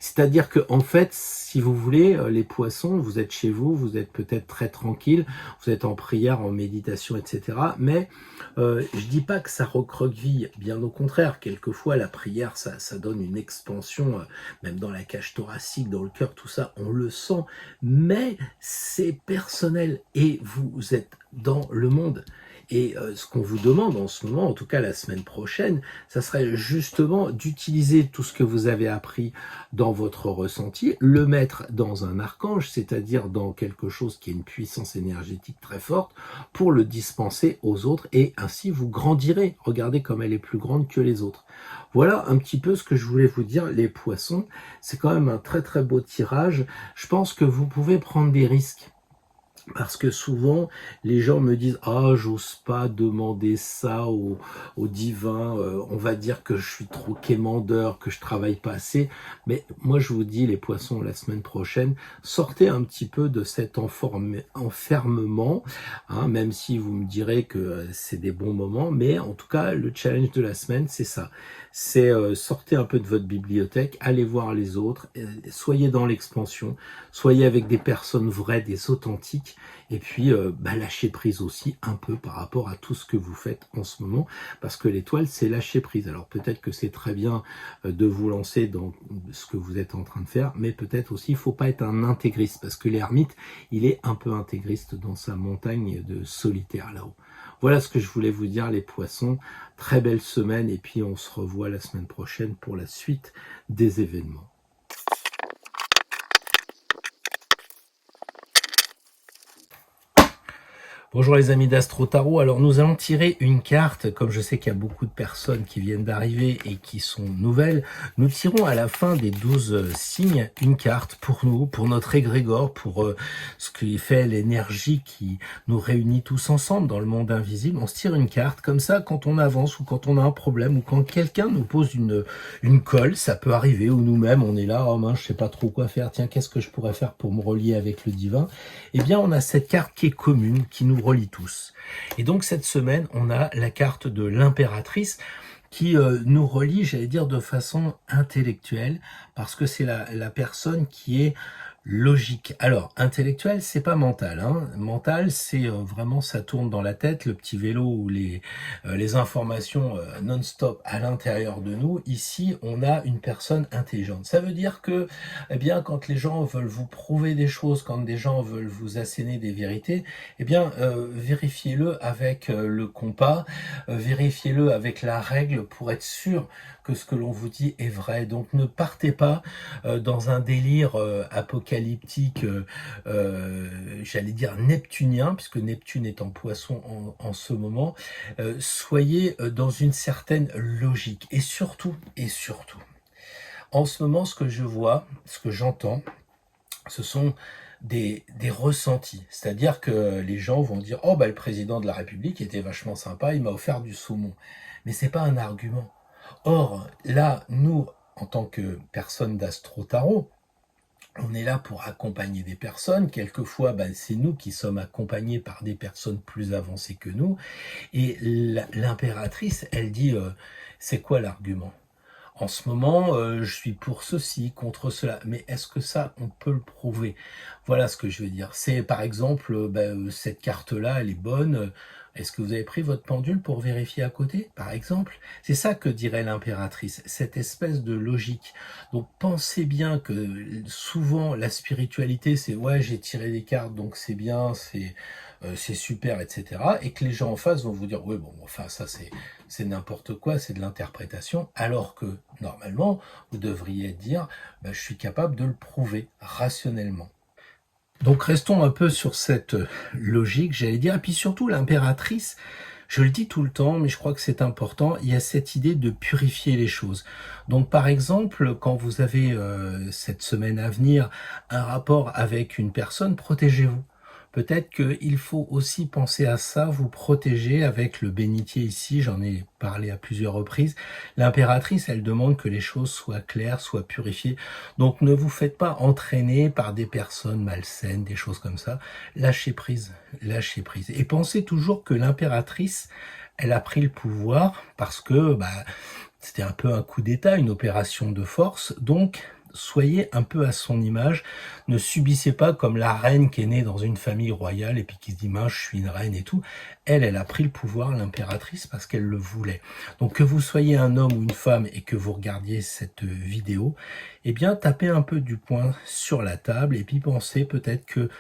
C'est-à-dire que en fait, si vous voulez, les poissons, vous êtes chez vous, vous êtes peut-être très tranquille, vous êtes en prière, en méditation, etc. Mais je dis pas que ça recroqueville, bien au contraire. Quelquefois, la prière, ça donne une expansion, même dans la cage thoracique, dans le cœur, tout ça, on le sent. Mais c'est personnel et vous êtes dans le monde. Et ce qu'on vous demande en ce moment, en tout cas la semaine prochaine, ça serait justement d'utiliser tout ce que vous avez appris dans votre ressenti, le mettre dans un archange, c'est-à-dire dans quelque chose qui a une puissance énergétique très forte, pour le dispenser aux autres, et ainsi vous grandirez. Regardez comme elle est plus grande que les autres. Voilà un petit peu ce que je voulais vous dire, les poissons. C'est quand même un très très beau tirage. Je pense que vous pouvez prendre des risques. Parce que souvent, les gens me disent « Ah, j'ose pas demander ça au divin, on va dire que je suis trop quémandeur, que je travaille pas assez. » Mais moi, je vous dis, les poissons, la semaine prochaine, sortez un petit peu de cet enfermement, hein, même si vous me direz que c'est des bons moments. Mais en tout cas, le challenge de la semaine, c'est ça. C'est sortez un peu de votre bibliothèque, allez voir les autres, soyez dans l'expansion, soyez avec des personnes vraies, des authentiques, et puis lâchez prise aussi un peu par rapport à tout ce que vous faites en ce moment, parce que l'étoile c'est lâcher prise. Alors peut-être que c'est très bien de vous lancer dans ce que vous êtes en train de faire, mais peut-être aussi il faut pas être un intégriste, parce que l'ermite il est un peu intégriste dans sa montagne de solitaire là-haut. Voilà ce que je voulais vous dire, les poissons. Très belle semaine, et puis on se revoit la semaine prochaine pour la suite des événements. Bonjour les amis d'Astro Tarot. Alors nous allons tirer une carte, comme je sais qu'il y a beaucoup de personnes qui viennent d'arriver et qui sont nouvelles. Nous tirons à la fin des 12 signes une carte pour nous, pour notre égrégore, pour ce qui fait l'énergie qui nous réunit tous ensemble dans le monde invisible. On se tire une carte comme ça quand on avance, ou quand on a un problème, ou quand quelqu'un nous pose une colle. Ça peut arriver, ou nous-mêmes on est là, oh mince, je sais pas trop quoi faire, tiens, qu'est-ce que je pourrais faire pour me relier avec le divin? Eh bien on a cette carte qui est commune, qui nous relie tous. Et donc cette semaine, on a la carte de l'impératrice qui nous relie, j'allais dire, de façon intellectuelle, parce que c'est la personne qui est logique. Alors, intellectuel, c'est pas mental, hein. Mental, c'est vraiment, ça tourne dans la tête, le petit vélo ou les informations non-stop à l'intérieur de nous. Ici, on a une personne intelligente. Ça veut dire que, eh bien, quand les gens veulent vous prouver des choses, quand des gens veulent vous asséner des vérités, eh bien, vérifiez-le avec le compas, vérifiez-le avec la règle pour être sûr que ce que l'on vous dit est vrai. Donc, ne partez pas dans un délire apocalyptique, j'allais dire neptunien, puisque Neptune est en poisson en ce moment. Soyez dans une certaine logique. Et surtout, en ce moment, ce que je vois, ce que j'entends, ce sont des ressentis. C'est-à-dire que les gens vont dire « Oh, le président de la République était vachement sympa, il m'a offert du saumon. » Mais c'est pas un argument. Or, là, nous, en tant que personnes d'astro-tarot, on est là pour accompagner des personnes. Quelquefois, c'est nous qui sommes accompagnés par des personnes plus avancées que nous. Et l'impératrice, elle dit, c'est quoi l'argument? En ce moment, je suis pour ceci, contre cela. Mais est-ce que ça, on peut le prouver? Voilà ce que je veux dire. C'est par exemple, cette carte-là, elle est bonne. Est-ce que vous avez pris votre pendule pour vérifier à côté, par exemple? C'est ça que dirait l'impératrice, cette espèce de logique. Donc pensez bien que souvent la spiritualité, c'est ouais, j'ai tiré des cartes, donc c'est bien, c'est c'est super, etc. Et que les gens en face vont vous dire, oui, bon, enfin, ça c'est n'importe quoi, c'est de l'interprétation, alors que normalement, vous devriez dire, bah, je suis capable de le prouver rationnellement. Donc restons un peu sur cette logique, j'allais dire, et puis surtout l'impératrice, je le dis tout le temps, mais je crois que c'est important, il y a cette idée de purifier les choses. Donc par exemple, quand vous avez cette semaine à venir un rapport avec une personne, protégez-vous. Peut-être qu'il faut aussi penser à ça, vous protéger avec le bénitier ici, j'en ai parlé à plusieurs reprises. L'impératrice, elle demande que les choses soient claires, soient purifiées. Donc ne vous faites pas entraîner par des personnes malsaines, des choses comme ça. Lâchez prise, lâchez prise. Et pensez toujours que l'impératrice, elle a pris le pouvoir parce que c'était un peu un coup d'État, une opération de force. Donc soyez un peu à son image, ne subissez pas comme la reine qui est née dans une famille royale et puis qui se dit mince, je suis une reine et tout. Elle a pris le pouvoir, l'impératrice, parce qu'elle le voulait. Donc que vous soyez un homme ou une femme et que vous regardiez cette vidéo, eh bien tapez un peu du poing sur la table et puis pensez peut-être que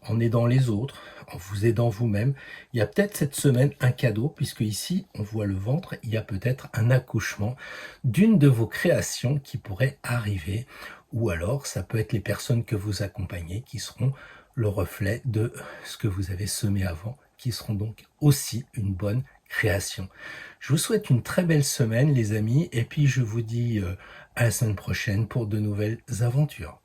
en aidant les autres, en vous aidant vous-même, il y a peut-être cette semaine un cadeau, puisque ici, on voit le ventre, il y a peut-être un accouchement d'une de vos créations qui pourrait arriver, ou alors ça peut être les personnes que vous accompagnez qui seront le reflet de ce que vous avez semé avant, qui seront donc aussi une bonne création. Je vous souhaite une très belle semaine les amis, et puis je vous dis à la semaine prochaine pour de nouvelles aventures.